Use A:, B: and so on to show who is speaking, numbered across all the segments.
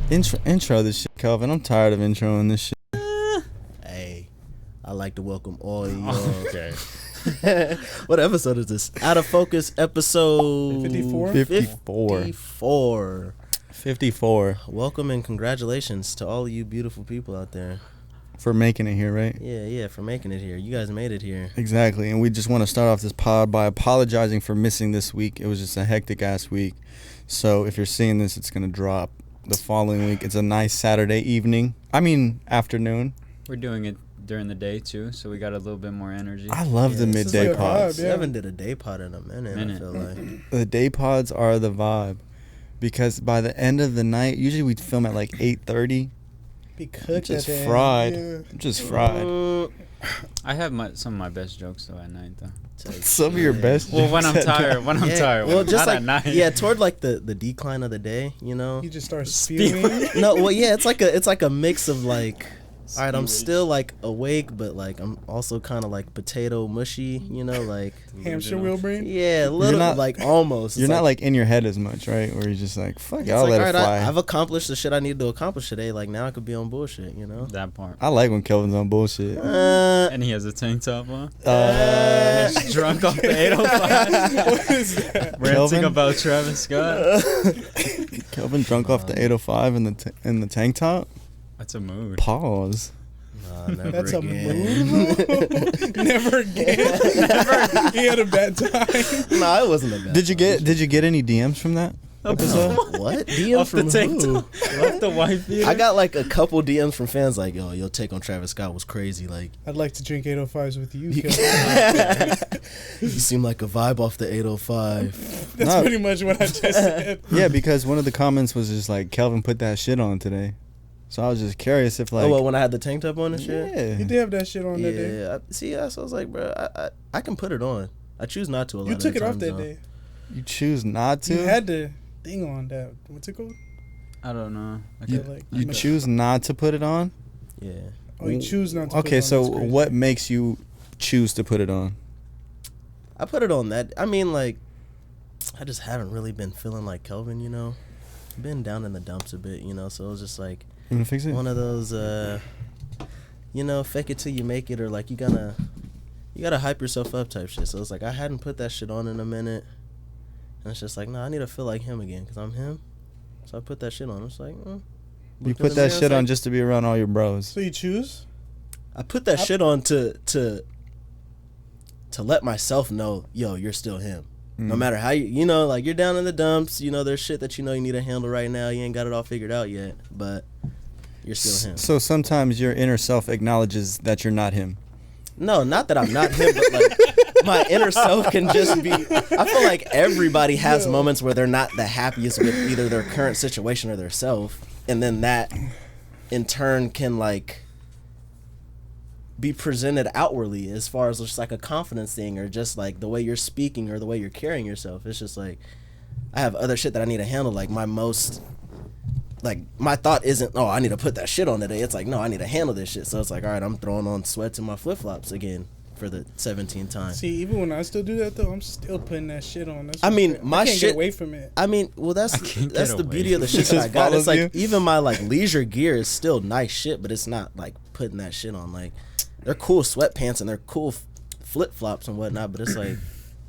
A: Intro this shit, Kelvin. I'm tired of introing this shit.
B: Hey, I like to welcome all y'all.
C: Okay.
B: What episode is this? Out of Focus episode
D: 54?
A: 54.
B: Welcome and congratulations to all of you beautiful people out there.
A: For making it here, right?
B: Yeah, for making it here. You guys made it here.
A: Exactly. And we just want to start off this pod by apologizing for missing this week. It was just a hectic ass week. So if you're seeing this, it's going to drop the following week. It's a nice Saturday afternoon.
C: We're doing it during the day too, so we got a little bit more energy.
A: I love the
D: this is
A: midday
D: like a
A: pods.
D: vibe, yeah.
B: Haven't did a day pod in a minute. I feel like.
A: The day pods are the vibe. Because by the end of the night, usually we film at like 8:30.
D: Be cooked
A: Just
D: at the end.
A: fried.
D: Yeah.
A: Just fried.
C: I have some of my best jokes though at night though.
A: Some of your best.
C: Well, when I'm
A: jokes at
C: tired,
A: night.
B: Well, just
C: not
B: like
C: at night.
B: yeah, toward like the decline of the day, you know.
D: You just start spewing.
B: No, well, yeah, it's like a mix of like. All right, I'm still like awake, but like I'm also kind of like potato mushy, you know, like
D: Hamster wheel brain.
B: yeah, a little
A: not-
B: like almost.
A: You're
B: It's
A: not like in your head as much, right? Where you're just like, fuck it,
B: it's
A: I'll
B: like,
A: let it
B: all right,
A: fly.
B: I've accomplished the shit I needed to accomplish today. Like now I could be on bullshit, you know.
C: That part.
A: I like when Kelvin's on bullshit.
C: And he has a tank top on. He's drunk off the 805.
D: What is that?
C: Ranting
A: Kelvin?
C: about Travis Scott.
A: Kelvin drunk off the 805 in the tank top.
C: That's a mood.
A: Pause.
B: Nah, never
D: That's
B: again.
D: a move. Never again. Never. He had a bad time.
B: Nah, it wasn't a bad.
A: Did you get any DMs from that episode?
B: what DM
C: Off the
B: from
C: tank
B: who?
C: top. Off the white beater.
B: I got like a couple DMs from fans like, yo, your take on Travis Scott was crazy. Like,
D: I'd like to drink 805s with you, Kelvin.
B: you seem like a vibe off the 805.
D: That's
A: No.
D: pretty much what I just said.
A: Yeah, because one of the comments was just like, Kelvin put that shit on today. So I was just curious if like,
B: oh, well, when I had the tank top on and shit.
A: yeah,
D: You did have that shit on that day.
B: Yeah, see, so I was like, bro, I can put it on. I choose not to. A lot
D: You
B: of
D: took
B: the
D: it off
B: times,
D: that
B: though.
D: day.
A: you choose not to.
D: You had the thing on that. What's it called?
C: I don't know.
A: You-
D: like-
A: You choose not to put it on.
B: Yeah,
D: Oh, you choose not to.
A: Okay,
D: put it on.
A: so
D: That's crazy.
A: what makes you choose to put it on?
B: I put it on that. I mean, like, I just haven't really been feeling like Kelvin, you know. Been down in the dumps a bit, you know. So it was just like
A: You wanna fix it?
B: one of those, you know, fake it till you make it, or like you gotta hype yourself up type shit. So it's like I hadn't put that shit on in a minute, and it's just like, nah, I need to feel like him again because I'm him. So I put that shit on. It's like,
A: You
B: looked in
A: put
B: the
A: that
B: mirror,
A: shit
B: it's
A: on
B: like-
A: just to be around all your bros.
D: So you choose?
B: I put that shit on to let myself know, yo, you're still him. No matter how you know, like you're down in the dumps, you know, there's shit that you know you need to handle right now. You ain't got it all figured out yet, but you're still him.
A: So sometimes your inner self acknowledges that you're not him.
B: No, not that I'm not him, but like my inner self can just be. I feel like everybody has moments where they're not the happiest with either their current situation or their self, and then that in turn can like be presented outwardly as far as just like a confidence thing or just like the way you're speaking or the way you're carrying yourself. It's just like I have other shit that I need to handle. Like my thought isn't, oh, I need to put that shit on today. It's like, no, I need to handle this shit. So it's like, all right, I'm throwing on sweats and my flip-flops again for the 17th time.
D: See, even when I still do that though, I'm still putting that shit on. That's
B: I
D: what's
B: mean,
D: great.
B: my
D: I can't
B: shit-
D: get away from it.
B: I mean, well, that's
C: can't
B: the
C: get away
B: beauty of the
C: from
B: shit that I
A: Just
B: got. It's
A: follows
B: like
A: you.
B: even my like leisure gear is still nice shit, but it's not like putting that shit on. Like they're cool sweatpants and they're cool flip flops and whatnot, but it's like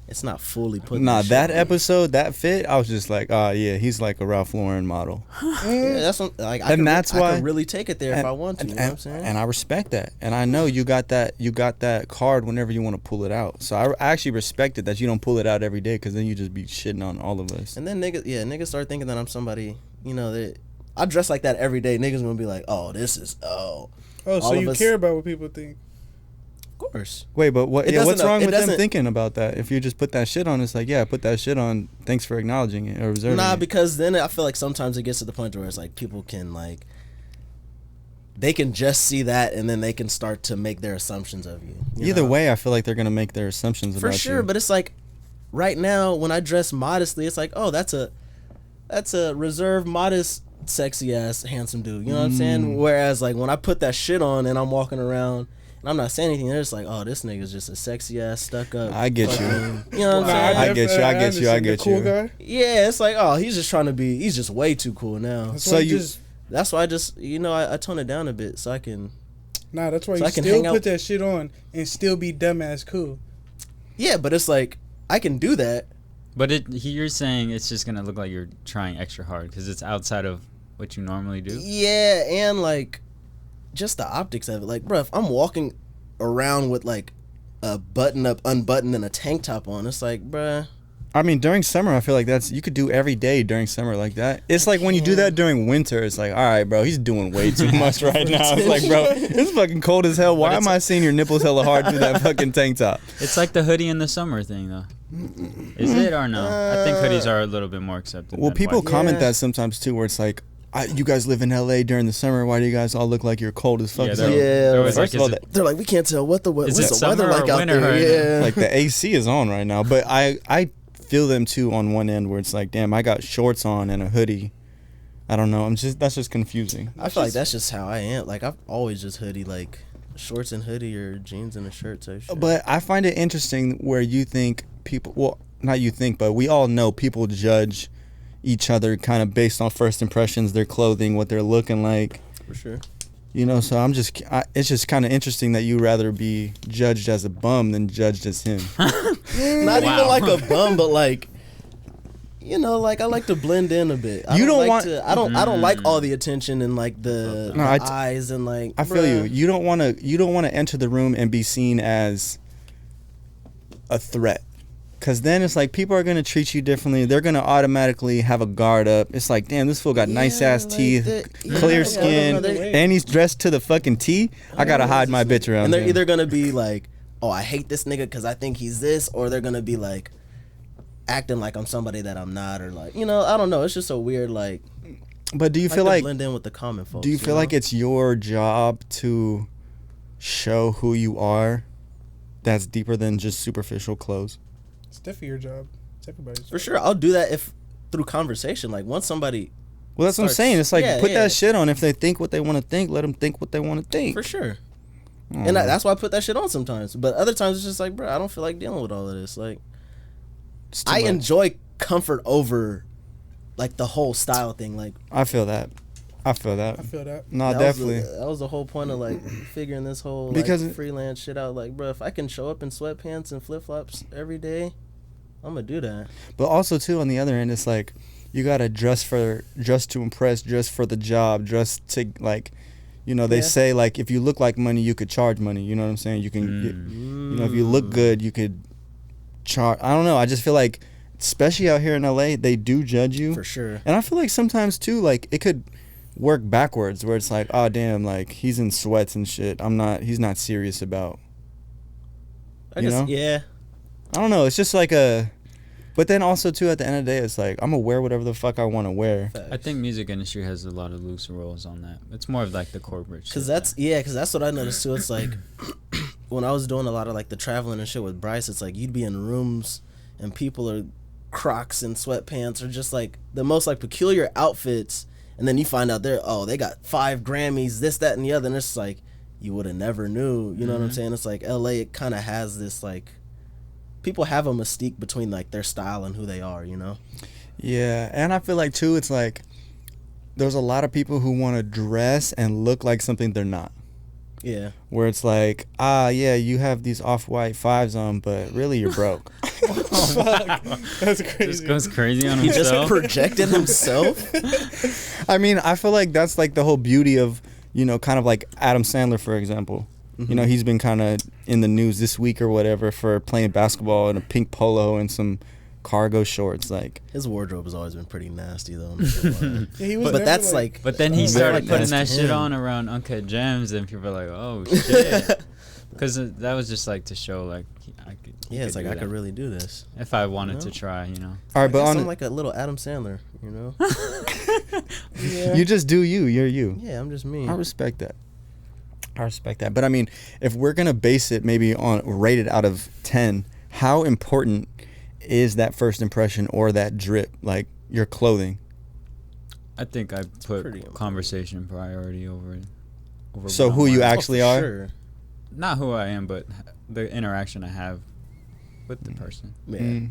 B: it's not fully putting.
A: Nah,
B: shit
A: that
B: on.
A: episode, that fit, I was just like, yeah, he's like a Ralph Lauren model.
B: Yeah, that's what, like,
A: And that's
B: I
A: why-
B: could really take it there if I want to. You know what I'm saying?
A: And I respect that. And I know you got that card whenever you want to pull it out. So I actually respect it that you don't pull it out every day because then you just be shitting on all of us.
B: And then niggas start thinking that I'm somebody. You know that I dress like that every day. Niggas gonna be like, oh, this is
D: Oh,
B: all
D: so
B: of
D: you
B: us-
D: care about what people think?
B: of course.
A: Wait, but
B: It doesn't-
A: what's wrong
B: it
A: with them
B: doesn't-
A: thinking about that? If you just put that shit on, it's like, yeah, put that shit on. Thanks for acknowledging it or observing
B: Nah,
A: it.
B: because then I feel like sometimes it gets to the point where it's like people can like they can just see that and then they can start to make their assumptions of you. You
A: Either
B: know?
A: way, I feel like they're going to make their assumptions
B: For
A: about
B: sure,
A: you.
B: but it's like right now when I dress modestly, it's like, oh, that's a reserved, modest, sexy ass, handsome dude. You know what I'm saying? Whereas like when I put that shit on and I'm walking around and I'm not saying anything, they're just like, oh, this nigga's just a sexy ass stuck up.
A: I get you.
B: fucking- You know what I'm saying?
A: I get you, I get you, I
D: understand.
A: get
D: The cool
A: you.
D: guy.
B: Yeah, it's like, oh, he's just way too cool now.
D: That's
A: So
D: why
A: you-
D: just
B: That's why I just, I tone it down a bit so I can.
D: Nah, that's why
B: So
D: you
B: I can
D: still
B: hang
D: put
B: out-
D: that shit on and still be dumbass cool.
B: Yeah, but it's like I can do that.
C: But you're saying it's just gonna look like you're trying extra hard because it's outside of what you normally do.
B: Yeah, and like just the optics of it. Like, bro, if I'm walking around with like a button up, unbuttoned, and a tank top on, it's like, bruh.
A: I mean, during summer, I feel like you could do every day during summer like that. It's like when you do that during winter, it's like, all right, bro, he's doing way too much right now. It's like, bro, it's fucking cold as hell. Why am I seeing your nipples hella hard through that fucking tank top?
C: It's like the hoodie in the summer thing, though. Is it or no? I think hoodies are a little bit more accepted.
A: Well,
C: than
A: people
C: white.
A: comment that sometimes too, where it's like, you guys live in LA during the summer. Why do you guys all look like you're cold as fuck?
C: Yeah,
A: It's
C: they're-
A: like,
C: they're always
A: first
C: like,
A: of all,
C: is it-
B: They're like, we can't tell what's the weather
C: summer
B: like
C: or
B: out
C: winter
B: there.
C: right now?
B: Yeah,
A: like the AC is on right now, but I feel them too on one end where it's like, damn, I got shorts on and a hoodie. I don't know. That's just confusing.
B: I feel like that's just how I am. Like I've always just hoodie, like shorts and hoodie or jeans and a shirt type shit.
A: But I find it interesting where you think people, well, not you think, but we all know people judge each other kind of based on first impressions, their clothing, what they're looking like.
B: For sure.
A: So it's just kind of interesting that you rather be judged as a bum than judged as him.
B: Not
C: Wow.
B: even like a bum, but like, like I like to blend in a bit. I
A: You don't
B: like
A: want-
B: to. I don't like all the attention and like the
A: No,
B: eyes and like.
A: I feel you.
B: bruh.
A: You don't want to enter the room and be seen as a threat. Cause then it's like people are gonna treat you differently. They're gonna automatically have a guard up. It's like, damn, this fool got nice ass
B: like
A: teeth,
B: the-
A: clear
B: yeah,
A: skin,
B: they-
A: and he's dressed to the fucking T. I gotta hide my bitch around
B: And they're
A: him.
B: either gonna be like, "Oh, I hate this nigga because I think he's this," or they're gonna be like, acting like I'm somebody that I'm not, or like, I don't know. It's just so weird. Like,
A: But do you
B: I
A: feel
B: to
A: like
B: blend in with the common folks?
A: do you feel like it's your job to show who you are? That's deeper than just superficial clothes.
D: It's definitely your job. It's everybody's job.
B: For sure, I'll do that if through conversation. Like once somebody,
A: Well, that's what I'm
B: starts-
A: saying. It's like
B: yeah,
A: put
B: yeah.
A: that shit on. If they think what they want to think, let them think what they want to think.
B: for sure.
A: Mm.
B: And that's why I put that shit on sometimes. But other times it's just like, bro, I don't feel like dealing with all of this. Like,
A: It's too
B: I
A: much.
B: enjoy comfort over like the whole style thing. Like,
A: I feel that.
D: I feel that.
A: No,
B: that
A: definitely.
B: that was the whole point of like figuring this whole
A: Because-
B: like, freelance shit out. Like, bro, if I can show up in sweatpants and flip flops every day, I'm gonna do that.
A: But also too, on the other end, it's like you gotta dress to impress, dress for the job, dress to like, they
B: Yeah.
A: say like if you look like money, you could charge money. You know what I'm saying? You can, if you look good, you could charge. I don't know. I just feel like, especially out here in LA, they do judge you.
B: For sure.
A: And I feel like sometimes too, like it could work backwards, where it's like, oh damn, like he's in sweats and shit. He's not serious about.
B: I
A: You
B: guess,
A: know?
B: yeah.
A: I don't know. It's just like but then also too, at the end of the day, it's like I'm gonna wear whatever the fuck I want to wear.
C: I think music industry has a lot of loose rules on that. It's more of like the corporate shit.
B: Cause that's what I noticed too. It's like when I was doing a lot of like the traveling and shit with Bryce, it's like you'd be in rooms and people are Crocs and sweatpants or just like the most like peculiar outfits, and then you find out they got 5 Grammys, this, that, and the other, and it's like you would have never knew. You know what I'm saying? It's like LA, it kind of has this like people have a mystique between like their style and who they are.
A: Yeah, and I feel like too, it's like there's a lot of people who want to dress and look like something they're not.
B: Yeah.
A: Where it's like, yeah, you have these off-white 5s on, but really you're broke.
D: Fuck. That's
C: just
D: crazy.
C: goes crazy on
B: He just
C: himself.
B: projected himself.
A: I mean, I feel like that's like the whole beauty of, kind of like Adam Sandler, for example. He's been kind of in the news this week or whatever for playing basketball in a pink polo and some cargo shorts. Like,
B: His wardrobe has always been pretty nasty though. I'm not gonna lie.
D: Yeah, he was
B: But
D: never,
B: that's like
C: But then he
D: Oh,
C: started
B: yeah,
C: putting
B: that's
C: that shit
B: him.
C: on around Uncut Gems, and people are like, "Oh shit," because that was just like to show like I could.
B: yeah, it's like
C: do
B: I
C: that.
B: could really do this.
C: If I wanted
B: You
C: to
B: know?
C: try,
A: all right, but
B: I
A: on
B: sound like a little Adam Sandler,
A: you just do you. You're you.
B: Yeah, I'm just me.
A: I respect that. But I mean, if we're going to base it maybe on rated out of 10, how important is that first impression or that drip, like your clothing?
C: I think I
B: pretty
C: put
B: important.
C: conversation priority over.
A: So
C: what
A: who
C: I'm
A: you
C: wearing.
A: actually
B: for
A: are?
B: Sure.
C: Not who I am, but the interaction I have with the person.
B: Yeah.
A: Mm.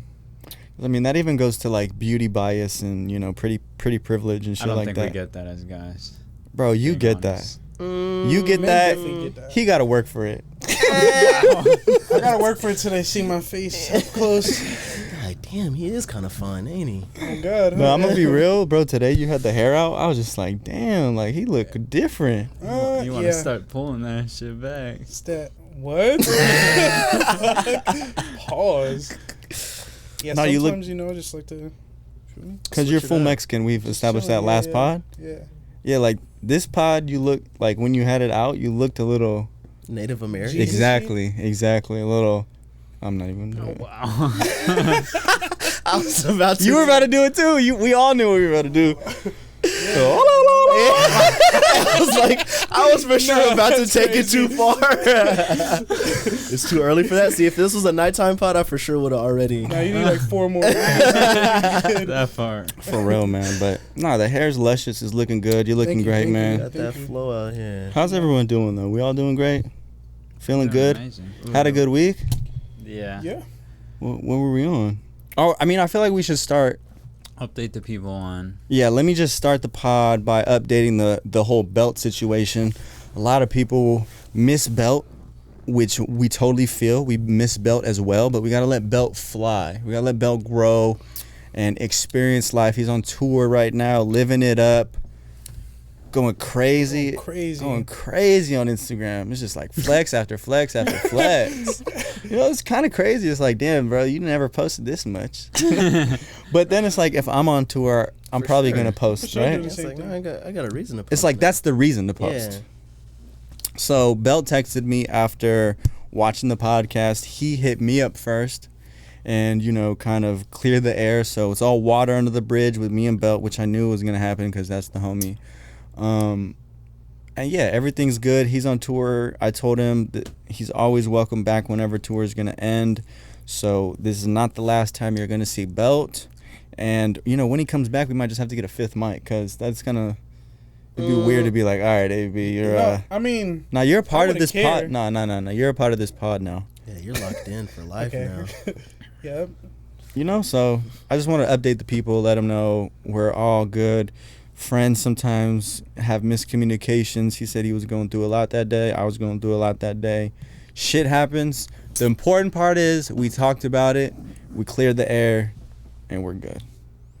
A: I mean, that even goes to like beauty bias and, pretty privilege and
C: I
A: shit
C: don't
A: like
C: think
A: that.
C: we get that as guys.
A: Bro, you
C: Being
A: get
C: honest.
A: that. You get
D: Men
A: that.
D: definitely get that.
A: He got to work for it.
D: I gotta work for it till they see my face up close.
B: God damn, he is kind of fun, ain't he?
D: Oh God.
A: No, I'm gonna be real, bro. Today you had the hair out. I was just like, damn, like he looked different.
C: You want to
D: yeah.
C: start pulling that shit back.
D: It's that what? Pause. Yeah,
A: No, you
D: sometimes
A: look-
D: I just like to.
A: Cause you're
B: Switch it
A: full
B: up.
A: Mexican. We've established that
D: Yeah,
A: last
D: yeah,
A: pod.
D: Yeah.
A: Yeah, like this pod, you look like when you had it out, you looked a little.
B: Native American.
D: Jesus.
A: Exactly. A little. I'm not even.
C: Oh, wow.
B: I was about to.
A: You were about to do it too. We all knew what we were about to do.
B: I was like, I was for sure about to take it too far. It's too early for that. See, if this was a nighttime pod, I for sure would have already.
D: Now you need like 4 more.
C: That part.
A: For real, man. But nah, the hair's luscious. It's looking good. You're looking
D: Thank you,
A: great,
D: thank you.
A: man.
B: Got that
D: Thank you.
B: flow out here.
A: How's everyone doing though? We all doing great? Feeling
C: Doing
A: good?
C: Amazing.
A: Had a good week?
C: Yeah.
D: Yeah.
A: What were we on? Oh, I mean, I feel like we should start.
C: Update the people on.
A: Yeah, let me just start the pod by updating the whole belt situation. A lot of people miss belt, which we totally feel. We miss belt as well, but we got to let belt fly. We got to let belt grow and experience life. He's on tour right now, living it up, going crazy. Going crazy on Instagram. It's just like flex after flex after flex. You know, it's kind of crazy. It's like, damn, bro, you never posted this much. But then it's like, if I'm on tour, I'm
B: For
A: probably
B: sure.
A: going to post,
D: For sure,
A: right?
D: dude.
B: It's like, no, I got a reason to post.
A: It's like,
B: that.
A: that's the reason to post.
B: Yeah.
A: So Belt texted me after watching the podcast. He hit me up first and, you know, kind of cleared the air. So it's all water under the bridge with me and Belt, which I knew was going to happen because that's the homie. And yeah, everything's good. He's on tour. I told him that he's always welcome back whenever tour is going to end. So this is not the last time you're going to see Belt. And, you know, when he comes back, we might just have to get a 5th mic because that's going to... It'd be weird to be like, all right, AB, you're...
D: No, I mean...
A: Now, you're a part of
D: wouldn't
A: this
D: care.
A: pod. No. You're a part of this pod now.
B: Yeah, you're locked in for life
D: Okay.
B: now.
D: Yeah.
A: You know, so I just want to update the people, let them know we're all good. Friends sometimes have miscommunications. He said he was going through a lot that day. I was going through a lot that day. Shit happens. The important part is we talked about it. We cleared the air, and we're good.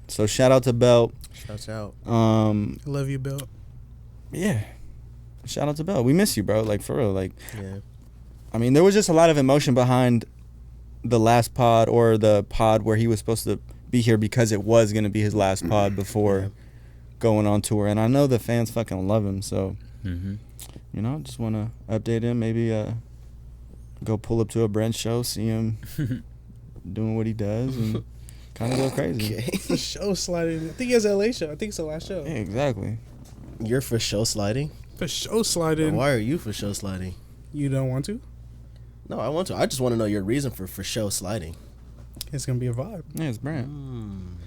A: So shout out to Belt.
B: Shouts out.
D: I love you, Bill.
A: Yeah. Shout out to Belt. We miss you, bro. Like, for real. Like,
B: Yeah.
A: I mean, there was just a lot of emotion behind the last pod or the pod where he was supposed to be here because it was going to be his last pod before going on tour. And I know the fans fucking love him. So, you know, just want to update him. Maybe go pull up to a Brent show, see him doing what he does and kind of go crazy.
B: Okay.
D: The show sliding. I think he has an LA show. I think it's the last show.
A: Yeah, exactly.
B: You're for show sliding?
D: For show sliding.
B: Why are you for show sliding?
D: You don't want to?
B: No, I want to. I just want to know your reason for show sliding.
D: It's gonna be a vibe.
A: Yeah, it's Brent.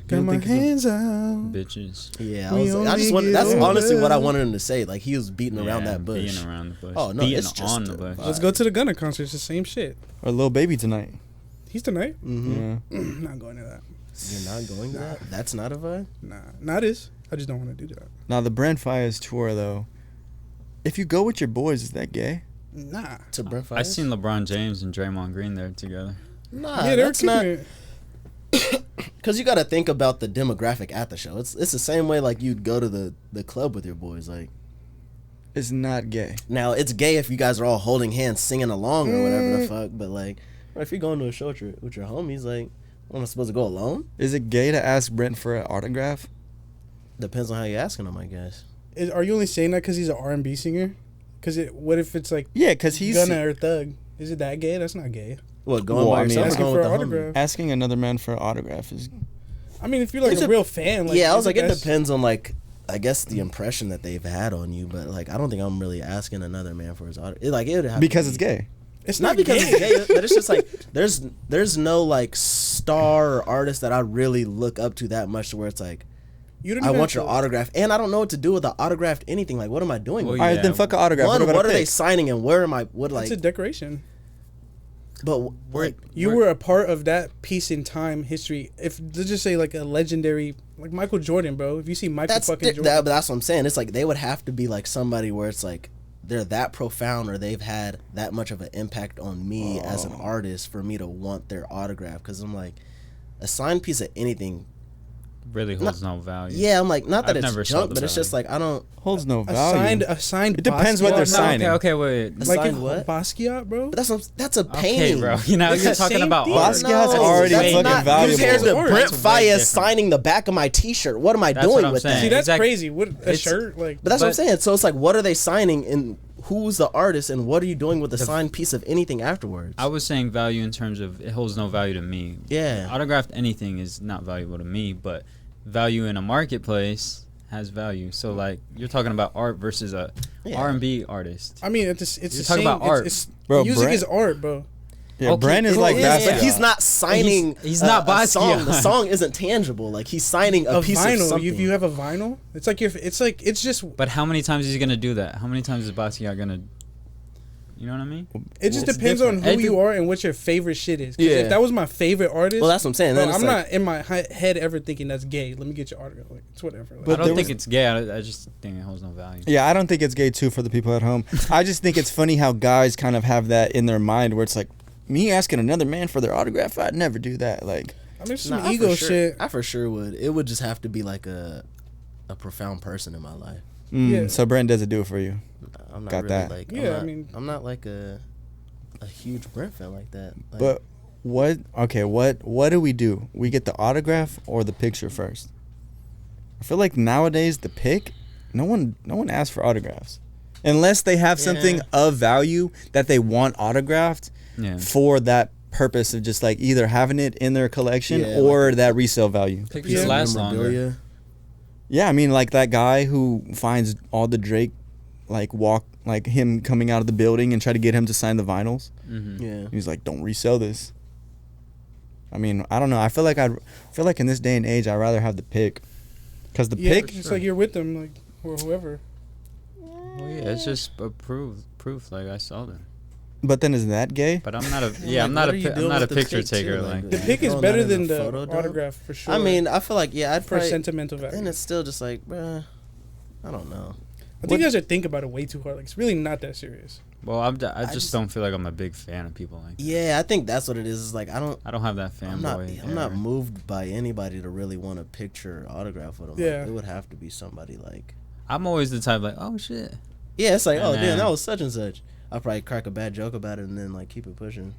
D: Got
A: don't
D: my
A: think he's a-
D: hands out.
C: Bitches.
B: Yeah,
D: We
B: I just
D: only
B: wanted.
D: get
B: That's
D: older.
B: honestly what I wanted him to say. Like he was beating around
C: Yeah,
B: that bush.
C: Beating around the bush.
B: Oh, no,
C: Beating
B: it's just
C: on
B: a
C: the bush.
B: vibe.
D: Let's go to the Gunna concert. It's the same shit.
A: Or Lil Baby tonight.
D: He's tonight.
B: Mm-hmm.
A: Yeah.
D: Not going to that.
B: You're not going to that? That's not a vibe?
D: Nah, not is. I just don't want to do that.
A: Now, the Brent Faiyaz tour, though, if you go with your boys, is that gay?
D: Nah.
B: To Brent Faiyaz?
C: I seen LeBron James and Draymond Green there together.
B: Nah,
D: Yeah, they're
B: that's not.
D: kicking it.
B: Because you got to think about the demographic at the show. It's the same way like you'd go to the club with your boys. Like
A: It's not gay.
B: now, it's gay if you guys are all holding hands, singing along or whatever the fuck. But like, if you're going to a show with your homies, like, am I supposed to go alone?
A: Is it gay to ask Brent for an autograph?
B: Depends on how you're asking them, I guess.
D: Are you only saying that because he's an R&B singer? Because what if it's like
A: Yeah, because he's
D: Gunna or Thug? Is it that gay? That's not gay.
B: What, going
A: Well,
B: by
A: I mean,
B: yourself or
D: asking
B: going
D: for
B: with
D: an
B: the homie?
D: autograph.
A: asking another man for an autograph is...
D: I mean, if you're like
B: It's
D: a
B: a-
D: real fan, like
B: Yeah, I was like, it
D: that's-
B: depends on like, I guess the impression that they've had on you. But like, I don't think I'm really asking another man for his autograph. It would have
A: Because
B: to
A: it's
B: be-
A: gay.
D: It's
B: Not
D: not
B: because
D: gay.
B: it's gay, but it's just like there's no like star or artist that I really look up to that much to where it's like
D: You don't
B: I
D: even
B: want
D: have
B: your
D: to-
B: autograph and I don't know what to do with the autographed anything. Like what am I doing?
C: Well,
B: with
A: All
B: it?
A: right,
C: Yeah.
A: then fuck an autograph.
B: One,
A: about
B: what
A: a
B: are they
A: pic?
B: signing and where am I? What like?
D: It's a decoration.
B: But like
D: You were a part of that piece in time history. If let's just say like a legendary like Michael Jordan, bro. If you see Michael
B: That's
D: fucking Jordan,
B: but that's what I'm saying. It's like they would have to be like somebody where it's like they're that profound or they've had that much of an impact on me as an artist for me to want their autograph. Because I'm like, a signed piece of anything
C: really holds no value.
B: Yeah, I'm like, not that
C: I've never
B: it's
C: saw
B: junk,
C: the
B: but it's just
C: value.
B: like I don't.
A: Holds no value.
D: a signed.
A: It depends what they're signing.
C: Okay, wait.
B: A
D: Like
B: signed what?
D: Basquiat, bro.
B: But that's a
C: Okay,
B: painting,
C: bro. You know,
D: It's
C: you're
D: the
C: talking
D: same
C: about
D: thing.
C: art.
A: Basquiat's
B: No,
A: already
B: that's
A: fucking
B: not
A: valuable.
B: compared to
D: Art.
B: Brent
C: That's way
B: Faiyaz
C: different.
B: signing the back of my T-shirt. What am I
C: That's
B: doing
C: what I'm
B: with
C: saying.
B: that?
D: See, that's
C: Exactly.
D: crazy. What a
C: It's-
D: shirt like.
B: But that's what I'm
C: But-
B: saying. So it's like, what are they signing, and who's the artist, and what are you doing with the signed piece of anything afterwards?
C: I was saying value in terms of it holds no value to me.
B: Yeah.
C: Autographed anything is not valuable to me, but value in a marketplace has value. So like you're talking about art versus a
B: Yeah.
C: R&B artist.
D: I mean, it's
C: You're
D: the
C: talking
D: same.
C: about art.
A: Bro,
D: music
A: Brent-
D: is art, bro.
A: Yeah,
C: Okay,
A: Brent is
C: it
A: like
C: is,
A: that.
B: but he's not signing.
C: He's not
B: a song.
C: Basquiat.
B: The song isn't tangible. Like he's signing a
D: A
B: piece of
D: vinyl.
B: something.
D: If you have a vinyl, it's like it's just
C: But how many times is he gonna do that? How many times is Basquiat gonna? You know what I mean?
D: it just
B: It's
D: depends on
B: different.
D: who you are and what your favorite shit is. 'Cause
B: Yeah.
D: if that was my favorite artist,
B: well, that's what I'm saying.
D: bro,
B: Then it's
D: I'm
B: like,
D: not in my head ever thinking that's gay. Let me get your autograph. Like, it's whatever. Like,
A: But
C: I don't
A: there
C: think
A: was-
C: it's gay. I just think it holds no value.
A: Yeah, I don't think it's gay too for the people at home. I just think it's funny how guys kind of have that in their mind where it's like, me asking another man for their autograph, I'd never do that. Like,
D: I mean, some
B: nah, I
D: ego
B: for sure-
D: shit.
B: I for sure would. It would just have to be like a profound person in my life.
D: Yeah.
A: so Brent doesn't do it for you.
B: I'm not
A: Got
B: really
A: that.
B: like.
D: Yeah, I
B: I'm not,
D: mean-
B: I'm not like a huge Brent fan like that. Like,
A: But what do? We get the autograph or the picture first? I feel like nowadays the pic, no one asks for autographs. Unless they have something
B: Yeah.
A: of value that they want autographed
C: Yeah.
A: for that purpose of just like either having it in their collection
B: Yeah,
A: or that resale value.
C: Pictures
D: Yeah.
C: last longer.
B: memorabilia.
A: Yeah, I mean like that guy who finds all the Drake like him coming out of the building and try to get him to sign the vinyls.
C: Mm-hmm.
B: Yeah.
A: He's like, "Don't resell this." I mean, I don't know. I feel like in this day and age, I'd rather have the pic, because the
D: Yeah,
A: pic.
D: it's like you're with them, like or whoever.
C: Well, yeah, it's just a proof. Like I saw them,
A: But then is that gay?
C: but I'm not a.
B: Like,
C: Yeah, I'm
B: what
C: not
B: are you
C: I'm
B: doing
C: not a
B: with the
C: picture
B: pic, too?
C: taker.
B: Like,
C: Like
D: The
B: Yeah.
D: pic is
B: Throwing
D: better
B: that in
D: than
B: the
D: the
B: photo, dog?
D: autograph for sure.
B: I mean, I feel like I'd
D: for
B: probably.
D: sentimental value.
B: Then it's still just like, bruh, I don't know.
D: I think you guys are thinking about it way too hard. Like it's really not that serious.
C: well, I just
B: just-
C: don't feel like I'm a big fan of people like.
B: Yeah, I think that's what it is. Is like I don't.
C: I don't have that
B: I'm not.
C: fanboy.
B: I'm not
C: era.
B: moved by anybody to really want a picture or autograph with them.
D: Yeah.
B: Like, it would have to be somebody like.
C: I'm always the type like, oh shit.
B: Yeah, it's like, oh
C: And
B: damn,
C: then-
B: that was such and such. I'll probably crack a bad joke about it and then like keep it pushing.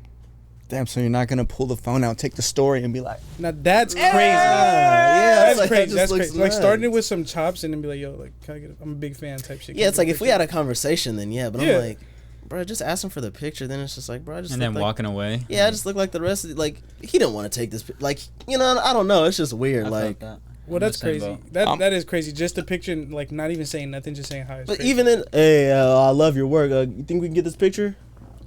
A: Damn. So you're not gonna pull the phone out, take the story, and be like,
D: Now that's crazy.
B: Yeah,
D: That's
B: like, that
D: crazy.
B: just
D: That's
B: looks
D: crazy. Like
B: nuts.
D: starting it with some chops and then be like, yo, like, can I get? I'm a big fan type shit.
B: Yeah, it's like if we had a conversation, then yeah. But
D: Yeah.
B: I'm like, bro, just ask him for the picture. Then it's just like, bro, I just
C: And
B: look
C: then
B: like,
C: walking away.
B: Yeah, I just look like the rest of like he didn't want to take this. Like you know, I don't know. It's just weird.
C: I
B: Like,
C: felt that.
D: Well,
C: I'm
D: that's
C: the same
D: crazy.
C: boat.
D: That is crazy. Just a picture, and, like not even saying nothing, just saying hi. is
B: but
D: crazy.
B: even in, hey, I love your work. You think we can get this picture?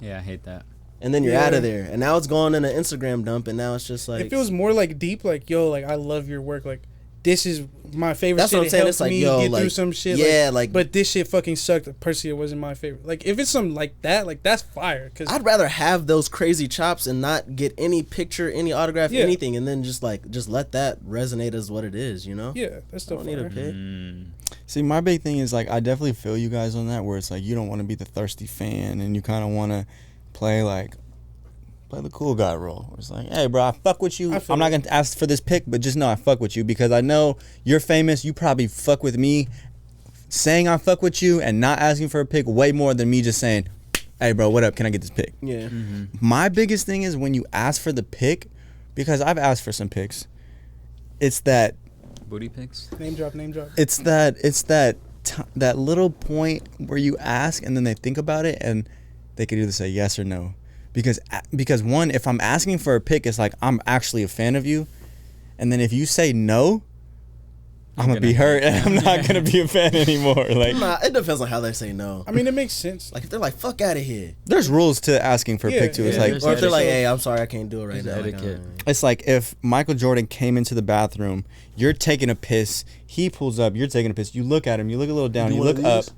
C: Yeah, I hate that.
B: And then you're
D: Yeah.
B: out of there. And now it's going in an Instagram dump. And now it's just like
D: it feels more like deep. Like yo, like I love your work. Like this is my favorite.
B: That's
D: shit.
B: what I'm
D: It
B: saying.
D: helped
B: It's like,
D: me
B: yo,
D: get through
B: like,
D: some shit.
B: yeah, like-
D: but this shit fucking sucked. Personally, it wasn't my favorite. Like if it's something like that, like that's fire. Cause
B: I'd rather have those crazy chops and not get any picture, any autograph,
D: Yeah.
B: anything, and then just let that resonate as what it is. You know?
D: yeah, that's
B: I
D: still
B: don't need a
D: fire.
B: pic.
C: Mm.
A: see, my big thing is like I definitely feel you guys on that, where it's like you don't want to be the thirsty fan, and you kind of want to play the cool guy role. It's like, hey, bro, I fuck with you.
D: I feel
A: I'm not
D: it.
A: gonna ask for this pic, but just know I fuck with you because I know you're famous. You probably fuck with me, saying I fuck with you and not asking for a pic way more than me just saying, hey, bro, what up? Can I get this pic?
B: Yeah.
C: Mm-hmm.
A: My biggest thing is when you ask for the pic, because I've asked for some pics. It's that
C: Booty pics.
D: Name drop.
A: that little point where you ask and then they think about it and they could either say yes or no. Because one, if I'm asking for a pic, it's like I'm actually a fan of you, and then if you say no, I'm gonna be hurt and I'm not gonna be a fan anymore. Like,
B: Nah, it depends on how they say no.
D: I mean, it makes sense.
B: Like if they're like, "Fuck out of here,"
A: there's rules to asking for a
D: Yeah,
A: pic too. It's
C: yeah,
A: like
C: there's
B: or if they're like,
C: etiquette.
B: "Hey, I'm sorry, I can't do it right
C: There's
B: now." Like,
C: etiquette.
A: it's like if Michael Jordan came into the bathroom, you're taking a piss, he pulls up, you're taking a piss, you look at him, you look a little down,
B: You
A: you
B: one
A: look
B: of
A: up.
B: these?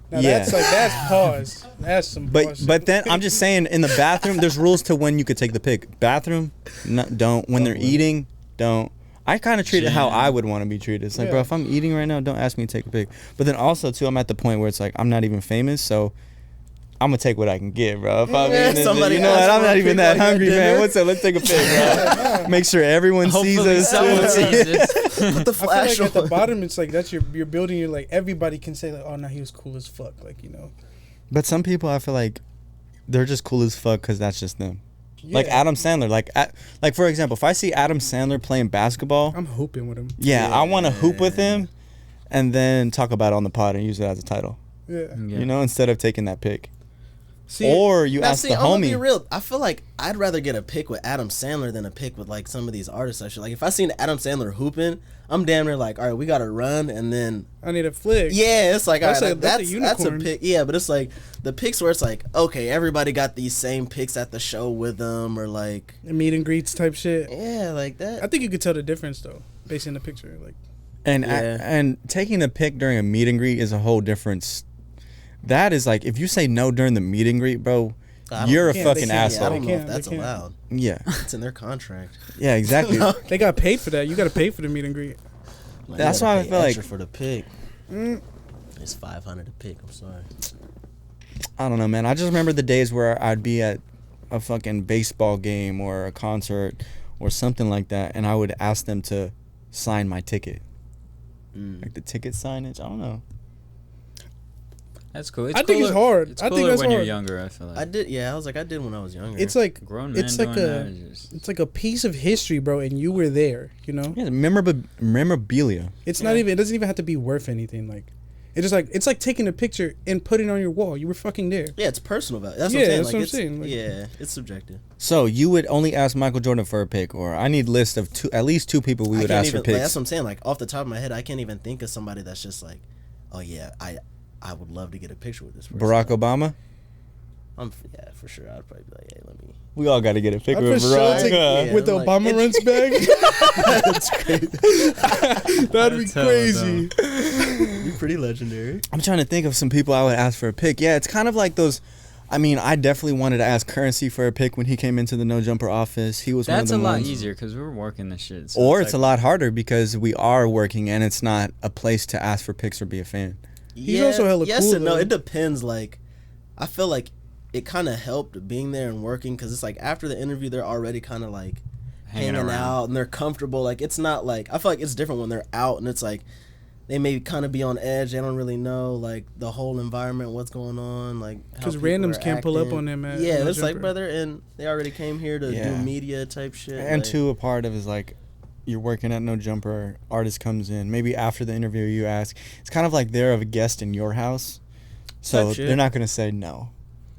D: Now
A: Yeah.
D: that's pause. That's some. pause
A: But
D: shit.
A: then I'm just saying in the bathroom there's rules to when you could take the pic. Bathroom, no, don't. When they're eating, don't. I kind of treat it how I would want to be treated. It's like, bro, if I'm eating right now, don't ask me to take a pic. But then also, too, I'm at the point where it's like, I'm not even famous, so I'm going to take what I can get, bro. If I'm eating
B: somebody
A: you know what? I'm
B: for a
A: not even
B: pic
A: that
B: while you're
A: hungry,
B: at
A: man.
B: dinner.
A: What's up? Let's take a pic, bro. Make sure everyone sees
C: Hopefully
A: us.
C: someone
A: too.
C: sees this.
B: Put the
D: I feel
B: flash
D: like at the
B: on.
D: bottom, it's like that's you're building. You're like everybody can say like, oh, no, he was cool as fuck. Like, you know.
A: But some people, I feel like they're just cool as fuck because that's just them.
D: Yeah.
A: Like Adam Sandler. Like for example, if I see Adam Sandler playing basketball,
D: I'm hooping with him.
A: yeah, I want to hoop with him, and then talk about it on the pod and use it as a title.
D: Yeah.
A: You know, instead of taking that pic.
D: See,
A: Or you
B: Now,
A: ask
B: see,
A: the
B: I'm gonna be
A: homie.
B: real. I feel like I'd rather get a pic with Adam Sandler than a pic with like some of these artists. Actually, like if I seen Adam Sandler hooping, I'm damn near like, all right, we gotta run, and then
D: I need a flick.
B: yeah, it's like all
D: That's
B: right,
D: a-
B: like,
D: that's a
B: that's a
D: unicorn.
B: pic. Yeah, but it's like the pics where it's like, okay, everybody got these same pics at the show with them, or like
D: Meet and greets type shit.
B: yeah, like that.
D: I think you could tell the difference though, based on the picture. Like,
A: And
B: Yeah.
A: and taking a pic during a meet and greet is a whole different. That is like if you say no during the meet and greet, bro,
B: I don't-
A: you're a
D: They
A: fucking
D: can't,
B: Yeah, I
A: asshole.
B: don't know
D: can't,
B: if
D: they
B: that's
D: can't.
B: allowed.
A: Yeah,
B: It's in their contract.
A: yeah, exactly.
D: they got paid for that. You got to pay for the meet and greet.
B: Like,
A: That's
B: you gotta
A: why I
B: pay
A: feel like-
B: extra for the pic.
D: Mm.
B: It's $500 a pic. I'm sorry.
A: I don't know, man. I just remember the days where I'd be at a fucking baseball game or a concert or something like that, and I would ask them to sign my ticket, like the ticket signage. I don't know.
C: That's cool. It's
D: I think it's hard.
C: It's
D: I think
C: cooler
D: that's
C: when you're
D: hard.
C: younger, I feel like.
B: I did. Yeah, I was like, I did when I was younger.
D: It's like
C: Grown men
D: it's like
C: doing
D: a
C: that is just...
D: it's like a piece of history, bro, and you were there. You know,
A: Yeah, memorabilia.
D: it's not even. It doesn't even have to be worth anything. Like, it's like taking a picture and putting it on your wall. You were fucking there.
B: yeah, it's personal value. That's
D: Yeah,
B: what I'm saying.
D: that's
B: Like,
D: what I'm
B: it's,
D: saying, like-
B: yeah, it's subjective.
A: So you would only ask Michael Jordan for a pic, or I need list of at least two people we
B: I
A: would
B: can't
A: ask
B: even,
A: for
B: like,
A: pics.
B: that's what I'm saying. Like off the top of my head, I can't even think of somebody that's just like, oh yeah, I would love to get a picture with this person.
A: Barack Obama.
B: Yeah, for sure. I'd probably be like, hey, let me.
A: We all got to get a pic
D: I'd
A: with
D: for sure
A: Barack.
D: take
B: Yeah,
D: with the
B: like,
D: Obama runs bag.
B: That's crazy.
D: That'd be
C: That's hella
D: crazy.
B: You're pretty legendary.
A: I'm trying to think of some people I would ask for a pic. Yeah, it's kind of like those. I mean, I definitely wanted to ask Currency for a pic when he came into the No Jumper office. He was
C: That's a
A: one of the
C: lot
A: ones.
C: easier because we're working this shit. So
A: Or it's a
C: like,
A: lot harder because we are working and it's not a place to ask for pics or be a fan.
D: He's also hella
B: yes
D: cool,
B: and no.
D: though.
B: It depends. Like, I feel like it kind of helped being there and working because it's like after the interview, they're already kind of like hanging
C: around.
B: out and they're comfortable. Like, it's not like I feel like it's different when they're out and it's like they may kind of be on edge. They don't really know like the whole environment, what's going on, like how
D: Because
B: people
D: randoms
B: are
D: can't pull up
B: acting.
D: on them. At
B: Yeah,
D: No
B: it's like
D: Jumper.
B: brother, and they already came here to do
A: Yeah.
B: media type shit.
A: And
B: like,
A: two, a part of is like you're working at No Jumper, artist comes in. Maybe after the interview you ask. It's kind of like they're a guest in your house. So
B: Type shit.
A: they're not going to say no.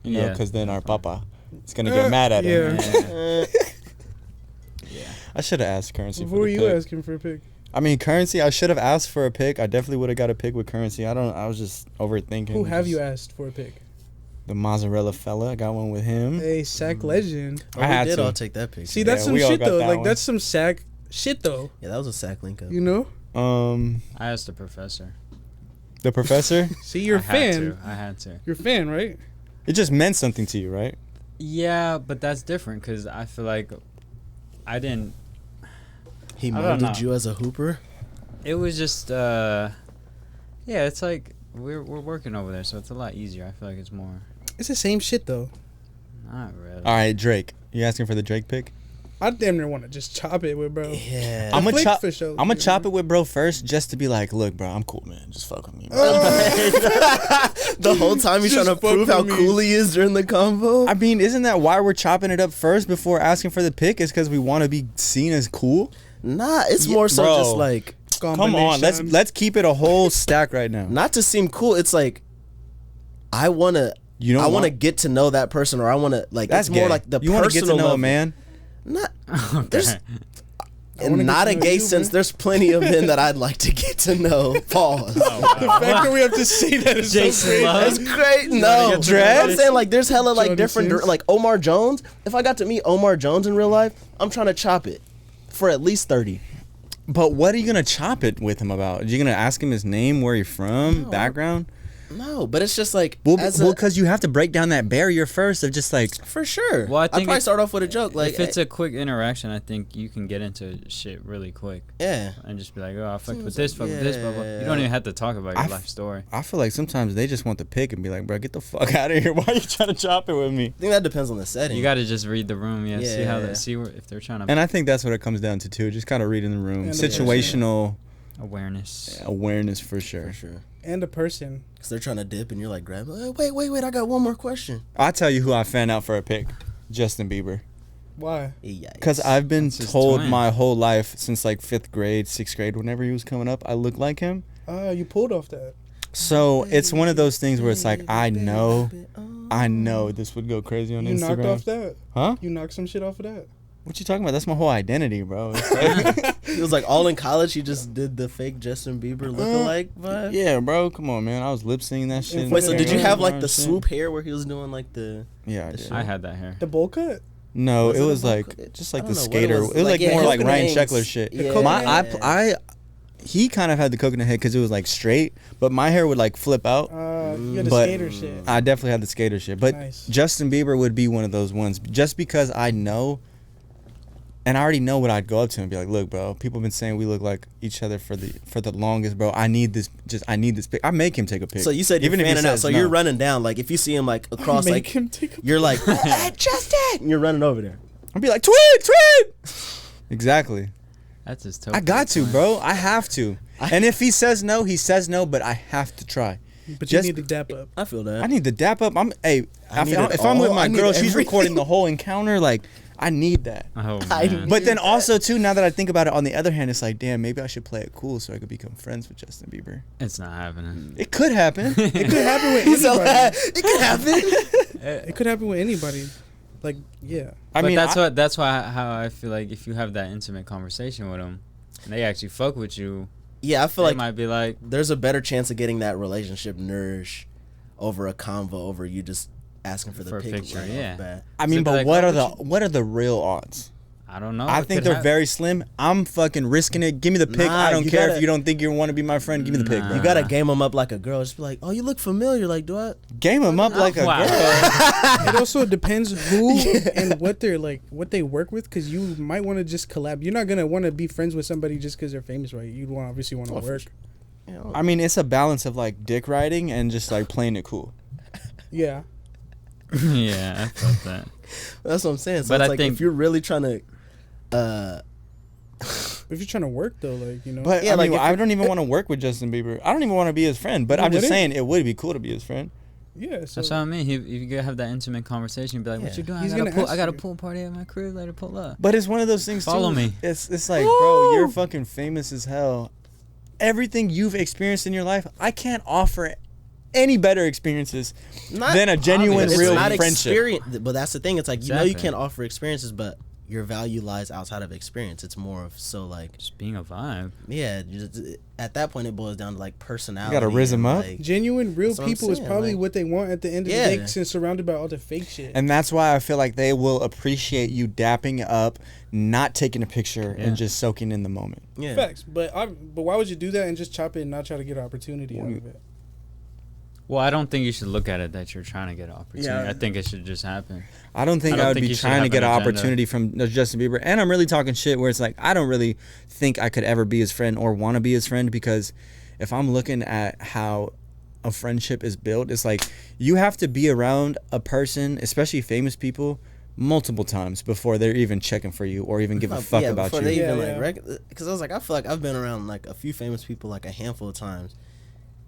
A: You know,
C: Yeah.
A: because then our papa is going to get mad at him.
D: yeah.
C: Yeah.
A: I should have asked Currency
D: Who
A: for
D: are
A: the
D: you
A: pic.
D: asking for a pic?
A: I mean, Currency, I should have asked for a pic. I definitely would have got a pic with Currency. I was just overthinking.
D: Who have
A: Just
D: you asked for a pic?
A: The mozzarella fella. I got one with him.
D: Hey, Sack legend.
B: Oh,
A: I
B: we
A: had
B: did
A: to.
B: all take that picture.
D: See, that's
A: Yeah,
D: some
A: we all
D: shit
A: got
D: though.
A: that
D: Like
A: one.
D: that's some Sack shit though.
B: yeah, that was a sack link up.
D: You know?
C: I asked the professor.
A: The professor.
D: See, you're a fan.
C: I had to.
D: You're a fan, right?
A: It just meant something to you, right?
C: Yeah, but that's different because I feel like I didn't.
B: He
C: I don't
B: molded
C: know.
B: you as a hooper.
C: It was just, yeah, it's like we're working over there, so it's a lot easier. I feel like it's more.
D: It's the same shit though.
C: Not really.
A: All right, Drake. You asking for the Drake pic?
D: I damn near want to just chop it with bro.
B: Yeah.
A: I'm gonna
D: flick
A: chop.
D: for sure,
A: I'm gonna
D: you
A: chop
D: know?
A: it with bro first, just to be like, look, bro, I'm cool, man. Just fuck with me. Man.
B: The whole time he's
D: Just
B: trying to
D: fuck
B: prove how
D: with me.
B: cool he is during the convo.
A: I mean, isn't that why we're chopping it up first before asking for the pic? Is because we want to be seen as cool?
B: Nah, it's
A: Yeah,
B: more so
A: bro.
B: just like
A: Come on, let's keep it a whole stack right now.
B: not to seem cool. It's like I wanna get to know that person, or I wanna like.
A: That's
B: it's more
A: gay.
B: like the
A: you want to
B: personal
A: get to know
B: level.
A: a man.
B: Not
C: Okay.
B: there's
D: wanna
B: and
D: get
B: not
D: to
B: a
D: know
B: gay
D: you,
B: sense.
D: man.
B: There's plenty of men that I'd like to get to know. Pause.
D: The fact that we have to say that is so
C: Jason
D: crazy.
C: Love.
B: That's great. No,
C: get to
A: know
B: I'm saying like there's hella like
D: Johnny
B: different
D: Sins.
B: like Omar Jones. If I got to meet Omar Jones in real life, I'm trying to chop it for at least 30.
A: But what are you gonna chop it with him about? Are you gonna ask him his name, where he's from, background?
B: No, but it's just like
A: Well, because you have to break down that barrier first of just like
B: for sure.
C: Well, I
B: I'd
C: think
B: probably start off with a joke. Like
C: if it's a quick interaction, I think you can get into shit really quick.
B: Yeah.
C: And just be like, oh, I fucked with this, fuck with this, blah, blah. You don't even have to talk about your life story.
A: I feel like sometimes they just want the pick and be like, bro, get the fuck out of here. Why are you trying to chop it with me?
B: I think that depends on the setting.
C: You got to just read the room, see if they're trying to.
A: And I think that's what it comes down to too. Just kind of reading the room,
D: And
A: situational
C: awareness
A: for sure.
B: For sure.
D: And a person.
B: Because they're trying to dip and you're like, grab. Wait, I got one more question.
A: I'll tell you who I fan out for a pick. Justin Bieber.
D: Why?
A: Because I've been told my whole life since like 5th grade, 6th grade, whenever he was coming up, I looked like him.
D: You pulled off that.
A: So it's one of those things where it's like, I know this would go crazy on Instagram.
D: You knocked off that?
A: Huh?
D: You knocked some shit off of that?
A: What you talking about? That's my whole identity, bro. It's like,
B: It was like all in college. He just did the fake Justin Bieber lookalike vibe.
A: yeah, bro. Come on, man. I was lip syncing that shit.
B: Wait, so did you have like the swoop hair where he was doing like the?
A: Yeah, I did.
C: I had that hair.
D: The bowl cut?
A: No, it was
B: a
A: like
B: bowl cut?
A: just like
B: I
A: the
B: don't know what
A: skater.
B: it
A: It
B: was.
A: was like
B: Like,
A: more
B: yeah,
A: like Ryan
B: coconut
A: Sheckler
B: hangs.
A: shit.
B: Yeah.
A: He kind of had the coconut head because it was like straight, but my hair would like flip out.
D: You had the
A: But
D: skater shit.
A: I definitely had the skater shit. But
D: Nice.
A: Justin Bieber would be one of those ones just because I know, and I already know what I'd go up to him and be like, look, bro, people have been saying we look like each other for the longest, bro. I need this pic. I make him take a pic.
B: So you said you're
A: Even if he
B: fanning out.
A: says
B: So
A: no.
B: you're running down. Like if you see him like across,
D: Make
B: like
D: him take a
B: you're like, hey, Justin, and you're running over there.
A: I'd be like, twin. Exactly.
C: That's his toe.
A: I got to, bro. I have to. And if he says no, he says no, but I have to try.
D: But
A: Just-
D: you need to dap up.
B: I feel that.
A: I need to dap up.
B: need it
A: If I'm with
B: all.
A: my
B: I need
A: girl, she's
B: everything.
A: recording the whole encounter. Like, I need that.
C: Oh,
B: I-
C: man.
A: But then also too, now that I think about it, on the other hand, it's like, damn, maybe I should play it cool so I could become friends with Justin Bieber.
C: It's not happening.
A: It could happen.
D: It could happen with
B: He's so
D: anybody.
B: mad. It could happen.
D: It could happen with anybody. Like, yeah.
A: I
C: But
A: mean,
C: that's why how I feel like if you have that intimate conversation with them, and they actually fuck with you,
B: Yeah, I feel
C: they
B: like
C: might be like,
B: there's a better chance of getting that relationship nourished over a convo over you just asking for the
C: For a
B: pic
C: picture,
B: right off
C: yeah.
B: the bat.
A: I mean,
C: So
A: but
C: like,
A: what
C: why
A: are
C: would
A: what are the real odds?
C: I don't know.
A: I
C: it
A: think
C: could
A: they're
C: hap-
A: very slim. I'm fucking risking it. Give me the pic.
B: Nah,
A: I don't
B: you
A: care
B: gotta-
A: if you don't think you want to be my friend. Give me the pic, bro.
B: You gotta game them up like a girl. Just be like, oh, you look familiar. Like, do I?
A: Game him up like a
C: Wow.
A: girl.
D: It also depends who and what they're like, what they work with, because you might want to just collab. You're not gonna want to be friends with somebody just because they're famous, right? You'd obviously want to
B: Oh, for
D: work.
B: sure.
A: I mean, it's a balance of like dick riding and just like playing it cool.
D: Yeah.
C: Yeah, I felt that.
B: That's what I'm saying. So
C: But
B: it's
C: I
B: like
C: think-
B: if you're really trying to,
D: If you're trying to work though, like, you know.
A: But
B: Yeah,
A: I
B: like
A: mean,
B: if
A: I don't even want to work with Justin Bieber. I don't even want to be his friend. But
D: You
A: I'm just
D: wouldn't?
A: saying it would be cool to be his friend.
D: yeah. So
C: That's what I mean. If you could have that intimate conversation, be like, "What
B: Yeah.
C: you doing?
D: He's
C: I got
D: gonna ask
C: a
D: you.
C: pool party at my crib. Later, pull up."
A: But it's one of those things.
C: Follow
A: too.
C: me.
A: It's like, bro, you're fucking famous as hell. Everything you've experienced in your life, I can't offer any better experiences than a genuine,
C: obvious.
A: real
B: it's not
A: friendship.
B: experience. But that's the thing. It's like you know you
C: Exactly.
B: can't offer experiences, but your value lies outside of experience. It's more of so like
C: Just being a vibe.
B: yeah. At that point, it boils down to like personality.
A: You gotta riz 'em
B: and,
A: up.
B: like,
D: genuine, real
B: That's what I'm
D: people is
B: saying,
D: probably
B: like-
D: what they want at the end of
B: Yeah.
D: the day, since surrounded by all the fake shit.
A: And that's why I feel like they will appreciate you dapping up, not taking a picture,
C: Yeah.
A: and just soaking in the moment.
B: yeah.
D: Facts, but why would you do that and just chop it and not try to get an opportunity out of it?
C: Well, I don't think you should look at it that you're trying to get an opportunity.
B: Yeah.
C: I think it should just happen.
A: I don't think
C: I don't
A: I would
C: think
A: be
C: you should
A: trying to
C: have
A: get an
C: an agenda.
A: opportunity from Justin Bieber. And I'm really talking shit where it's like, I don't really think I could ever be his friend or want to be his friend, because if I'm looking at how a friendship is built, it's like you have to be around a person, especially famous people, multiple times before they're even checking for you or even give a fuck about
B: before
A: you.
B: They even
D: Yeah,
B: like because I was like, I feel like I've been around like a few famous people like a handful of times,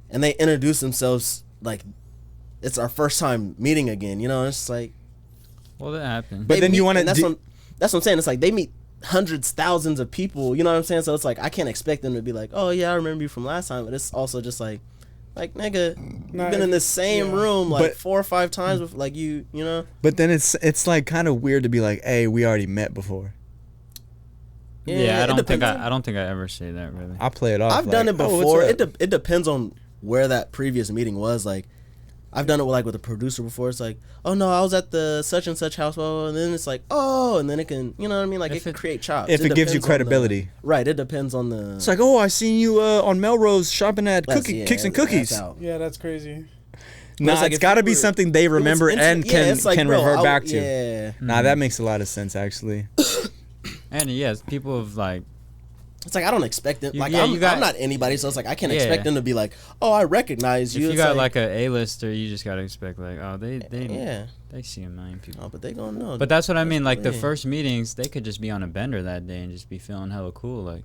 B: and they introduce themselves like it's our first time meeting again. You know, it's like
C: Well, that happened.
A: But
B: they
A: then you
B: meet-
A: wanna
B: and that's
A: do-
B: what I'm saying. It's like they meet hundreds, thousands of people. You know what I'm saying? So it's like I can't expect them to be like, oh yeah, I remember you from last time. But it's also just like nigga,
D: Nah,
B: you've been in this same
D: yeah.
B: room like
A: But-
B: 4 or 5 times with like you know.
A: But then it's like kind of weird to be like, hey, we already met before.
C: yeah, I
B: it
C: don't think
B: depends on-
C: I don't think I ever say that really.
A: I play it off.
B: I've
A: like,
B: done it
A: "Oh, what's
B: before.
A: up?"
B: It depends on where that previous meeting was. Like, I've done it with a producer before. It's like, oh no, I was at the such and such house, and then it's like, oh, and then it can, you know what I mean? Like it can create chops.
A: If it gives you credibility.
B: Right, it depends on the.
A: It's like, oh, I seen you on Melrose shopping at Kicks and Cookies.
D: Yeah, that's crazy.
A: Nah, it's got to be something they remember and can revert back to.
B: Yeah.
A: Nah, that makes a lot of sense actually.
C: And yes, people have like.
B: It's like I don't expect it. Like
C: I'm
B: not anybody, so it's like I can't expect them to be like, "Oh, I recognize you."
C: If you got like a A-lister, you just gotta expect like, oh, they see a million people.
B: Oh, but they gonna know.
C: But that's what I mean. Like the first meetings, they could just be on a bender that day and just be feeling hella cool. Like,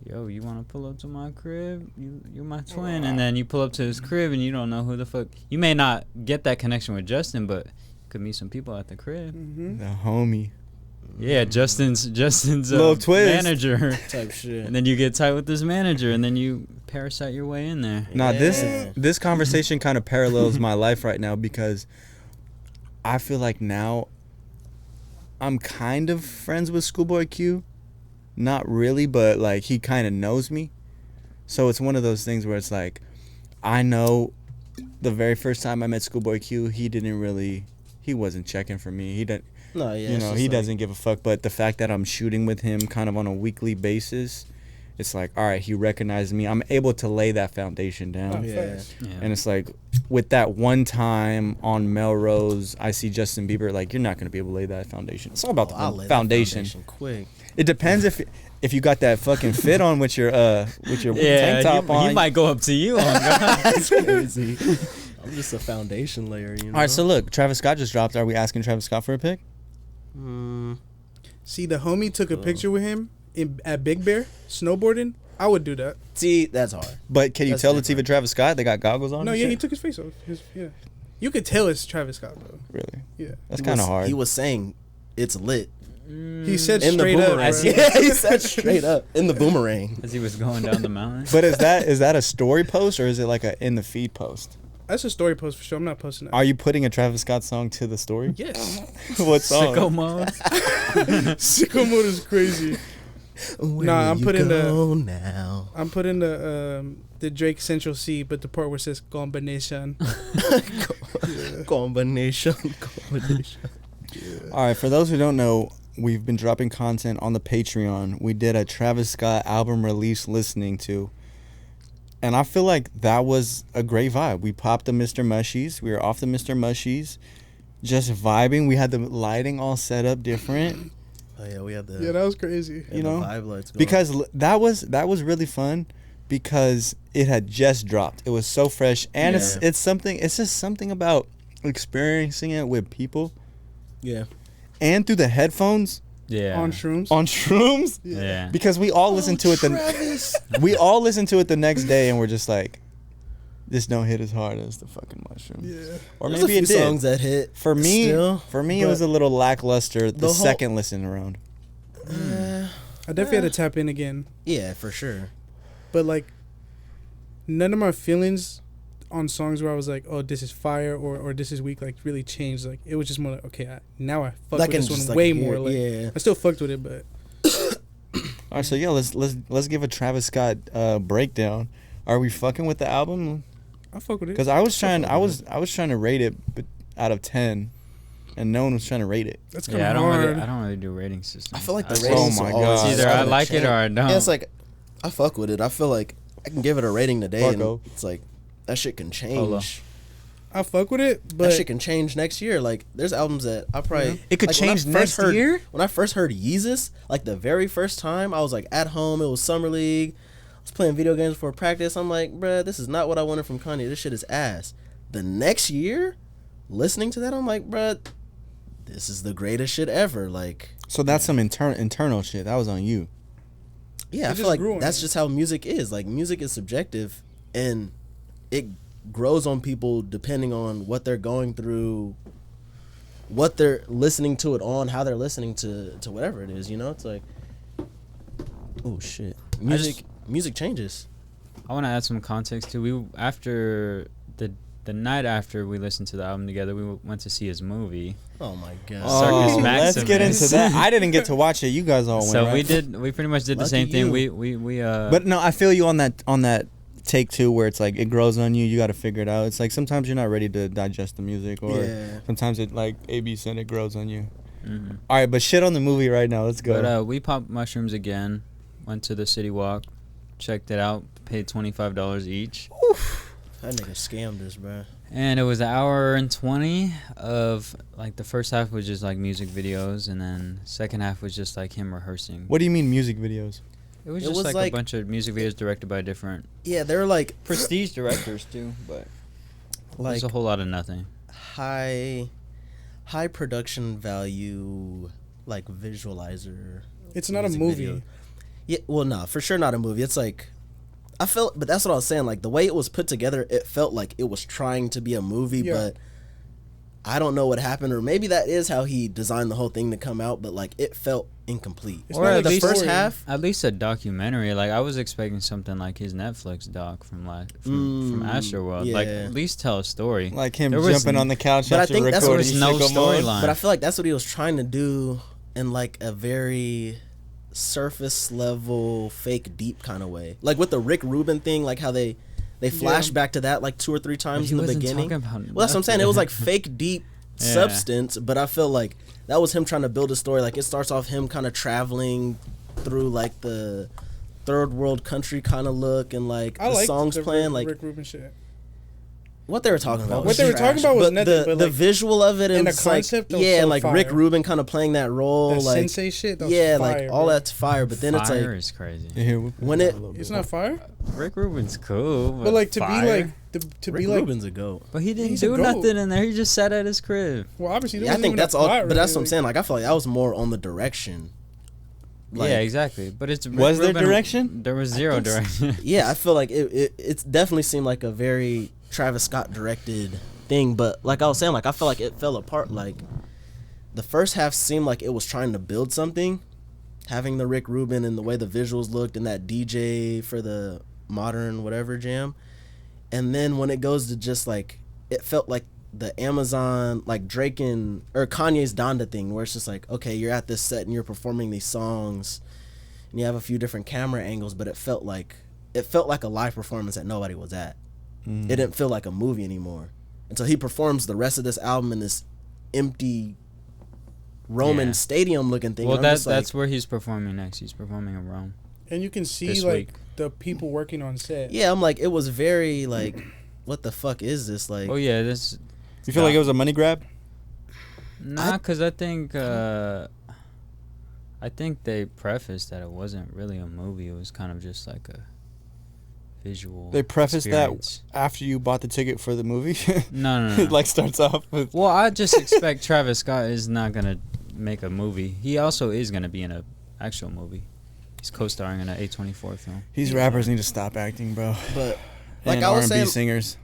C: yo, you want to pull up to my crib? You're my twin, and then you pull up to his crib and you don't know who the fuck. You may not get that connection with Justin, but you could meet some people at the crib.
D: Mm-hmm.
A: The homie.
C: Yeah, Justin's
A: little twist
C: manager
B: type shit,
C: and then you get tight with this manager, and then you parasite your way in there.
A: Nah, this conversation kind of parallels my life right now because I feel like now I'm kind of friends with Schoolboy Q, not really, but like he kind of knows me, so it's one of those things where it's like I know the very first time I met Schoolboy Q, he wasn't checking for me. He didn't.
B: No, yeah,
A: He doesn't give a fuck. But the fact that I'm shooting with him kind of on a weekly basis, it's like, all right, he recognized me. I'm able to lay that foundation down.
B: Yeah.
A: And it's like, with that one time on Melrose, I see Justin Bieber. Like, you're not gonna be able to lay that foundation. It's all about the foundation.
B: Quick.
A: It depends if you got that fucking fit on with your tank top on.
C: He might go up to you on God.
B: That's crazy. I'm just a foundation layer, you know.
A: All right, so look, Travis Scott just dropped. Are we asking Travis Scott for a pic?
D: See, the homie took a picture with him at Big Bear snowboarding. I would do that.
B: See, that's hard.
A: But can you tell it's even Travis Scott? They got goggles on.
D: No, yeah, he took his face off. You could tell it's Travis Scott, bro.
A: Really?
D: Yeah.
A: That's kind of hard.
B: He was saying it's lit.
D: He said
B: In the
D: straight up.
B: boomerang.
D: Bro.
B: Yeah, he said straight up in the boomerang.
C: As he was going down the mountain.
A: But is that a story post or is it like a in the feed post?
D: That's a story post for sure. I'm not posting that.
A: Are you putting a Travis Scott song to the story?
D: Yes.
A: What song?
C: Sicko mode.
D: Sicko mode is crazy. Nah, I'm putting the Drake Central C, but the part where it says combination.
B: Combination.
A: All right, for those who don't know, we've been dropping content on the Patreon. We did a Travis Scott album release listening to. And I feel like that was a great vibe. We popped the Mr. Mushies. We were off the Mr. Mushies, just vibing. We had the lighting all set up different.
B: Oh yeah, we had the.
D: Yeah, that was crazy.
A: You know,
B: vibe lights going.
A: Because that was really fun because it had just dropped. It was so fresh, and it's something. It's just something about experiencing it with people.
B: Yeah.
A: And through the headphones.
C: Yeah.
D: On shrooms.
A: On shrooms.
C: Yeah.
A: Because we all listened to it. We all listened to it the next day, and we're just like, "This don't hit as hard as the fucking mushroom."
D: Yeah.
A: Or
B: There's
A: maybe
B: a
A: it
B: few
A: did.
B: songs that hit.
A: For me, it was a little lackluster the
B: whole-
A: second listen around.
D: I definitely had to tap in again.
B: Yeah, for sure.
D: But like, none of my feelings on songs where I was like, "Oh, this is fire," or "This is weak," like really changed. Like it was just more like, "Okay, now I fuck with this one way more." Like I still fucked with it, but.
A: All right, so yeah, let's give a Travis Scott breakdown. Are we fucking with the album?
D: I fuck with it.
A: Because I was trying to rate it out of 10, and no one was trying to rate it.
D: That's kind of hard.
C: I don't really do rating systems.
B: I feel like the
C: That's-
B: ratings
A: Oh my
B: are always
A: God.
C: It's either I like it or I don't.
B: Yeah, it's like I fuck with it. I feel like I can give it a rating today,
A: Fucko.
B: and it's like that shit can change.
C: Polo.
D: I fuck with it, but
B: That shit can change next year. Like there's albums that I probably
A: It could
B: like, when I
A: change
B: first
A: next
B: heard-
A: year?
B: When I first heard Yeezus, like the very first time, I was like at home. It was summer league. I was playing video games before practice. I'm like, bruh, this is not what I wanted from Kanye. This shit is ass. The next year, listening to that, I'm like, bruh, this is the greatest shit ever. Like,
A: So that's some internal shit. That was on you.
B: yeah, I
D: It
B: feel
D: just
B: like
D: grew on
B: that's
D: you.
B: just how music is. Like, music is subjective, and it grows on people depending on what they're going through, what they're listening to it on, how they're listening to whatever it is. You know, it's like, oh shit, music changes.
C: I want to add some context too. We after the night after we listened to the album together, we went to see his movie.
B: Oh my god.
C: Circus
A: Oh, let's
C: Maximus.
A: get into that. I didn't get to watch it. You guys all went.
C: So
A: right?
C: we pretty much did the
B: Lucky
C: same thing.
B: you.
C: We
A: But no, I feel you on that take two where it's like it grows on you. You got to figure it out. It's like sometimes you're not ready to digest the music, or sometimes it like AB said, it grows on you. Mm-hmm. All right, but shit on the movie right now. Let's go.
C: But we popped mushrooms again. Went to the City Walk, checked it out, paid $25 each.
B: Oof. That nigga scammed us, bro.
C: And it was 1 hour and 20 of like the first half was just like music videos, and then second half was just like him rehearsing.
A: What do you mean music videos?
C: It was just like a bunch of music videos directed by different.
B: Yeah, they're like
C: prestige directors too, but like there's a whole lot of nothing.
B: High production value, like visualizer.
D: It's not a movie.
B: Video. Yeah, well, no, for sure not a movie. It's like. I felt, but that's what I was saying. Like the way it was put together, it felt like it was trying to be a movie, but I don't know what happened, or maybe that is how he designed the whole thing to come out. But like it felt incomplete.
C: Or at the first half, at least a documentary. Like I was expecting something like his Netflix doc from Astroworld.
B: Yeah.
C: Like at least tell a story.
A: Like him jumping on the couch.
B: But I think that's what
C: no storyline.
B: But I feel like that's what he was trying to do in like a very surface level fake deep kind of way, like with the Rick Rubin thing, like how they flash back to that like 2 or 3 times in the beginning. Well, that's what I'm saying. It was like fake deep substance, but I feel like that was him trying to build a story. Like it starts off him kind of traveling through like the third world country kind of look, and like the songs playing like
D: Rick Rubin shit.
B: What they were talking about.
D: What they were talking about was nothing, but
B: the
D: like,
B: visual of it and
D: the concept.
B: Like, and like fire. Rick Rubin kind of playing that role,
D: that
B: like
D: sensei shit. That was
B: fire,
D: like
B: all that's fire. But then
C: fire
B: it's
C: is crazy.
B: When
D: it's not fire.
C: Rick Rubin's cool,
D: but like to
C: fire?
D: be like to
B: Rick
D: be like
B: Rubin's a goat.
C: But he didn't do nothing in there. He just sat at his crib.
D: Well, obviously,
B: I think that's all. But that's what I'm saying. Like I feel like that was more on the direction.
C: Like, yeah, exactly. But it's
A: was there direction?
C: There was zero direction.
B: Yeah, I feel like it definitely seemed like a very Travis Scott directed thing, but like I was saying, like I feel like it fell apart. Like the first half seemed like it was trying to build something, having the Rick Rubin and the way the visuals looked and that DJ for the modern whatever jam, and then when it goes to just like it felt like the Amazon like Drake or Kanye's Donda thing, where it's just like, okay, you're at this set and you're performing these songs and you have a few different camera angles, but it felt like a live performance that nobody was at. It didn't feel like a movie anymore. And so he performs the rest of this album in this empty Roman stadium looking thing.
C: Well, that's where he's performing next. He's performing in Rome.
D: And you can see like the people working on set.
B: Yeah, I'm like, it was very like, what the fuck is this? Like,
C: oh yeah, this.
A: You feel like it was a money grab?
C: Nah, because I think they prefaced that it wasn't really a movie. It was kind of just like a visual.
A: They prefaced that after you bought the ticket for the movie?
C: No.
A: It like starts off with.
C: Well, I just expect Travis Scott is not gonna make a movie. He also is gonna be in an actual movie. He's co-starring in an A24 film.
A: These rappers need to stop acting, bro.
B: But like
A: and
B: I was
A: R&B
B: saying,
A: singers.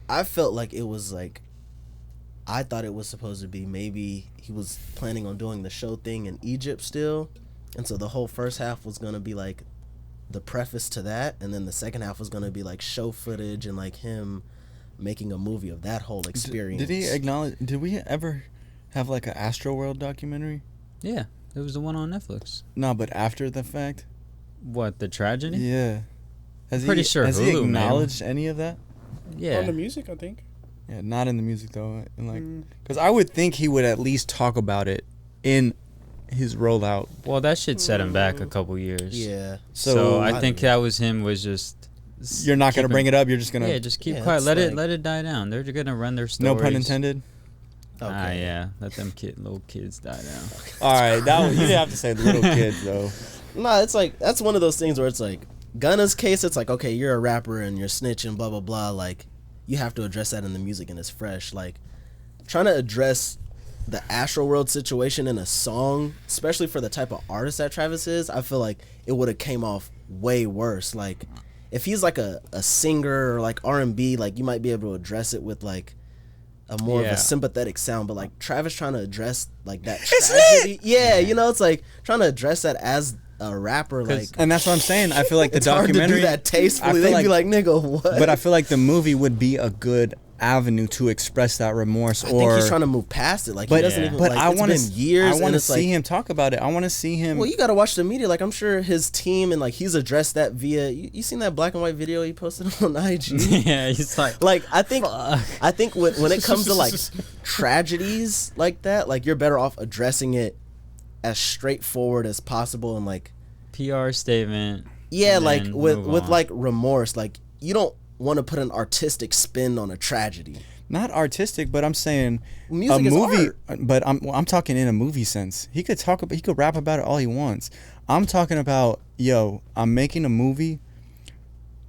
B: I felt like it was like, I thought it was supposed to be maybe he was planning on doing the show thing in Egypt still, and so the whole first half was gonna be like the preface to that, and then the second half was gonna be like show footage and like him making a movie of that whole experience.
A: Did he acknowledge? Did we ever have like an Astroworld documentary?
C: Yeah, it was the one on Netflix.
A: No, but after the fact.
C: What, the tragedy?
A: Yeah.
C: Has he
A: acknowledged any of that?
C: Yeah.
D: On the music, I think.
A: Yeah, not in the music though. And like, because I would think he would at least talk about it in his rollout.
C: Well, that shit set him back a couple years.
B: Yeah.
C: So I think that was him. Was just.
A: You're not gonna bring it up. You're just gonna.
C: Yeah, just keep quiet. Let it die down. They're gonna run their stories.
A: No pun intended.
C: Okay. Yeah. Let them little kids die down.
A: All right, you didn't have to say little kids though.
B: Nah, it's like that's one of those things where it's like Gunna's case. It's like, okay, you're a rapper and you're snitching, blah blah blah. Like, you have to address that in the music and it's fresh. Like, trying to address the Astroworld situation in a song, especially for the type of artist that Travis is, I feel like it would have came off way worse. Like, if he's like a singer or like R&B, like you might be able to address it with like a more of a sympathetic sound. But like Travis trying to address like that tragedy, you know, it's like trying to address that as a rapper, like,
A: and that's what I'm saying. I feel like the
B: it's
A: documentary
B: hard to do that tastefully. They'd be like, nigga, what?
A: But I feel like the movie would be a good avenue to express that remorse.
B: I think he's trying to move past it. Like, he doesn't even. But like, it's been years.
A: I want to see him talk about it. I want to see him.
B: Well, you got to watch the media. Like, I'm sure his team and like he's addressed that via. You seen that black and white video he posted on IG?
C: Yeah, he's like
B: I think when it comes to like tragedies like that, like you're better off addressing it as straightforward as possible and like
C: PR statement.
B: Yeah, like with like remorse. Like, you don't want to put an artistic spin on a tragedy.
A: Not artistic, but I'm saying
B: music
A: a movie.
B: Is art.
A: But I'm talking in a movie sense. He could rap about it all he wants. I'm talking about, I'm making a movie.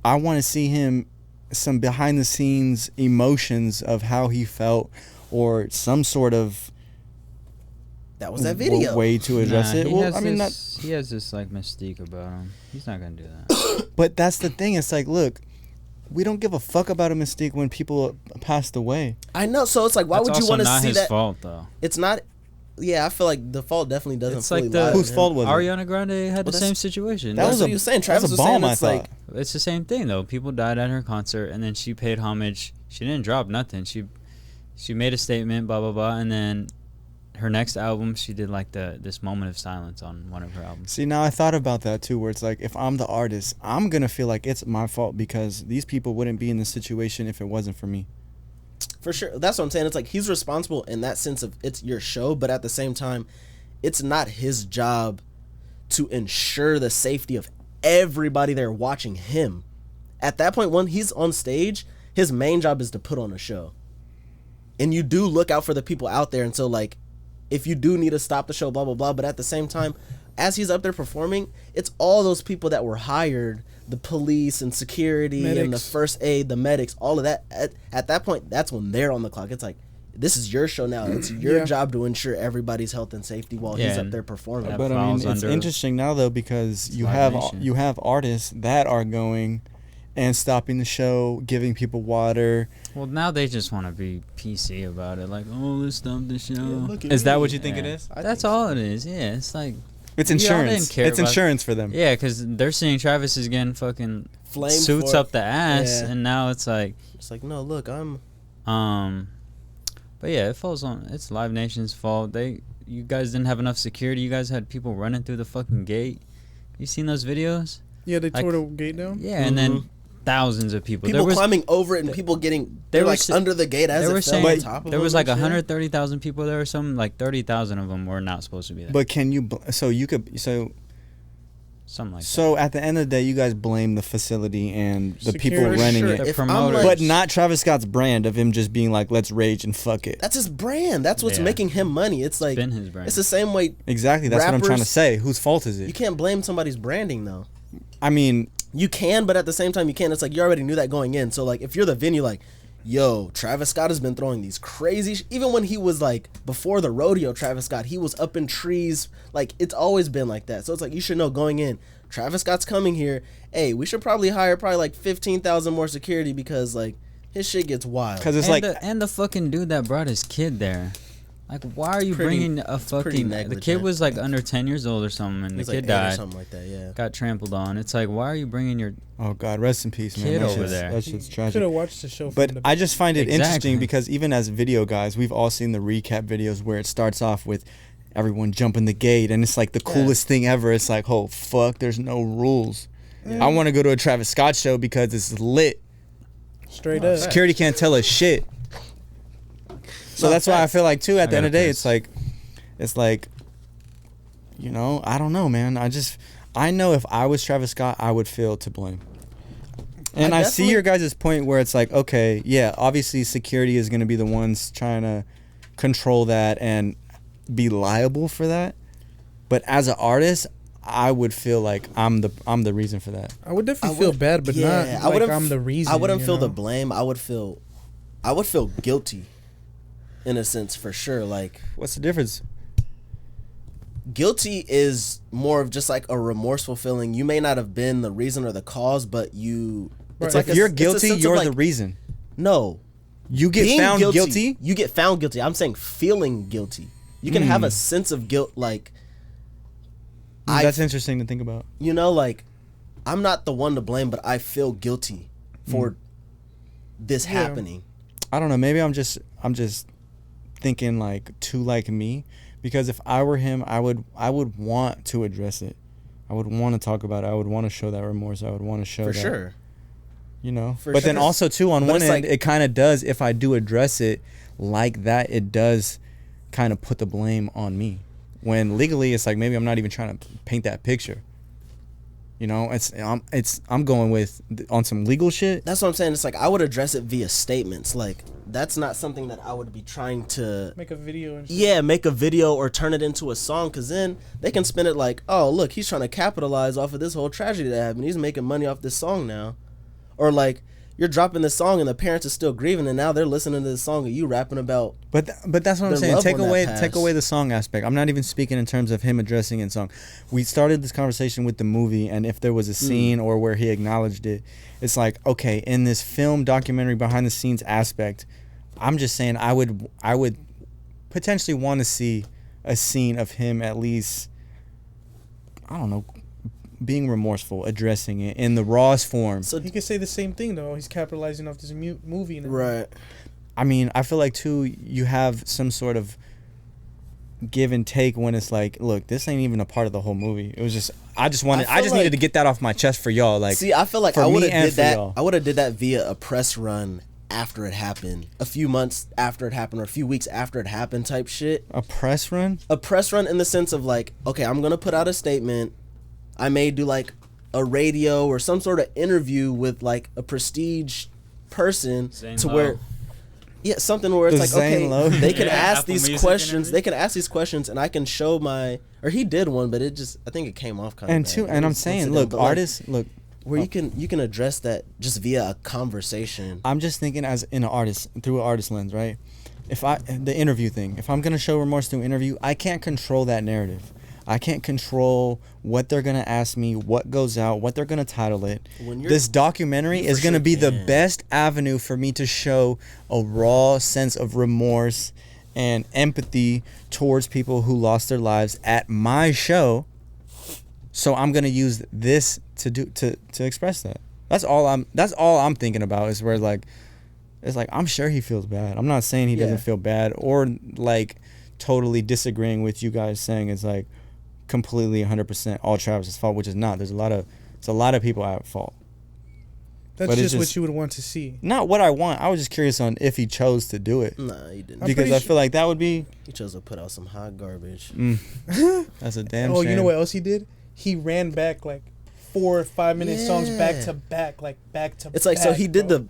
A: I want to see him some behind the scenes emotions of how he felt, or some sort of.
B: That was that video.
A: Way to address it.
C: Well, he has this like mystique about him. He's not gonna do that.
A: But that's the thing. It's like, look, we don't give a fuck about a mystique when people passed away.
B: I know. So it's like, why would you want to see that?
C: It's not his fault, though.
B: It's not. Yeah, I feel like the fault definitely doesn't.
C: It's like
A: whose fault was it?
C: Ariana Grande had the same situation.
B: That was what he was saying. Travis was saying it's like
C: it's the same thing though. People died at her concert, and then she paid homage. She didn't drop nothing. She made a statement, blah blah blah, and then her next album, she did like this moment of silence on one of her albums.
A: See, now I thought about that too, where it's like, if I'm the artist, I'm gonna feel like it's my fault because these people wouldn't be in this situation if it wasn't for me.
B: For sure, that's what I'm saying. It's like he's responsible in that sense of it's your show, but at the same time, it's not his job to ensure the safety of everybody there watching him. At that point, when he's on stage, his main job is to put on a show. And you do look out for the people out there, and so like, if you do need to stop the show, blah, blah, blah. But at the same time, as he's up there performing, it's all those people that were hired, the police and security and the first aid, the medics, all of that. At that point, that's when they're on the clock. It's like, this is your show now. It's your job to ensure everybody's health and safety while he's up there performing.
A: But I mean, it's interesting now, though, because you have artists that are going and stopping the show, giving people water.
C: Well, now they just want to be PC about it. Like, oh, let's stop the show.
A: Yeah, is that what you think it is?
C: That's all it is. Yeah, it's like...
A: It's insurance. It's insurance for them.
C: Yeah, because they're seeing Travis is getting fucking
B: Flame
C: suits up the ass, and now it's like...
B: It's like, no, look, I'm...
C: But yeah, it falls on... It's Live Nation's fault. You guys didn't have enough security. You guys had people running through the fucking gate. You seen those videos?
D: Yeah, they tore the gate down?
C: Yeah, and then... Thousands of people.
B: People climbing over it and people getting... They're like under the gate as it fell on top of them.
C: There was like 130,000 people there or something. Like 30,000 of them were not supposed to be there.
A: But can you... Something like that. So at the end of the day, you guys blame the facility and the people running it.
C: The promoters.
A: But not Travis Scott's brand of him just being like, let's rage and fuck it.
B: That's his brand. That's what's making him money. It's like...
C: It's been his brand.
B: It's the same way...
A: Exactly. That's what I'm trying to say. Whose fault is it?
B: You can't blame somebody's branding, though.
A: I mean...
B: You can, but at the same time, you can't. It's like you already knew that going in. So, like, if you're the venue, like, yo, Travis Scott has been throwing these crazy... Even when he was, like, before the rodeo, Travis Scott, he was up in trees. Like, it's always been like that. So, it's like, you should know going in, Travis Scott's coming here. Hey, we should probably hire like 15,000 more security because, like, his shit gets wild.
A: Because it's
C: and the fucking dude that brought his kid there. Like, why are you bringing a fucking... The kid was, like, under 10 years old or something, and the kid died.
B: Or something like that, yeah.
C: Got trampled on. It's like, why are you bringing your...
A: Oh, God, rest in peace, man.
C: Kid over there.
A: That shit's tragic.
D: Should have watched the show.
A: But I just find it interesting because even as video guys, we've all seen the recap videos where it starts off with everyone jumping the gate, and it's, like, the coolest thing ever. It's like, oh, fuck, there's no rules. Yeah. I want to go to a Travis Scott show because it's lit.
D: Straight up.
A: Security can't tell us shit. So that's why I feel like, too, at the end of the day, it's like, you know, I don't know, man. I know if I was Travis Scott, I would feel to blame. And I see your guys' point where it's like, okay, yeah, obviously security is going to be the ones trying to control that and be liable for that. But as an artist, I would feel like I'm the reason for that.
D: I would definitely feel bad, but not like I'm the reason.
B: I wouldn't feel the blame. I would feel guilty. In a sense, for sure. Like,
A: what's the difference?
B: Guilty is more of just like a remorseful feeling. You may not have been the reason or the cause, but you...
A: It's like if you're guilty, you're the reason.
B: No.
A: You get found guilty?
B: You get found guilty. I'm saying feeling guilty. You can have a sense of guilt, like...
A: That's interesting to think about.
B: You know, like, I'm not the one to blame, but I feel guilty for this happening.
A: I don't know. Maybe I'm just thinking like too like me, because if I were him, I would want to address it. I would want to talk about it. I would want to show that remorse. I would want to show
B: for
A: that.
B: sure.
A: You know,
B: For
A: but
B: sure.
A: then also too, on
B: But
A: one
B: it's
A: end,
B: like-
A: it kind of does. If I do address it like that, it does kind of put the blame on me. When legally, it's like maybe I'm not even trying to paint that picture. You know, I'm going with on some legal shit.
B: That's what I'm saying. It's like I would address it via statements. Like that's not something that I would be trying to
D: Make a video and shit.
B: yeah, make a video or turn it into a song, because then they can spin it like, oh, look, he's trying to capitalize off of this whole tragedy that happened. He's making money off this song now. Or like, you're dropping this song and the parents are still grieving, and now they're listening to this song and you rapping about.
A: But that's what I'm
B: their
A: saying.
B: loved
A: Take
B: one that
A: take away
B: passed.
A: the song aspect. I'm not even speaking in terms of him addressing in song. We started this conversation with the movie, and if there was a scene or where he acknowledged it, it's like, okay, in this film documentary behind the scenes aspect, I'm just saying I would potentially want to see a scene of him at least, I don't know, being remorseful, addressing it in the rawest form.
B: So
D: He could say the same thing though. He's capitalizing off this movie. And
B: right.
A: I mean, I feel like too, you have some sort of give and take when it's like, look, this ain't even a part of the whole movie. It was just, I just
B: feel
A: needed to get that off my chest for y'all. Like,
B: see, I feel like
A: for
B: I would
A: me
B: have
A: and
B: did
A: for
B: that.
A: y'all.
B: I would have did that via a press run after it happened, a few months after it happened, or a few weeks after it happened, type shit.
A: A press run?
B: A press run in the sense of like, okay, I'm gonna put out a statement. I may do like a radio or some sort of interview with like a prestige person
C: Zane
B: to
C: Lowe.
B: where. Yeah, something where it's like,
A: Zane
B: okay,
A: Lowe?
B: they can
C: Yeah,
B: ask
C: Apple
B: these
C: Music
B: questions.
C: interview?
B: They can ask these questions, and I can show my. Or he did one, but I think it came off kind of.
A: And two, and I'm saying, look, artists, look,
B: where you can address that just via a conversation.
A: I'm just thinking as an artist, through an artist lens, right? The interview thing, if I'm going to show remorse through interview, I can't control that narrative. I can't control what they're going to ask me, what goes out, what they're going to title it. This documentary is going to be the best avenue for me to show a raw sense of remorse and empathy towards people who lost their lives at my show. So I'm going to use this to express that. That's all I'm thinking about, is where like, it's like, I'm sure he feels bad. I'm not saying he doesn't feel bad, or like totally disagreeing with you guys saying it's like completely 100% all Travis's fault, which is not. It's a lot of people at fault.
D: That's just what you would want to see.
A: Not what I want. I was just curious on if he chose to do it.
B: Nah, he didn't.
A: Because I feel like that would be.
B: He chose to put out some hot garbage.
A: That's a damn shame.
D: Oh, you know what else he did? He ran back like 4 or 5 minute songs back to back, like back to back.
B: It's like, so he did the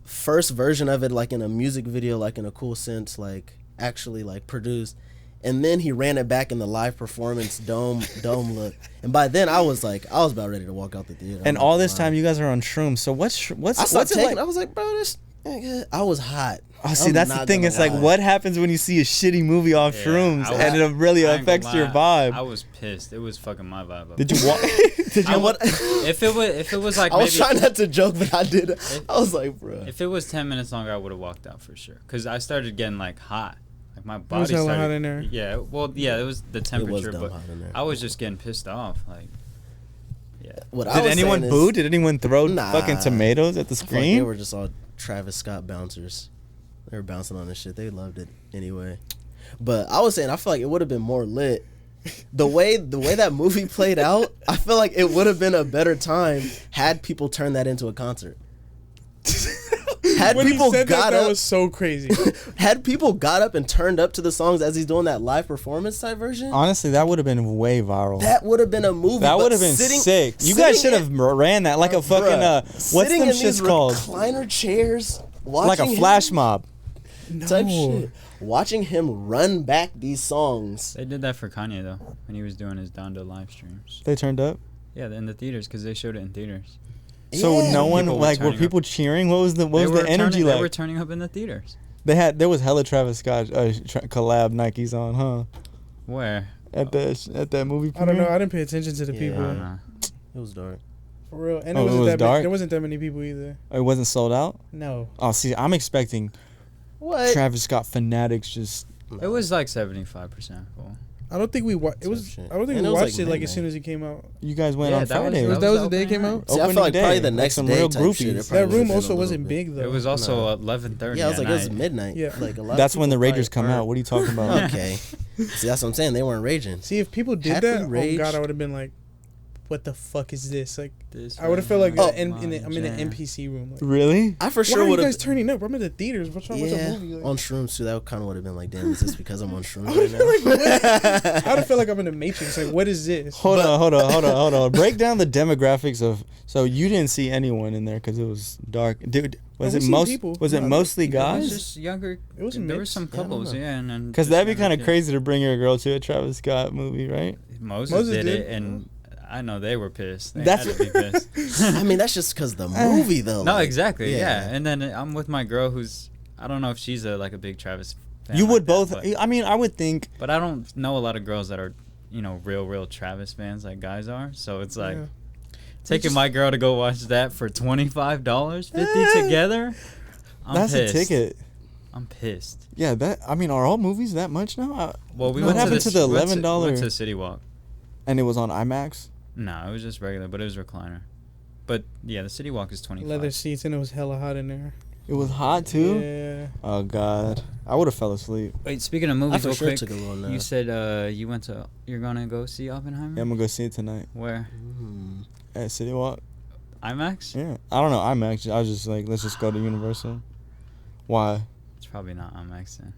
B: first version of it like in a music video, like in a cool sense, like actually like produced, and then he ran it back in the live performance dome look. And by then I was about ready to walk out the theater.
A: And all this time you guys are on shrooms. So what's
B: I stopped
A: it
B: taking.
A: like?
B: I was like, bro, this. I was hot.
A: Oh, see,
B: I'm
A: that's the
B: not
A: thing.
B: gonna
A: It's like,
B: lie.
A: what happens when you see a shitty movie off shrooms and it really
C: I ain't gonna
A: affects your
C: lie,
A: vibe?
C: I was pissed. It was fucking my vibe up.
A: Did you walk? Did you?
C: If it was like
B: I was
C: maybe,
B: trying not to joke, but I did. I was like, bro.
C: if it was 10 minutes longer, I would have walked out for sure. Cause I started getting like hot. Like my
D: was
C: body
D: hella
C: started.
D: hot in there.
C: Yeah, well, yeah, it was the temperature,
B: dumb
C: but
B: hot in there.
C: I was just getting pissed off. Like, yeah.
B: What I
A: Did
B: was
A: anyone
B: saying
A: boo?
B: is-
A: Did anyone throw
B: Nah.
A: fucking tomatoes at the
B: I feel like they
A: screen?
B: were just all Travis Scott bouncers. They were bouncing on this shit. They loved it anyway. But I was saying, I feel like it would have been more lit. The way that movie played out, I feel like it would have been a better time had people turned that into a concert. Had
D: When
B: people
D: he said
B: got
D: that
B: up,
D: was so crazy.
B: had people got up and turned up to the songs as he's doing that live performance type version,
A: Honestly, that would have been way viral.
B: that would have been a movie.
A: That
B: but
A: would have been sick. You guys should have ran that like a fucking what's
B: sitting
A: them
B: in these
A: shits called?
B: recliner chairs, watching
A: Like a
B: him-
A: flash mob.
B: type shit. Watching him run back these songs.
C: They did that for Kanye though when he was doing his Down to live streams.
A: They turned up.
C: Yeah, in the theaters because they showed it in theaters.
A: So
B: Yeah.
A: no one
C: People were
A: like were
C: turning
A: people cheering? What was the
C: They were
A: energy
C: turning,
A: like?
C: They were turning up in the theaters.
A: There was hella Travis Scott collab Nikes on, huh?
C: Where?
A: At that movie.
D: I don't know.
A: premiere?
D: I didn't pay attention to the
B: Yeah.
C: I
D: people.
C: don't know.
B: It was dark.
D: For real. And
A: Oh, it was dark?
D: there wasn't that many people either.
A: It wasn't sold out.
D: No.
A: Oh, see, I'm expecting
B: What?
A: Travis Scott fanatics just.
C: It was like 75% full.
D: I don't think we watched. It was. I don't think we watched it like as soon as it came out.
A: You guys went on Friday.
D: That was the day it came out.
B: See, I feel like probably the next
A: some
B: day
A: real
B: type
A: groupies.
B: shit,
D: That room also wasn't big though.
C: It was also 11:30.
B: Yeah, it was like
C: at
B: it was
C: night.
B: midnight.
D: Yeah.
B: Like a lot.
A: That's
B: of
A: when the
B: people
A: Ragers come
B: probably
A: out. What are you talking about?
B: Okay. See, that's what I'm saying. They weren't raging.
D: See, if people did
B: Had we
D: that, oh
B: raged?
D: god, I would have been like, "What the fuck is this?" Like,
C: This
D: I would have felt like
C: was
D: I'm
C: my
D: in an
C: jam.
D: NPC room. Like,
A: Really?
B: I for
D: why
B: sure
D: are you
B: would
D: guys
B: have.
D: turning up? I'm in the theaters. What's wrong with the
B: Yeah,
D: movie? Like,
B: on shrooms too. That kind of would have been like, damn, is this because I'm on shrooms
D: I would
B: right
D: feel like,
B: now?
D: what? I would feel like I'm in the Matrix. Like, what is this?
A: Hold on. Break down the demographics of. So you didn't see anyone in there because it was dark, dude. Was
D: No,
A: it
D: we
A: most?
D: seen people.
A: Was it
D: No,
A: mostly
C: It was
A: guys?
C: just younger.
D: It was a
C: There were
D: mix.
C: some
B: Yeah, I don't
C: couples,
B: know.
C: yeah, and then
A: Because
C: just
A: that'd be
C: younger
A: kind of
C: kids.
A: crazy to bring your girl to a Travis Scott movie, right?
C: Moses
D: did.
C: did it, and I know they were pissed. They
A: That's-
C: had to be pissed.
B: I mean, that's just because the movie though.
C: No,
B: like,
C: exactly.
B: yeah.
C: Yeah. And then I'm with my girl who's I don't know if she's a big Travis fan.
A: You
C: like
A: would
C: that,
A: both.
C: but,
A: I mean, I would think.
C: but I don't know a lot of girls that are real Travis fans like guys are. So it's like
D: Yeah.
C: taking
D: just-
C: my girl to go watch that for $25.50 together. I'm
A: That's
C: pissed.
A: a ticket.
C: I'm pissed.
A: Yeah, that. I mean, are all movies that much now?
C: Well, we
A: What
C: went
A: happened to the
C: we
A: $11?
C: went to City Walk.
A: And it was on IMAX.
C: No, it was just regular, but it was recliner. But yeah, the City Walk is 25.
D: Leather seats, and it was hella hot in there.
A: It was hot too.
D: Yeah.
A: Oh God, I would have fell asleep.
C: Wait, speaking of
B: I
C: movies,
B: for
C: real
B: sure
C: quick,
B: took a little nap.
C: you said you're gonna go see Oppenheimer.
A: Yeah, I'm gonna go see it tonight
C: Where?
A: at City Walk.
C: IMAX?
A: Yeah, I don't know IMAX. I was just like, let's just go to Universal. Why?
C: It's probably not IMAX then.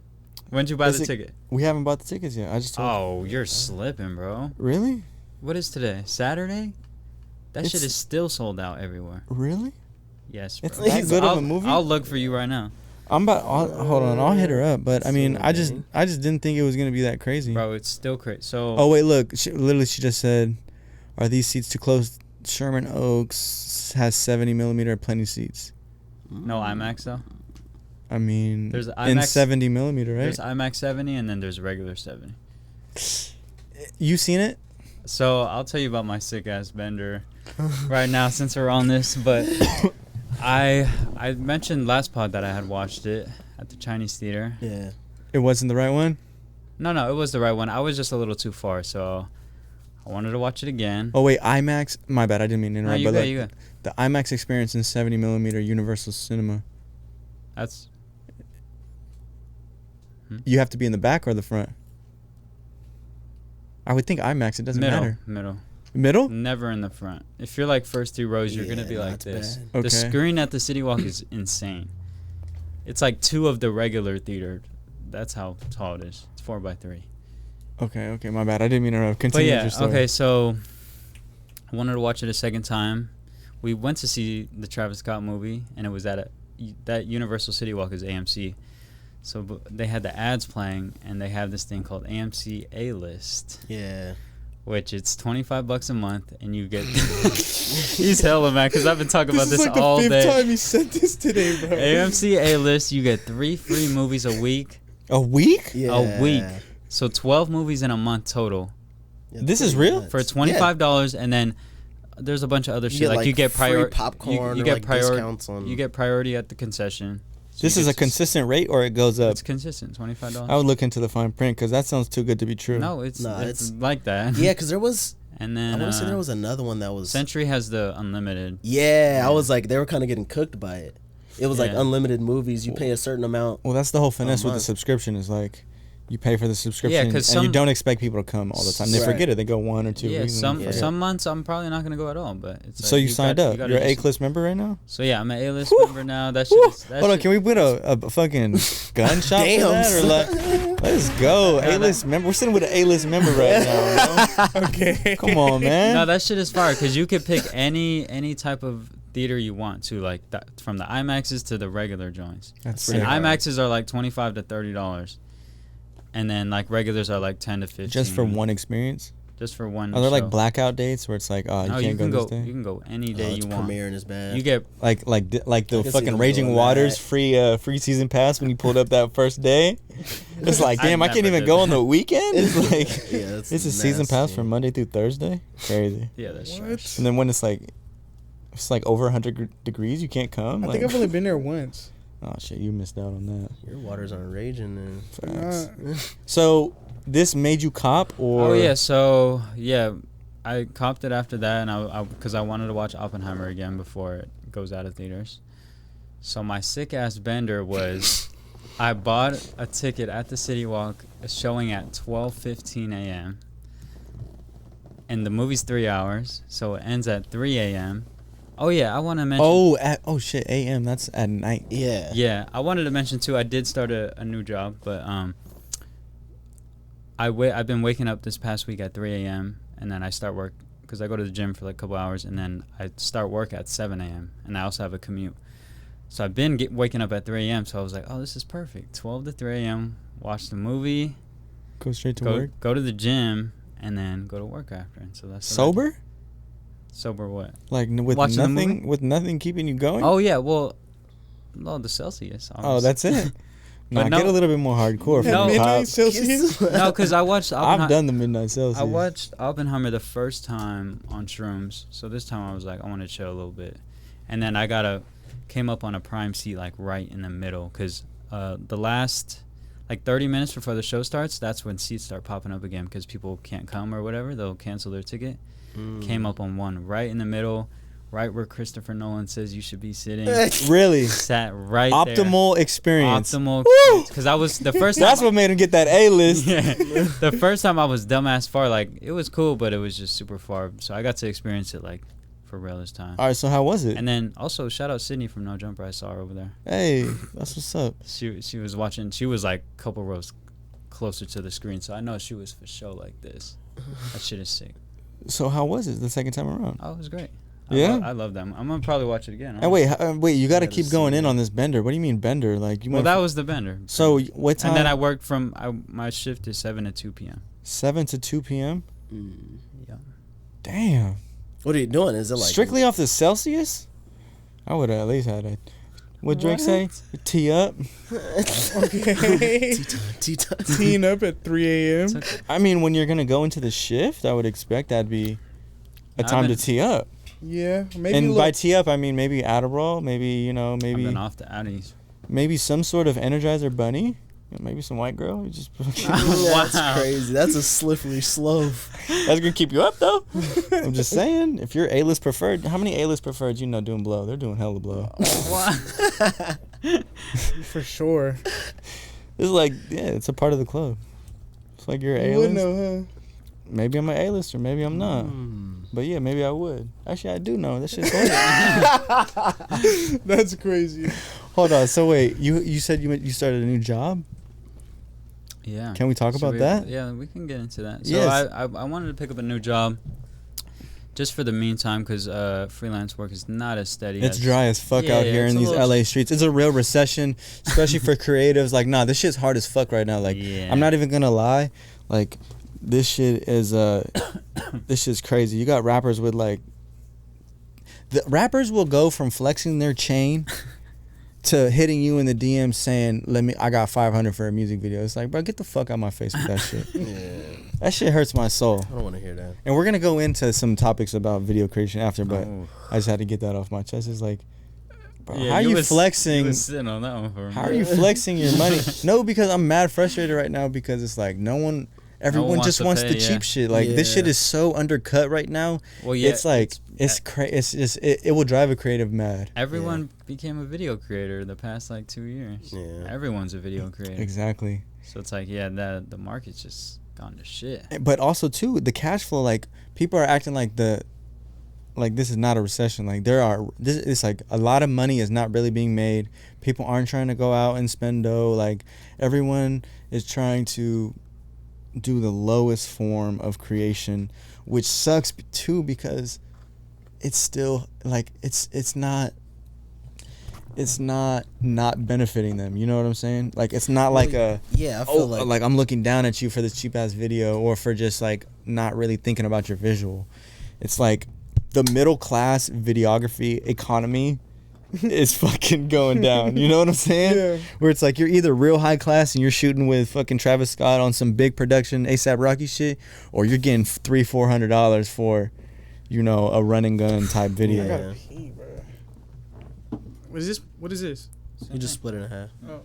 C: When'd you buy
A: Is
C: the
A: it-
C: ticket?
A: We haven't bought the tickets yet. I just told.
C: Oh, you're slipping, bro.
A: Really?
C: What is today? Saturday? That shit
A: It's-
C: is still sold out everywhere.
A: Really?
C: Yes, bro.
A: It's that good of a movie?
C: I'll look for you right now.
A: I'm about. Hold on, I'll hit her up. But I mean,
B: So
A: I just
B: dang.
A: didn't think it was gonna be that crazy.
C: Bro, it's still crazy. So
A: Oh wait, look. She just said, "Are these seats too close?" Sherman Oaks has 70 millimeter plenty seats.
C: no IMAX though.
A: I mean,
C: There's
A: in
C: IMAX
A: 70 millimeter, right?
C: There's IMAX 70 and then there's regular 70.
A: You seen it?
C: So I'll tell you about my sick ass bender right now since we're on this. But I mentioned last pod that I had watched it at the Chinese theater.
B: Yeah.
A: It wasn't the right one.
C: No, it was the right one. I was just a little too far, so I wanted to watch it again.
A: Oh wait, IMAX. My bad. I didn't mean to
C: No,
A: interrupt.
C: you
A: but
C: good,
A: like,
C: you good.
A: the IMAX experience in 70 millimeter Universal Cinema.
C: That's
A: You have to be in the back or the front. I would think IMAX. It doesn't matter.
C: middle.
A: Middle?
C: Never in the front. If you're like first 3 rows, you're gonna be like
B: that's
C: this.
B: bad.
A: Okay.
C: The screen at the City Walk is insane. It's like 2 of the regular theater. That's how tall it is. It's 4x3.
A: Okay. My bad. I didn't mean to interrupt.
C: But
A: Continue
C: yeah,
A: your story.
C: okay. So I wanted to watch it a second time. We went to see the Travis Scott movie, and it was at that Universal City Walk is AMC. So they had the ads playing, and they have this thing called AMC A-List.
B: Yeah.
C: Which it's $25 a month, and you get. He's hella mad because I've been talking about
A: This
C: this
A: is like
C: all
A: the 5th
C: day.
A: time you said this today, bro.
C: AMC A-List, you get 3 free movies a week.
A: A week?
B: Yeah.
C: A week. So 12 movies in a month total
B: Yeah,
A: This is
B: pretty
A: real?
B: nuts.
C: for $25, and then there's a bunch of other shit
B: get,
C: like you get
B: free popcorn
C: you
B: or,
C: get
B: like,
C: priority.
B: discounts on.
C: You get priority at the concession. So
A: This
C: you
A: is
C: get
A: a consistent rate or it goes up?
C: It's consistent, $25.
A: I would look into the fine print because that sounds too good to be true.
C: No, it's like that.
B: Yeah, because there was.
C: And
B: I
C: then
B: want to say there was another one that was.
C: Century has the unlimited.
B: Yeah, I was like, they were kind of getting cooked by it. It was like
C: Yeah.
B: unlimited movies. You pay a certain amount.
A: Well, that's the whole finesse with the
B: month.
A: subscription is like you pay for the subscription
C: 'cause
A: and you
C: some-
A: don't expect people to come all the time. They
B: Right.
A: forget it. They go 1 or 2
C: Yeah,
A: weeks. and
C: some
A: they forget.
C: some months I'm probably not gonna go at all, but it's
A: So
C: like
A: you signed up.
C: gotta
A: You're an
C: just-
A: A-list member right now?
C: So yeah, I'm an A-list
A: Whew.
C: member now. That
A: Whew.
C: shit is, that
A: Hold on,
C: shit-
A: can we put a fucking gunshot for
B: Damn,
A: that? Or like, let's go.
C: No,
A: A-list member. We're sitting with an A-list member right now. Bro.
D: Okay.
A: Come on, man.
C: No, that shit is fire because you could pick any type of theater you want to, like from the IMAXs to the regular joints.
A: That's
C: And
A: sick.
C: IMAXs are like $25 to $30, and then like regulars are like 10 to 15.
A: Just for one experience?
C: Just for one.
A: Are there like
C: show.
A: blackout dates where it's like, oh,
C: No,
A: you can't go this day?
C: You can go any day
B: It's
C: you want.
B: premiering is bad.
C: You get
A: Like
B: I
A: the
B: can see
A: fucking
B: them
A: Raging
B: doing
A: Waters
B: that.
A: free season pass when you pulled up that first day. It's like,
C: I
A: damn, I can't
C: never
A: even
C: did
A: go
C: that.
A: on the weekend. It's like,
B: Yeah, that's
A: it's a season pass
B: nasty.
A: from Monday through Thursday. Crazy.
C: yeah, that's
D: What?
C: trash.
A: And then when it's like over 100 degrees, you can't come.
D: I
A: Like,
D: think I've only been there once.
A: oh shit, you missed out on that.
B: Your waters aren't raging. Then.
A: Facts.
D: Uh,
A: So this made you cop, or?
C: Oh yeah, so yeah, I copped it after that, and because I wanted to watch Oppenheimer again before it goes out of theaters. So my sick ass bender was, I bought a ticket at the City Walk, showing at 12:15 a.m. and the movie's 3 hours, so it ends at 3 a.m. Oh yeah, I want to mention.
A: Oh shit, a.m. That's at night.
B: Yeah.
C: Yeah, I wanted to mention too. I did start a new job, but I've been waking up this past week at 3 a.m. and then I start work because I go to the gym for like a couple hours, and then I start work at 7 a.m. and I also have a commute. So I've been waking up at 3 a.m. So I was like, oh, this is perfect. 12 to 3 a.m. Watch the movie.
A: Go straight to work.
C: Go to the gym and then go to work after. And so that's
A: sober.
C: Sober what?
A: Like with
C: Watching
A: nothing, with nothing keeping you going.
C: Oh yeah, well, no, the Celsius. Obviously.
A: Oh, that's it. No,
C: no,
A: get a little bit more hardcore.
C: No,
D: midnight Celsius.
C: No, because I watched.
A: I've done the midnight Celsius.
C: I watched Oppenheimer the first time on shrooms, so this time I was like, I want to chill a little bit, and then I came up on a prime seat like right in the middle, because the last like 30 minutes before the show starts, that's when seats start popping up again because people can't come or whatever, they'll cancel their ticket. Came up on one right in the middle, right where Christopher Nolan says you should be sitting.
A: Really?
C: Sat right
A: Optimal
C: there.
A: experience.
C: Optimal experience. Because I was the first time.
A: That's what made him get that A-list.
C: Yeah. The first time I was dumbass far. Like, it was cool, but it was just super far. So I got to experience it, like, for real this time.
A: All right, so how was it?
C: And then also, shout out Sydney from No Jumper. I saw her over there.
A: Hey, that's what's up.
C: She was watching. She was, like, a couple rows closer to the screen. So I know she was for sure like this. That shit is sick.
A: So how was it the second time around?
C: Oh, it was great.
A: Yeah?
C: I love them. I'm going to probably watch it again.
A: And wait, you got to keep going in on this bender. What do you mean bender? Like you
C: Well, that was the bender.
A: So what time?
C: And then I worked my shift is 7 to 2 p.m.
A: 7 to 2 p.m.?
C: Yeah.
A: Damn.
B: What are you doing? Is it like
A: strictly off the Celsius? I would have at least had a... What Drake say? Tee up.
D: Okay.
B: tea time?
D: Teeing up at 3 a.m.
A: I mean, when you're going to go into the shift, I would expect that'd be a time to tee up.
D: Yeah, maybe.
A: And by tee up, I mean maybe Adderall, maybe,
C: I've been off the Addies.
A: Maybe some sort of Energizer Bunny. Maybe some white girl. You just
B: That's crazy. That's a slippery slope.
A: That's gonna keep you up though. I'm just saying, if you're A-list preferred, how many A-list preferred doing blow? They're doing hella blow.
D: For sure.
A: It's like, yeah, it's a part of the club. It's like you're
D: You would
A: A-list.
D: know, huh?
A: Maybe I'm an A-lister, maybe I'm not. But yeah, maybe I would. Actually, I do know. That shit's
D: That's crazy.
A: Hold on. So wait, you said you started a new job?
C: Yeah.
A: Can we talk about that?
C: Yeah, we can get into that. So
A: Yes.
C: I wanted to pick up a new job just for the meantime because freelance work is not as steady.
A: It's dry as fuck out here in these LA streets. It's a real recession, especially for creatives. Like, nah, this shit's hard as fuck right now. Like, I'm not even gonna lie. Like, this shit is this shit's crazy. You got rappers with like, the rappers will go from flexing their chain to hitting you in the DM saying, I got 500 for a music video. It's like, bro, get the fuck out of my face with that shit.
B: Yeah.
A: That shit hurts my soul.
B: I don't want to hear that.
A: And we're gonna go into some topics about video creation after, but I just had to get that off my chest. It's like, bro, how are you flexing?
C: You was sitting on that one for
A: how are you flexing your money? No, because I'm mad frustrated right now because it's like everyone just wants the cheap shit. Like this shit is so undercut right now. Well, yeah, it's like it will drive a creative mad.
C: Everyone became a video creator the past like 2 years. Yeah, everyone's a video creator.
A: Exactly.
C: So it's like the market's just gone to shit.
A: But also too, the cash flow. Like people are acting like this is not a recession. Like it's like a lot of money is not really being made. People aren't trying to go out and spend dough. Like everyone is trying to do the lowest form of creation, which sucks too because it's still like it's not benefiting them. You know what I'm saying? Like it's not like I feel like I'm looking down at you for this cheap ass video or for just like not really thinking about your visual. It's like the middle class videography economy is fucking going down. You know what I'm saying? Yeah. Where it's like you're either real high class and you're shooting with fucking Travis Scott on some big production A$AP Rocky shit, or you're getting $300-$400 for, a run and gun type video.
D: I gotta pee, bro. What is this?
B: You just split it in half.
D: Oh,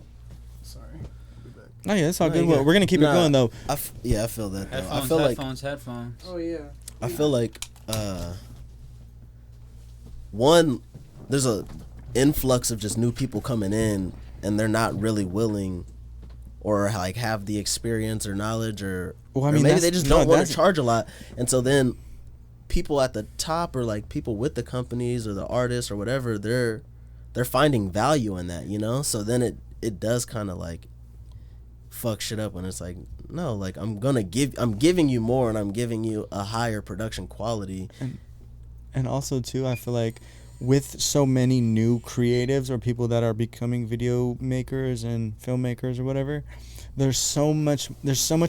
D: sorry. I'll be back.
A: Oh yeah, it's all good. We're gonna keep it going though.
B: I feel that. Though.
C: Headphones,
B: I feel
C: headphones.
D: Oh yeah.
B: I feel like one, there's a influx of just new people coming in, and they're not really willing, or like have the experience or knowledge, or maybe they just don't want to charge a lot, and so then people at the top, or like people with the companies or the artists or whatever, they're finding value in that, you know. So then it does kind of like fuck shit up when it's like, no, like I'm giving you more, and I'm giving you a higher production quality.
A: And also too, I feel like with so many new creatives or people that are becoming video makers and filmmakers or whatever, there's so much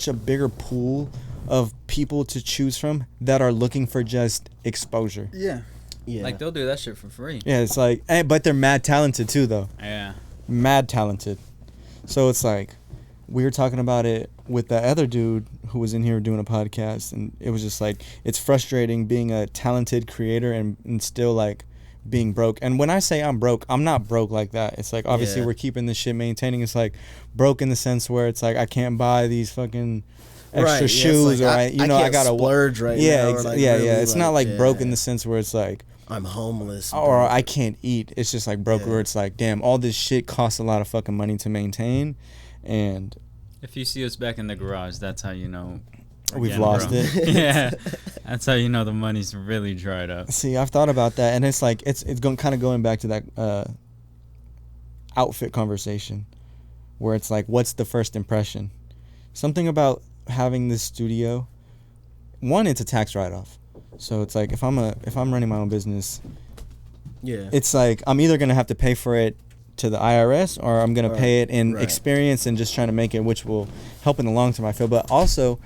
A: a bigger pool of people to choose from that are looking for just exposure.
C: Yeah. Like they'll do that shit for free.
A: Yeah, it's like, but they're mad talented too, though.
C: Yeah.
A: Mad talented. So it's like, we were talking about it with that other dude who was in here doing a podcast, and it was just like, it's frustrating being a talented creator and still like being broke. And when I say I'm broke, I'm not broke like that. It's like, obviously we're keeping this shit maintaining. It's like broke in the sense where it's like I can't buy these fucking extra shoes,
B: like,
A: or I gotta
B: splurge right now.
A: It's not like broke in the sense where it's like
B: I'm homeless,
A: or I can't eat. It's just like broke where it's like, damn, all this shit costs a lot of fucking money to maintain. And
C: if you see us back in the garage, that's how you know
A: we've lost it.
C: Yeah, that's how you know the money's really dried up.
A: See, I've thought about that, and it's like it's kind of going back to that outfit conversation, where it's like, what's the first impression? Something about having this studio. One, it's a tax write-off, so it's like if I'm running my own business, it's like I'm either gonna have to pay for it to the IRS, or I'm gonna pay it in experience and just trying to make it, which will help in the long term, I feel. But also,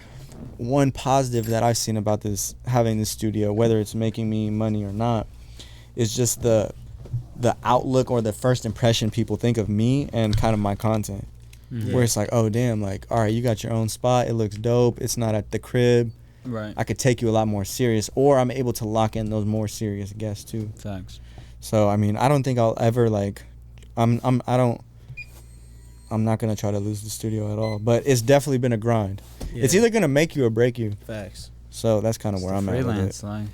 A: one positive that I've seen about this, having this studio, whether it's making me money or not, is just the outlook or the first impression people think of me and kind of my content. Where it's like, oh damn, like, all right, you got your own spot, it looks dope, it's not at the crib,
C: right?
A: I could take you a lot more serious, or I'm able to lock in those more serious guests too.
C: Facts.
A: So I mean, I don't think I'll ever like I'm not gonna try to lose the studio at all, but it's definitely been a grind. It's either gonna make you or break you.
B: Facts.
A: So that's kind of where I'm at with it.
C: Freelance life.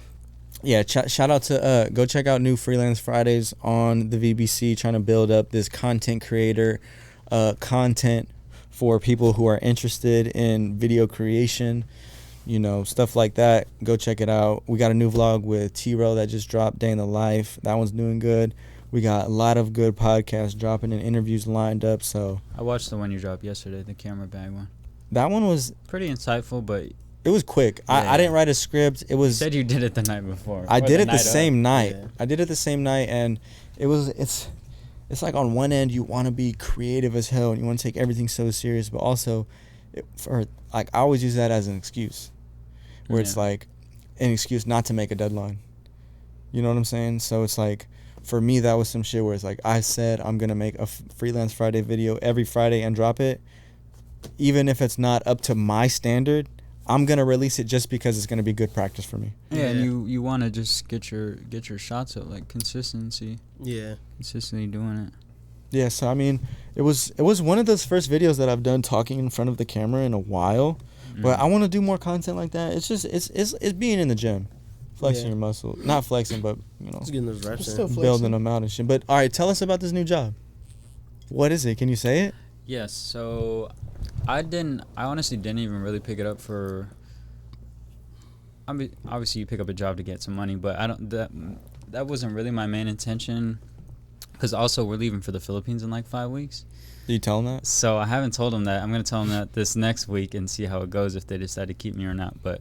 A: Yeah, shout out to go check out new Freelance Fridays on the VBC, trying to build up this content creator content for people who are interested in video creation, you know, stuff like that. Go check it out. We got a new vlog with T-Row that just dropped, Day in the Life. That one's doing good. We got a lot of good podcasts dropping and interviews lined up. So
C: I watched the one you dropped yesterday, the camera bag one.
A: That one was
C: pretty insightful, but
A: it was quick. I didn't write a script. It was.
C: You said you did it the night before.
A: I did it the same night. I did it the same night, and it's like on one end you want to be creative as hell and you want to take everything so serious, but also I always use that as an excuse, where it's like an excuse not to make a deadline. You know what I'm saying? So it's like, for me, that was some shit where it's like, I said I'm going to make a Freelance Friday video every Friday and drop it. Even if it's not up to my standard, I'm going to release it just because it's going to be good practice for me.
C: Yeah, and you want to just get your shots up, like consistency.
B: Yeah.
C: Consistently doing it.
A: Yeah, so I mean, it was one of those first videos that I've done talking in front of the camera in a while. But I want to do more content like that. It's just it's being in the gym. Flexing your muscle. Not flexing, but, you know,
B: just getting those reps
A: building them out and shit. But, all right, tell us about this new job. What is it? Can you say it?
C: Yes. So, I honestly didn't even really pick it up for. I mean, obviously you pick up a job to get some money, but that wasn't really my main intention. Because also we're leaving for the Philippines in like 5 weeks.
A: Did you tell them that?
C: So I haven't told them that. I'm gonna tell them that this next week and see how it goes, if they decide to keep me or not. But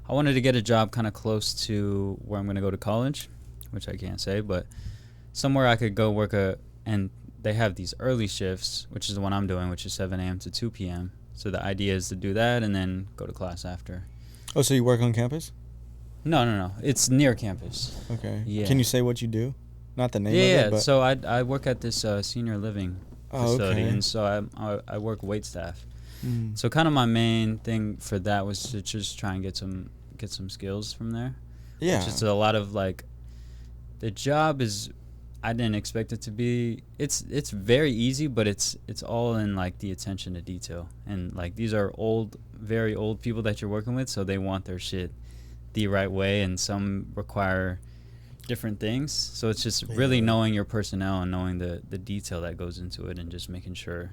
C: I wanted to get a job kind of close to where I'm going to go to college, which I can't say, but somewhere I could go work and they have these early shifts, which is the one I'm doing, which is 7 a.m. to 2 p.m. So the idea is to do that and then go to class after.
A: Oh, so you work on campus?
C: No. It's near campus.
A: Okay.
C: Yeah.
A: Can you say what you do? Not the name of it,
C: Yeah,
A: but...
C: so I work at this senior living facility, and so I work wait staff. So kind of my main thing for that was to just try and get some skills from there.
A: Yeah.
C: Just a lot of like, the job is, I didn't expect it to be. It's very easy, but it's all in like the attention to detail, and like these are very old people that you're working with, so they want their shit the right way, and some require different things. So it's just really knowing your personnel and knowing the detail that goes into it, and just making sure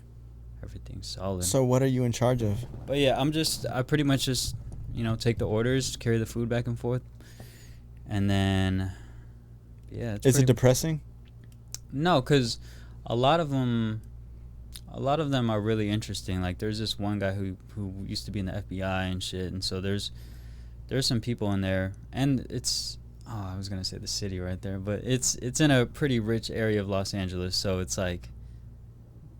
C: everything's solid.
A: So what are you in charge of?
C: But yeah, I pretty much just take the orders, carry the food back and forth, and then
A: Is it depressing?
C: No, because a lot of them are really interesting. Like there's this one guy who used to be in the FBI and shit, and so there's some people in there, and it's I was gonna say the city right there, but it's in a pretty rich area of Los Angeles, so it's like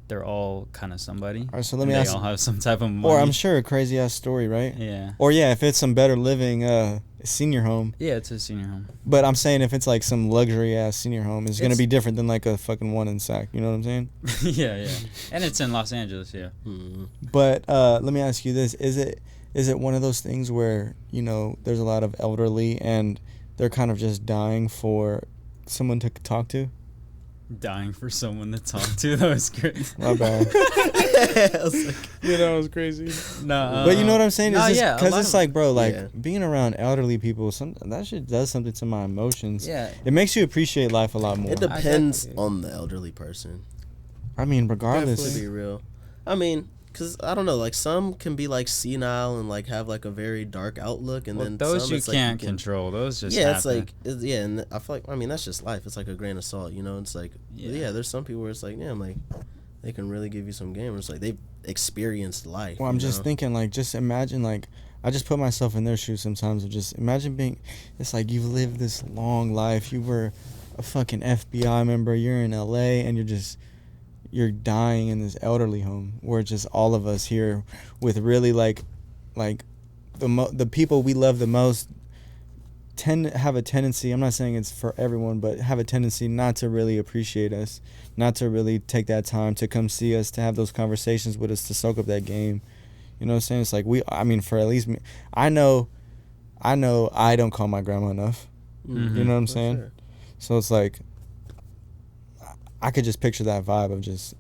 C: they're all kind of somebody. All
A: right, so let me ask.
C: They all have some type of money.
A: Or I'm sure a crazy ass story, right?
C: Yeah.
A: Or if it's some better living senior home.
C: Yeah, it's a senior home.
A: But I'm saying if it's like some luxury ass senior home, it's gonna be different than like a fucking one in Sac. You know what I'm saying?
C: yeah, and it's in Los Angeles, yeah.
B: Mm-hmm.
A: But let me ask you this: Is it one of those things where there's a lot of elderly and they're kind of just dying for someone to talk to?
C: Dying for someone to talk to? That was crazy.
A: My bad.
D: That was crazy.
C: No,
A: but you know what I'm saying? Because it's like, bro, being around elderly people, that shit does something to my emotions.
C: Yeah,
A: it makes you appreciate life a lot more.
B: It depends on the elderly person.
A: I mean, regardless.
B: To be real, I mean, because I don't know, like some can be like senile and like have like a very dark outlook, and then
C: those
B: some,
C: you can't control. Those just
B: happen.
C: It's
B: like and I feel like that's just life. It's like a grain of salt, It's like there's some people where it's like like they can really give you some game. Where it's like they've experienced life.
A: Well, I'm just thinking like just imagine like I just put myself in their shoes sometimes of just imagine it's like you've lived this long life. You were a fucking FBI member. You're in LA and you're dying in this elderly home where just all of us here with really like the people we love the most tend to have a tendency, I'm not saying it's for everyone, but have a tendency not to really appreciate us, not to really take that time to come see us, to have those conversations with us, to soak up that game. You know what I'm saying? It's like for at least me, I know I don't call my grandma enough. Mm-hmm. You know what I'm saying? Sure. So it's like I could just picture that vibe of just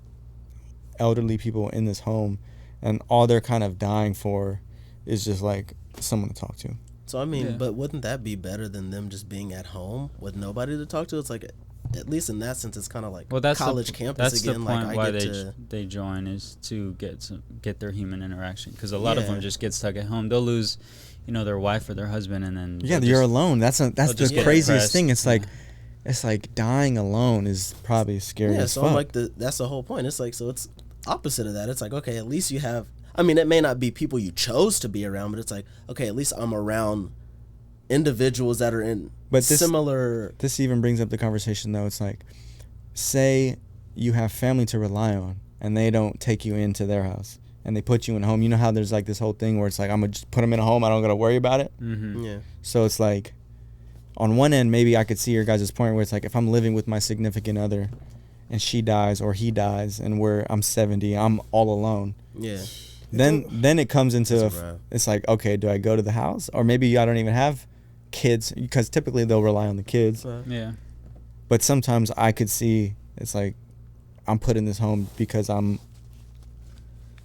A: elderly people in this home, and all they're kind of dying for is just like someone to talk to.
B: So I mean, but wouldn't that be better than them just being at home with nobody to talk to? It's like, at least in that sense, it's kind of like college campus
C: that's
B: again.
C: That's the point
B: why
C: they join, is to get their human interaction, because a lot of them just get stuck at home. They'll lose, their wife or their husband, and then
A: you're alone. That's the craziest thing. It's like. It's like dying alone is probably scary as fuck.
B: I'm like that's the whole point. It's like, so it's opposite of that. It's like, okay, at least you have, I mean, it may not be people you chose to be around, but it's like, okay, at least I'm around individuals that are in similar.
A: This even brings up the conversation though. It's like, say you have family to rely on and they don't take you into their house and they put you in a home. You know how there's like this whole thing where it's like, I'm going to just put them in a home. I don't got to worry about it.
C: Mm-hmm.
B: Yeah.
A: So it's like, on one end, maybe I could see your guys' point where it's like, if I'm living with my significant other and she dies or he dies and I'm 70, I'm all alone.
B: Yeah.
A: Then it comes into it's like, okay, do I go to the house? Or maybe I don't even have kids, because typically they'll rely on the kids.
C: Yeah.
A: But sometimes I could see it's like, I'm put in this home because I'm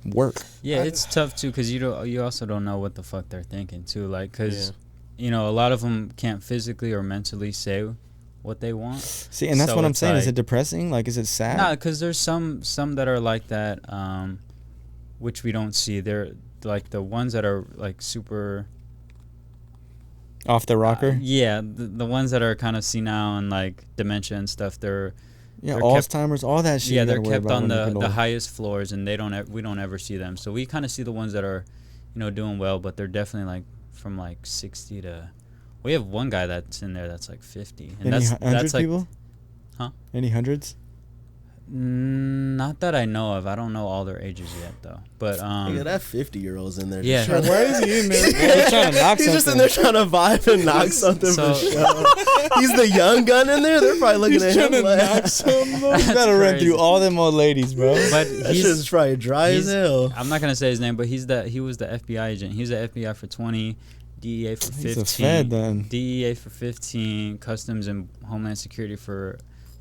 A: work.
C: Yeah, it's tough too, because you also don't know what the fuck they're thinking too, like, because a lot of them can't physically or mentally say what they want.
A: See, and that's what I'm saying. Like, is it depressing? Like, is it sad?
C: Nah, because there's some that are like that, which we don't see. They're like the ones that are like super
A: off the rocker.
C: The ones that are kind of senile and like dementia and stuff. They're
A: Alzheimer's, all that shit.
C: Yeah, they're kept on the highest floors, and we don't ever see them. So we kind of see the ones that are, doing well, but they're definitely like from like 60 to. We have one guy that's in there that's like 50, and that's like
A: people?
C: Huh?
A: Any hundreds?
C: Not that I know of. I don't know all their ages yet, though. But
B: that 50-year-old's in there.
C: Yeah.
D: Why is he in there?
A: He's trying to knock something.
B: He's just in there trying to vibe and knock something for sure. He's the young gun in there. They're probably looking at him like,
A: knock something. You gotta run through all them old ladies, bro.
C: But
B: he's just probably dry as hell.
C: I'm not gonna say his name, but he was the FBI agent. He was the FBI for 20. DEA for 15.
A: He's a Fed then.
C: DEA for 15. Customs and Homeland Security for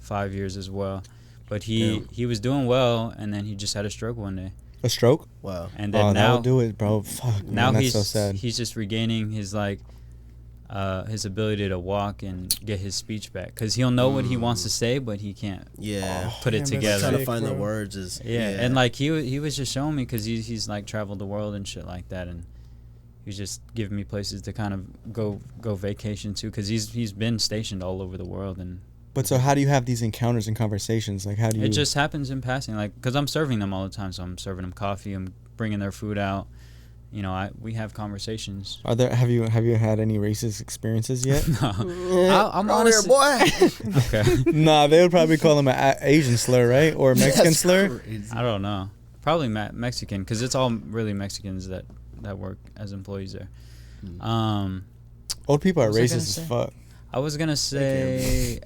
C: 5 years as well. But he was doing well, and then he just had a stroke one day.
A: A stroke?
C: Wow. And then now
A: that'll do it, bro. Fuck.
C: Now
A: man, that's so sad.
C: He's just regaining his his ability to walk and get his speech back, because he'll know what he wants to say, but he can't put it together.
B: Trying to find the words is
C: and like he was just showing me, because he's like traveled the world and shit like that, and he was just giving me places to kind of go vacation to, because he's been stationed all over the world. And
A: but so how do you have these encounters and conversations? Like, how do you?
C: It just happens in passing, like, because I'm serving them all the time, so I'm serving them coffee, I'm bringing their food out. You know, we have conversations.
A: Have you had any racist experiences yet?
C: No. I'm honest,
B: boy.
C: Okay.
A: Nah, they would probably call him an Asian slur, right? Or a Mexican slur.
B: Crazy.
C: I don't know. Probably Mexican, because it's all really Mexicans that work as employees there.
A: Old people are racist as fuck.
C: I was gonna say.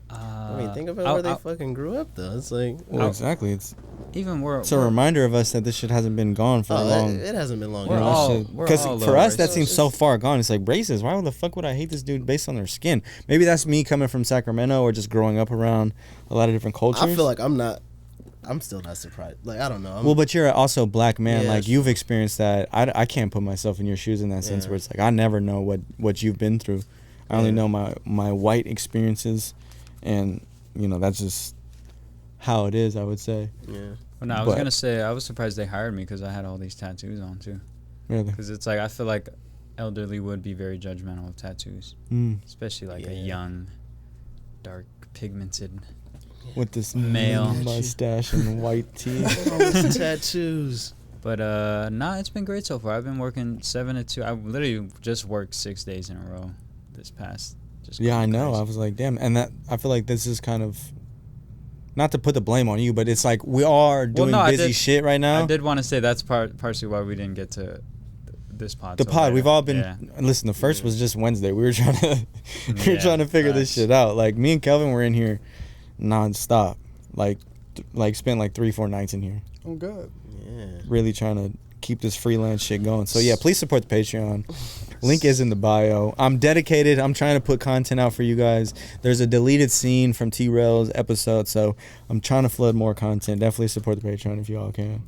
B: I mean, think about where they fucking grew up, though. It's like,
A: well, exactly. It's
C: a
A: reminder of us that this shit hasn't been gone for long.
B: It hasn't been long.
A: Because for us, that seems so far gone. It's like, racist. Why the fuck would I hate this dude based on their skin? Maybe that's me coming from Sacramento or just growing up around a lot of different cultures.
B: I feel like I'm still not surprised. Like, I don't know.
A: Well, but you're also a black man. Like, you've experienced that. I can't put myself in your shoes in that sense, where it's like, I never know what you've been through. I only know my white experiences, and you know, that's just how it is, I would say.
B: Yeah.
C: Well, no, I was gonna say, I was surprised they hired me, because I had all these tattoos on too.
A: Really?
C: Because it's like, I feel like elderly would be very judgmental of tattoos, especially like a young, dark, pigmented
A: with this
C: male
A: mustache and white teeth.
B: All these tattoos.
C: But it's been great so far. I've been working 7 to 2. I literally just worked 6 days in a row this past.
A: I know. I was like, damn. And that, I feel like this is kind of, not to put the blame on you, but it's like we are doing busy shit right now.
C: I did want to say that's partially why we didn't get to this pod.
A: The pod, we've all been. Listen, the first was just Wednesday. We were trying to figure this shit out. Like, me and Kelvin were in here nonstop. Like spent like 3-4 nights in here.
D: Oh God.
B: Yeah.
A: Really trying to keep this freelance shit going. So yeah, please support the Patreon. Link is in the bio. I'm dedicated. I'm trying to put content out for you guys. There's a deleted scene from T-Rail's episode, so I'm trying to flood more content. Definitely support the Patreon if you all can.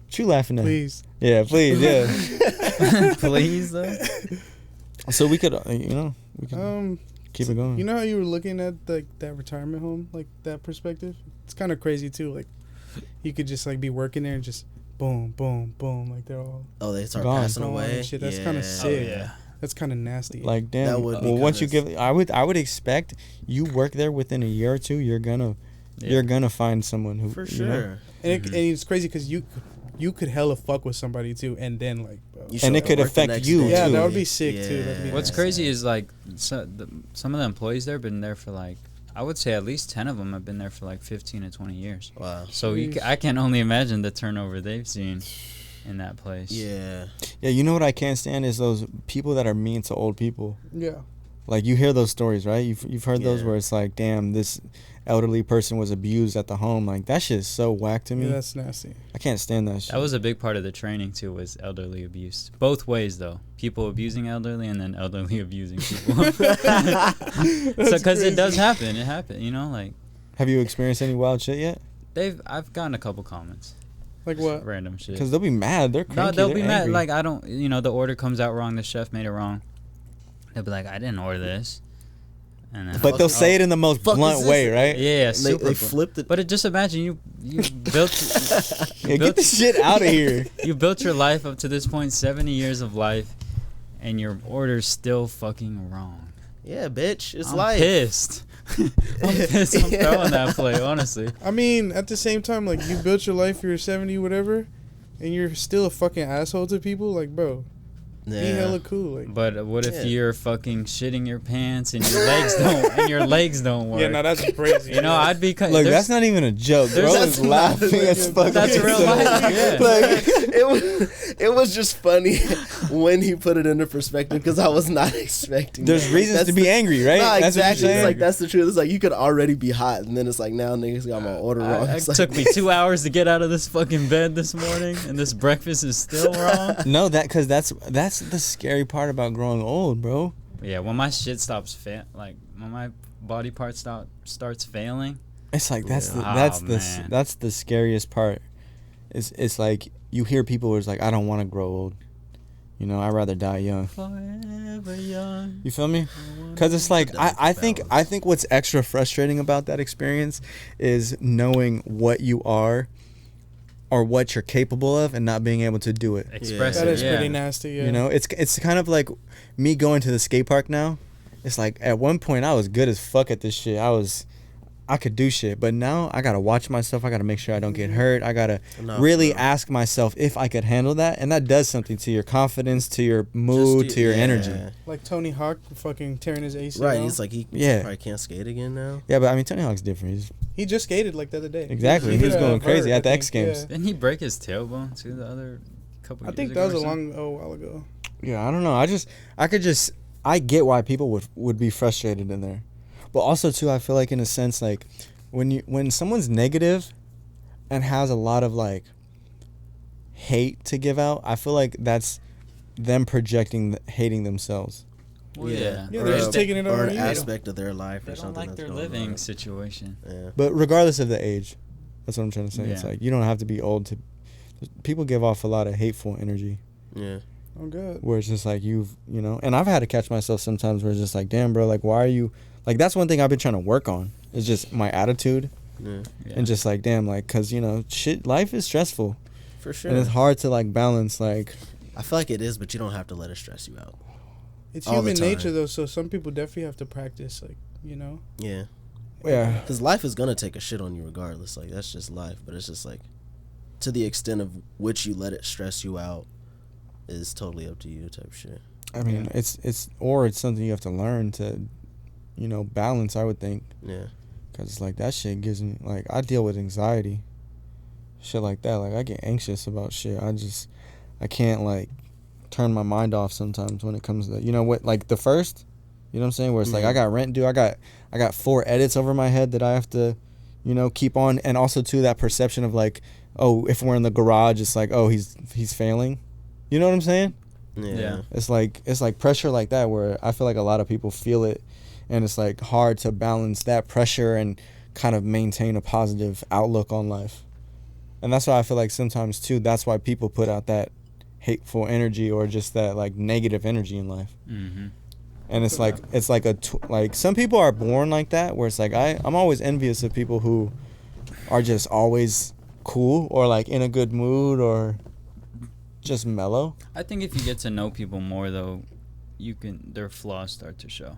A: What you laughing at?
D: Please.
A: Yeah, please. Yeah.
C: Please, though.
A: So we could, we could keep it going.
D: You know how you were looking at like that retirement home, like that perspective? It's kind of crazy too. Like, you could just like be working there and just boom, boom, boom, like they're all
B: they start passing away
D: and shit. That's kind of sick. That's kind of nasty.
A: Like, damn. Well, once you give, I would expect you work there within a year or two, you're gonna find someone who,
B: for sure.
A: You know?
D: And it's crazy because you could hella fuck with somebody too, and then like,
A: and it could affect you.
D: Yeah,
A: too.
D: that would be sick too.
C: What's crazy is like some of the employees there have been there for like, I would say at least 10 of them have been there for like 15 to 20 years.
B: Wow.
C: So I can only imagine the turnover they've seen in that place.
B: Yeah.
A: Yeah, you know what I can't stand is those people that are mean to old people.
D: Yeah.
A: Like, you hear those stories, right? You've heard those where it's like, damn, this elderly person was abused at the home. Like, that shit is so whack to me.
D: Yeah, that's nasty.
A: I can't stand that shit.
C: That was a big part of the training too, was elderly abuse. Both ways though. People abusing elderly and then elderly abusing people. So because it does happen. It happened, you know, like.
A: Have you experienced any wild shit yet?
C: I've gotten a couple comments.
D: Like what?
C: Random shit.
A: Because they'll be mad. They're cranky.
C: No, they'll be
A: angry.
C: mad. Like, I don't, the order comes out wrong. The chef made it wrong. They'll be like, I didn't order this. And then,
A: but they'll say it in the most blunt way, right?
C: Yeah, super.
B: They flipped it.
C: But just imagine you built.
A: Get this shit out of here.
C: You built your life up to this point, 70 years of life, and your order's still fucking wrong.
B: Yeah, bitch, it's
C: I'm
B: life.
C: Pissed. I'm pissed. I'm throwing that play, honestly.
D: I mean, at the same time, like, you built your life, you're 70, whatever, and you're still a fucking asshole to people. Like, bro, be hella cool. Like,
C: but what if you're fucking shitting your pants and your legs don't work?
D: Yeah, no, that's crazy.
C: I'd be.
A: Look, that's not even a joke. Bro was laughing as fuck.
C: That's real life. Yeah.
B: Like, it was just funny when he put it into perspective, because I was not expecting.
A: There's reasons to be angry, right?
B: No,
A: that's
B: exactly.
A: What
B: it's like, that's the truth. It's like, you could already be hot, and then it's like, now niggas got my order wrong.
C: It
B: like,
C: took me 2 hours to get out of this fucking bed this morning, and this breakfast is still wrong.
A: No, because that's the scary part about growing old, bro.
C: Yeah, when my shit stops fit, like when my body part starts failing.
A: It's like that's the scariest part. It's like you hear people who's like, I don't want to grow old. You know, I'd rather die young.
C: Forever young.
A: You feel me? Because it's like I think what's extra frustrating about that experience is knowing what you are or what you're capable of and not being able to do it.
C: Express
D: That
C: it.
D: is pretty nasty. Yeah.
A: You know, it's kind of like me going to the skate park now. It's like at one point I was good as fuck at this shit. I could do shit, but now I gotta watch myself. I gotta make sure I don't get hurt. I gotta really ask myself if I could handle that, and that does something to your confidence, to your mood, to your energy.
D: Like Tony Hawk fucking tearing his ACL.
B: Right, he's like he probably can't skate again now.
A: Yeah, but I mean Tony Hawk's different.
D: He just skated like the other day.
A: Exactly, he was going crazy at the X Games.
D: Yeah.
C: Didn't he break his tailbone too the other couple years ago?
D: I think that was a while ago.
A: Yeah, I don't know. I get why people would be frustrated in there. But also too, I feel like in a sense, like when someone's negative and has a lot of like hate to give out, I feel like that's them projecting hating themselves.
C: Well, yeah,
D: they're just taking it over
B: or an aspect of their life
C: they
B: or something.
C: They don't like their living situation.
B: Yeah.
A: But regardless of the age, that's what I'm trying to say.
C: Yeah.
A: It's like you don't have to be old to. People give off a lot of hateful energy.
B: Yeah.
D: I'm good.
A: Where it's just like and I've had to catch myself sometimes where it's just like, damn, bro, like why are you like? That's one thing I've been trying to work on. It's just my attitude.
B: Yeah.
A: And just like, damn, like, cause shit, life is stressful.
B: For sure.
A: And it's hard to like balance. Like,
B: I feel like it is, but you don't have to let it stress you out.
D: It's
B: all
D: human
B: the time.
D: nature though, so some people definitely have to practice, like,
B: Yeah.
A: yeah.
B: Because life is gonna take a shit on you regardless. Like that's just life. But it's just like, to the extent of which you let it stress you out, is totally up to you type shit.
A: I mean, it's something you have to learn to, balance. I would think.
B: Yeah.
A: Cause it's like that shit gives me like I deal with anxiety, shit like that. Like I get anxious about shit. I can't like turn my mind off sometimes when it comes to like the first, what I'm saying, where it's like I got rent due. I got 4 edits over my head that I have to, keep on, and also too that perception of like, oh, if we're in the garage, it's like, oh, he's failing. You know what I'm saying?
B: Yeah.
A: It's like pressure like that where I feel like a lot of people feel it, and it's like hard to balance that pressure and kind of maintain a positive outlook on life. And that's why I feel like sometimes too, that's why people put out that hateful energy or just that like negative energy in life.
C: Mm-hmm.
A: And it's like like some people are born like that where it's like I'm always envious of people who are just always cool or like in a good mood or just mellow.
C: I think if you get to know people more though, their flaws start to show.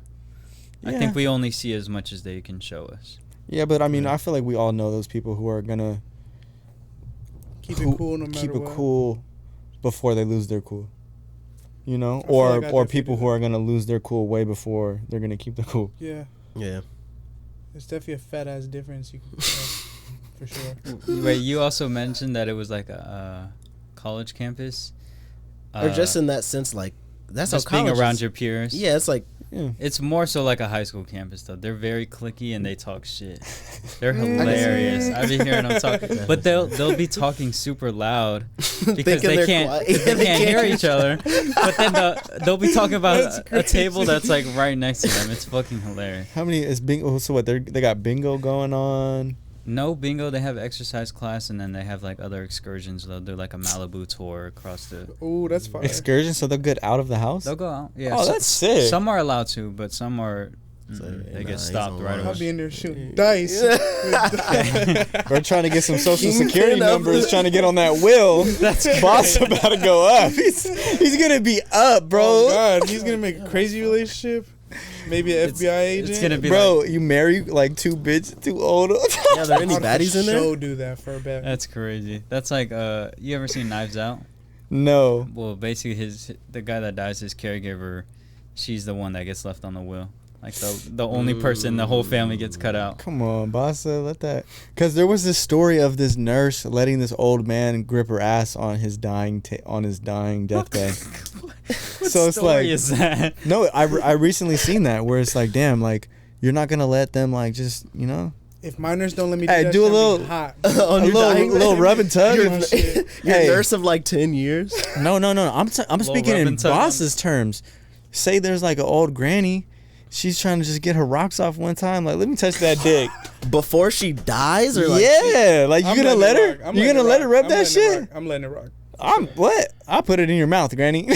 C: Yeah. I think we only see as much as they can show us.
A: Yeah, but I mean, I feel like we all know those people who are gonna
D: keep it cool no matter
A: keep it
D: what.
A: cool before they lose their cool. Or people who are gonna lose their cool way before they're gonna keep the cool.
D: Yeah.
B: Yeah.
D: It's definitely a fat ass difference you can for sure.
C: Wait, you also mentioned that it was like a college campus,
B: or just in that sense, like that's
C: just
B: how
C: being
B: college
C: around
B: is.
C: your peers.
B: Yeah, it's like
C: it's more so like a high school campus though. They're very cliquey and they talk shit. They're hilarious. I've been hearing them talk, but they'll be talking super loud because they can't hear each other. But then they'll be talking about a table that's like right next to them. It's fucking hilarious.
A: How many is bingo? So what? They got bingo going on.
C: No bingo. They have exercise class, and then they have like other excursions. They'll do like a Malibu tour across the.
D: Oh, that's fine.
A: Excursions, so they'll get out of the house.
C: They'll go out. Yeah.
A: Oh, that's sick.
C: Some are allowed to, but some are. They get stopped right away.
D: I'll be in there shooting dice.
A: We're trying to get some social security numbers, trying to get on that will. That's boss about to go up. He's gonna be up, bro.
D: Oh God, he's gonna make a crazy relationship. Maybe an FBI agent.
C: It's gonna be
A: bro. You marry like 2 bitches too old.
B: Yeah, are there any baddies in there?
D: Show do that for a bet.
C: That's crazy. That's like you ever seen Knives Out?
A: No.
C: Well, basically the guy that dies, his caregiver, she's the one that gets left on the will. Like the only person, the whole family gets cut out.
A: Come on, Basa, let that. Because there was this story of this nurse letting this old man grip her ass on his dying deathbed.
C: What
A: so it's
C: story
A: like,
C: is that?
A: No, I recently seen that where it's like, damn, like you're not gonna let them like just
D: If minors don't let me
A: Hey,
D: that,
A: do a
D: shit, I'll
A: little-
D: be hot.
B: On
A: a
B: your dying
A: little rub and tug.
B: You're
A: Hey.
B: a nurse of like 10 years.
A: No. I'm speaking
C: rub
A: in
C: and tug.
A: Boss's terms. Say there's like an old granny. she's trying to just get her rocks off one time. Like, let me touch that dick.
B: Before she dies, or like
A: yeah, like you gonna let her? You gonna let her rub that shit?
D: I'm letting it rock.
A: I'm what? I'll put it in your mouth, Granny.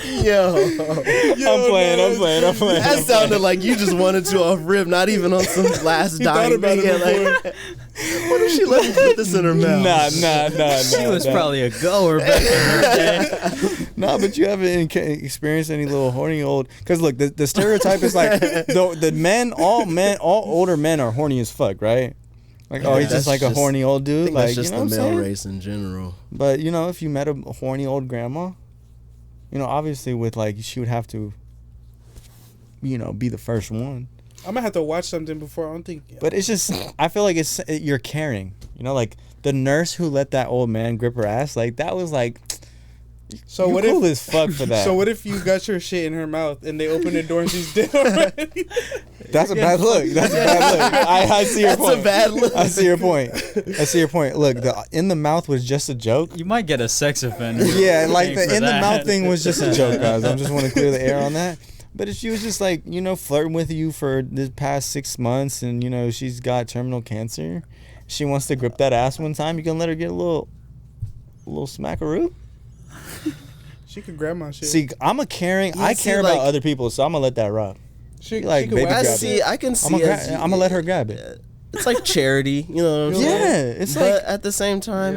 B: Yo,
A: I'm playing.
B: That sounded like you just wanted to off rib, not even on some last dying thing. Like, what if she let me put this in her mouth?
A: Nah.
C: She was probably a goer back in her day.
A: No, but you haven't experienced any little horny old. Because look, the stereotype is like the men, all older men are horny as fuck, right? Like, oh, he's just like a horny old dude.
B: I think
A: like,
B: that's just
A: you know
B: the
A: what I'm
B: male
A: saying?
B: race in general.
A: But you know, if you met a horny old grandma, you know, obviously with like she would have to, you know, be the first one.
D: I'm gonna have to watch something before. I don't think.
A: But it's just, I feel like you're caring. You know, like the nurse who let that old man grip her ass, like that was like.
D: So
A: you're
D: what
A: cool
D: if?
A: as fuck for that.
D: So what if you got your shit in her mouth and they open the door and she's dead already?
A: That's a bad look. That's a bad look. I see your point.
B: That's a bad look.
A: I see your point. Look, the in the mouth was just a joke.
C: You might get a sex offender.
A: Yeah, like the
C: for
A: in the
C: that.
A: mouth thing was just a joke, guys. I just want to clear the air on that. But if she was just like, you know, flirting with you for the past 6 months and, you know, she's got terminal cancer, she wants to grip that ass one time, you can let her get a little smackaroo.
D: She could grab my shit.
A: See, I care about other people, so I'm gonna let that rock.
D: She
A: like,
D: could
A: baby
D: wax
A: grab
D: it.
A: it.
B: I can see.
A: I'm gonna let her grab it.
B: It's like charity, you know what I'm
A: Yeah,
B: saying?
A: it's
B: but
A: like
B: at the same time,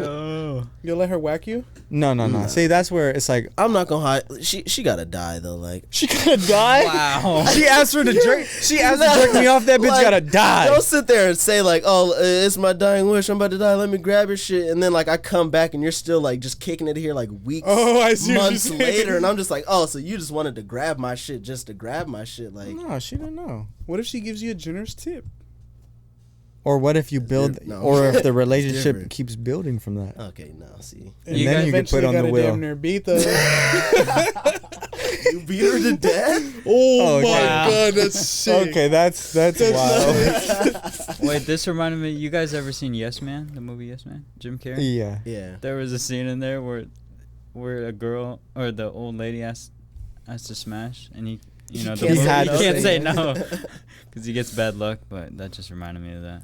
D: You'll let her whack you?
A: no. See, that's where it's like
B: I'm not gonna hide. She gotta die though. Like
A: she gotta die.
C: Wow.
A: She asked her to jerk. She asked to jerk me off. That bitch
B: Like,
A: gotta die.
B: don't sit there and say like, oh, it's my dying wish. I'm about to die. Let me grab your shit. And then like I come back and you're still like just kicking it here like weeks,
D: I see what
B: months
D: you're saying.
B: later, and I'm just like, oh, so you just wanted to grab my shit just to grab my shit, like.
A: No, she didn't know.
D: What if she gives you a generous tip?
A: Or what if you build,
B: No.
A: or if the relationship
B: different.
A: keeps building from that?
B: Okay, no, see.
A: And
C: You
A: then
C: guys
A: you can put on the
D: Eventually
A: wheel.
D: gotta damn near beat the.
B: You beat her to death?
D: Oh
A: Okay.
D: my
C: Wow.
D: god, that's sick.
A: Okay, that's wild.
C: Wait, this reminded me. You guys ever seen Yes Man? The movie Yes Man? Jim Carrey.
A: Yeah.
B: Yeah.
C: There was a scene in there where a girl or the old lady asked to smash, and he, you know,
B: can't
A: say no.
C: he can't say no because he gets bad luck. But that just reminded me of that.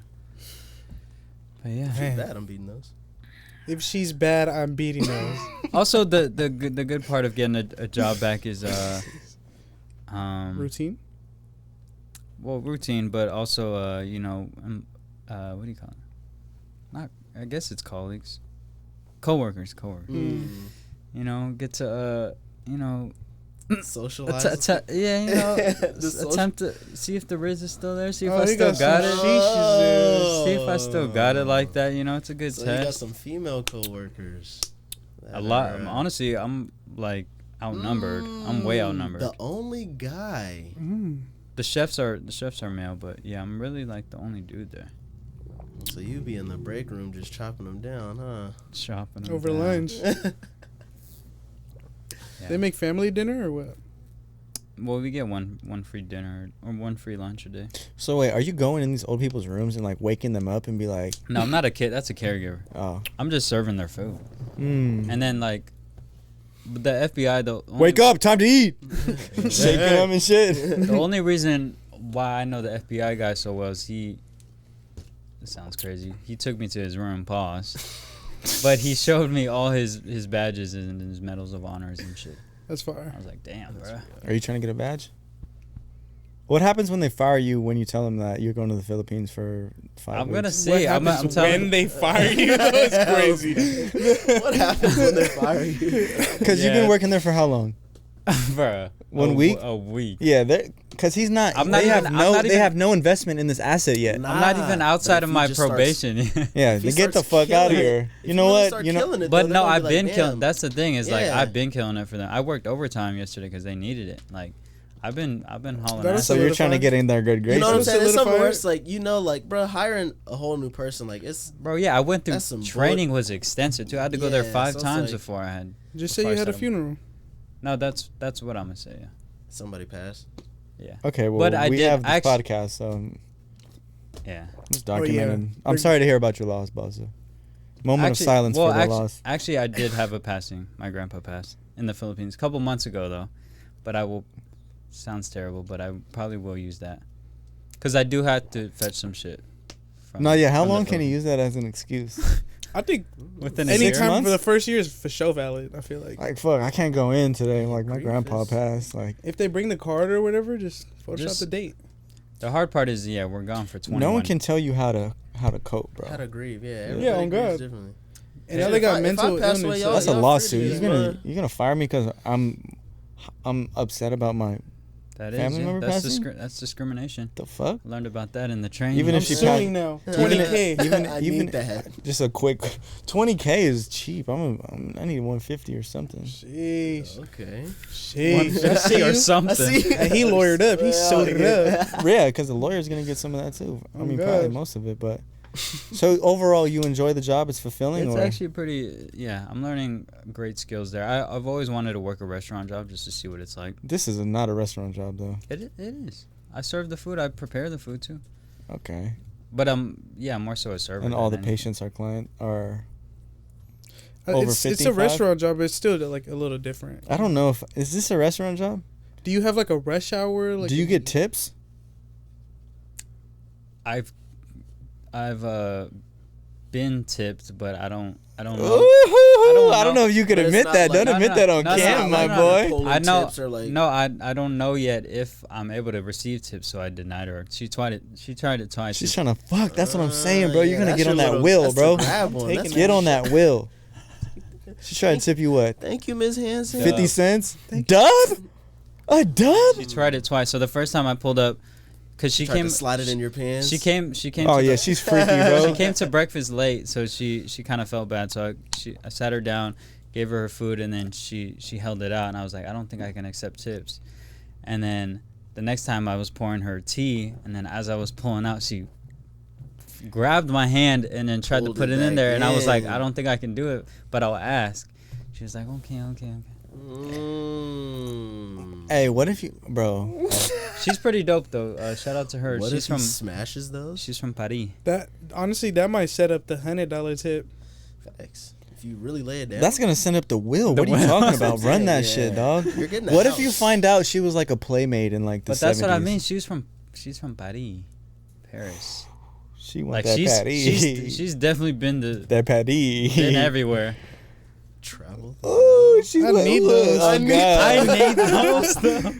C: But yeah.
D: Man.
B: Bad, I'm beating those.
D: If she's bad, I'm beating those.
C: Also, the good part of getting a job back is
D: Routine?
C: well, routine, but also you know, what do you call it? Not, I guess it's colleagues, coworkers.
B: Mm.
C: You know, get to you know,
B: Socialize.
C: yeah, you know,
B: The
C: attempt to see if the Riz is still there. See if
D: Oh,
C: I
D: he
C: still got
D: some
C: it.
D: sheeshes
C: See if I still got it like that. You know, it's a good
B: So you got
C: test.
B: some female coworkers.
C: A lot. Honestly, I'm like outnumbered. I'm way outnumbered.
B: The only guy.
D: Mm.
C: The chefs are male, but yeah, I'm really like the only dude there.
B: So you be in the break room just chopping them down, huh?
C: Shopping them
D: Over
C: down.
D: lunch.
C: Yeah.
D: They make family dinner or what?
C: Well, we get one free dinner or one free lunch a day.
A: So wait, are you going in these old people's rooms and like waking them up and be like,
C: No, I'm not a kid. That's a caregiver.
A: oh,
C: I'm just serving their food.
A: and
C: And then like, the FBI
A: wake up, time to eat, shaking them and shit.
C: The only reason why I know the FBI guy so well is it sounds crazy. He took me to his room, pause. But he showed me all his badges and his medals of honors and shit.
D: That's fire.
C: I was like, damn, bro.
A: Are you trying to get a badge? What happens when they fire you when you tell them that you're going to the Philippines for 5
C: I'm
A: weeks?
C: gonna say, I'm
D: happens
C: telling
D: when they fire you? That's crazy.
B: What happens when they fire you?
A: Because you've been
C: Yeah.
A: working there for how long?
C: Bruh,
A: 1 week?
C: A week.
A: Yeah, because he's not.
C: I'm not
A: they
C: even-
A: have
C: I'm
A: no.
C: not
A: they
C: even-
A: have no investment in this asset yet.
C: I'm not even outside of my probation.
A: Yeah,
B: If he
A: they get the
B: starts
A: fuck out of
B: killing
A: here.
B: If
A: You know
B: really
A: what?
B: start
A: You know.
B: killing it,
C: But
B: though,
C: no,
B: they're
C: I've
B: gonna be
C: been
B: like,
C: killing.
B: "Damn."
C: That's the thing is like
B: Yeah.
C: I've been killing it for them. I worked overtime yesterday because they needed it. Like, I've been hauling
D: That'll
C: ass.
A: So you're trying to get in their good
B: You
A: graces.
B: know what I'm saying? It's something
D: Solidify
B: where
D: it.
B: it's like, you know, like, bro, hiring a whole new person, like, it's
C: Bro, yeah, I went through
B: That's some
C: training was extensive too. I had to go there
B: Yeah,
C: 5
B: so it's
C: times
B: like-
C: before I had.
D: Just say
C: before I
D: you had a
C: started-
D: funeral.
C: No, that's what I'm gonna say. Yeah,
B: somebody passed.
C: yeah,
A: Okay, well,
C: But I
A: we
C: did
A: have this
C: actu-
A: podcast, so
C: yeah.
A: just
D: Oh, yeah.
A: documented. I'm sorry to hear about your loss, Basa. Moment of silence for the loss.
C: Actually, I did have a passing. My grandpa passed in the Philippines a couple months ago, though. but I will. Sounds terrible, but I probably will use that. Because I do have to fetch some shit.
A: No, yeah. How long can you use that as an excuse?
D: I think
C: within
D: any time
A: months?
D: for the first year is for show valid. I feel like
A: Fuck, I can't go in today. Like my grandpa passed. Like
D: if they bring the card or whatever, just Photoshop the date.
C: The hard part is, we're gone for 21.
A: no one can tell you how to cope, bro.
B: How to grieve, yeah.
D: Yeah, on God.
B: Differently.
D: And now they got mental illness.
B: Away,
A: That's a
B: y'all
A: lawsuit.
B: free,
A: You're gonna fire me because I'm upset about my
C: that
A: family
C: is,
A: member
C: that's
A: passing.
C: that's discrimination.
A: The fuck?
C: Learned about that in the train.
A: Even
D: I'm
A: if she
D: suing now.
A: Even
D: 20K.
A: even
B: that.
A: just a quick 20K is cheap. I need 150 or something.
D: Sheesh.
B: Okay.
D: Sheesh. I see
C: or
D: you.
C: something.
D: And he lawyered up. He sewed it up.
A: Yeah, because the lawyer's gonna get some of that too. I mean,
D: God.
A: probably most of it, but. So overall, you enjoy the job? It's fulfilling.
C: It's
A: or?
C: actually pretty. Yeah, I'm learning great skills there. I've always wanted to work a restaurant job just to see what it's like.
A: This is not a restaurant job though.
C: It is. I serve the food. I prepare the food too.
A: Okay.
C: But more so a server.
A: And all the
C: than anything.
A: patients are over
D: It's a
A: 55?
D: restaurant job, but it's still like a little different.
A: I don't know if is this a restaurant job?
D: Do you have like a rush hour? Like
A: Do you get tips?
C: I've been tipped, but I don't know.
A: I don't know if you could
B: But it's
A: admit
B: not
A: that.
B: like-
A: Don't admit that on
C: no,
A: cam,
C: no,
A: my
C: no,
A: boy.
B: Pulling
C: I know.
B: tips or like,
C: No, I don't know yet if I'm able to receive tips, so I denied her. She tried it twice.
A: She's trying to fuck. That's what I'm saying, bro. You're
B: yeah,
A: gonna
B: that's
A: get on
B: your
A: that
B: little-
A: wheel,
B: that's the
A: bro.
B: grab one. That's
A: Get on that wheel. She's trying to tip you what?
B: Thank you, Ms. Hansen.
A: 50 cents? Dub? A dub?
C: She tried it twice. So the first time I pulled up, because she
B: Tried
C: came,
B: to slide it in your pants.
C: She came.
A: Oh
C: to
A: yeah,
C: the-
A: she's freaky, bro.
C: She came to breakfast late, so she kind of felt bad. So I sat her down, gave her food, and then she held it out, and I was like, I don't think I can accept tips. And then the next time I was pouring her tea, and then as I was pulling out, she grabbed my hand and then tried to
B: Pulled
C: put
B: it
C: it in there,
B: back
C: and I was like,
B: in.
C: I don't think I can do it, but I'll ask. She was like, okay.
A: Hey, what if you, bro?
C: She's pretty dope though. Shout out to her.
B: What
C: She's
B: if he
C: from
B: smashes those?
C: She's from Paris.
D: that. Honestly, that might set up the $100 tip.
B: Facts. If you really lay it down.
A: That's gonna send up the will.
C: The
A: What are you
C: will.
A: talking about? Run that
B: Yeah.
A: shit, dog.
B: You're getting a
A: What if you
B: house.
A: find out she was like a playmate in like the
C: But that's
A: 70s?
C: what I mean. She's from Paris.
A: She went
C: Like
A: that
C: she's she's definitely been
A: that patty.
C: been everywhere.
B: travel?
A: Oh, she
D: I
A: went,
D: need
A: look,
D: those.
A: oh,
D: I need-
A: God.
C: I need those.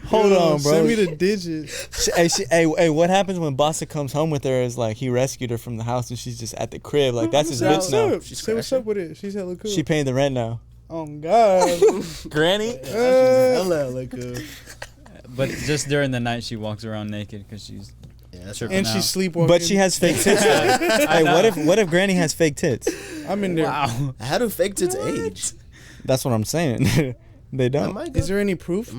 A: Hold on, bro.
D: Send me the digits.
A: Hey, what happens when Basa comes home with her is like he rescued her from the house and she's just at the crib. Like that's his
D: Say
A: bitch
D: what's
A: now.
D: up. Say what's up with it. She's hella cool.
A: She paying the rent now.
D: Oh God.
A: Granny?
B: Hella cool.
C: But just during the night, she walks around naked because she's.
B: Yeah, that's
C: Tripping
D: And
C: out.
D: she's sleepwalking.
A: But she has fake tits. though. Hey, what if Granny has fake tits?
D: I'm in there.
C: Wow.
B: How do fake tits age?
A: That's what I'm saying. They
B: I
A: don't.
B: might go-
D: Is there any proof?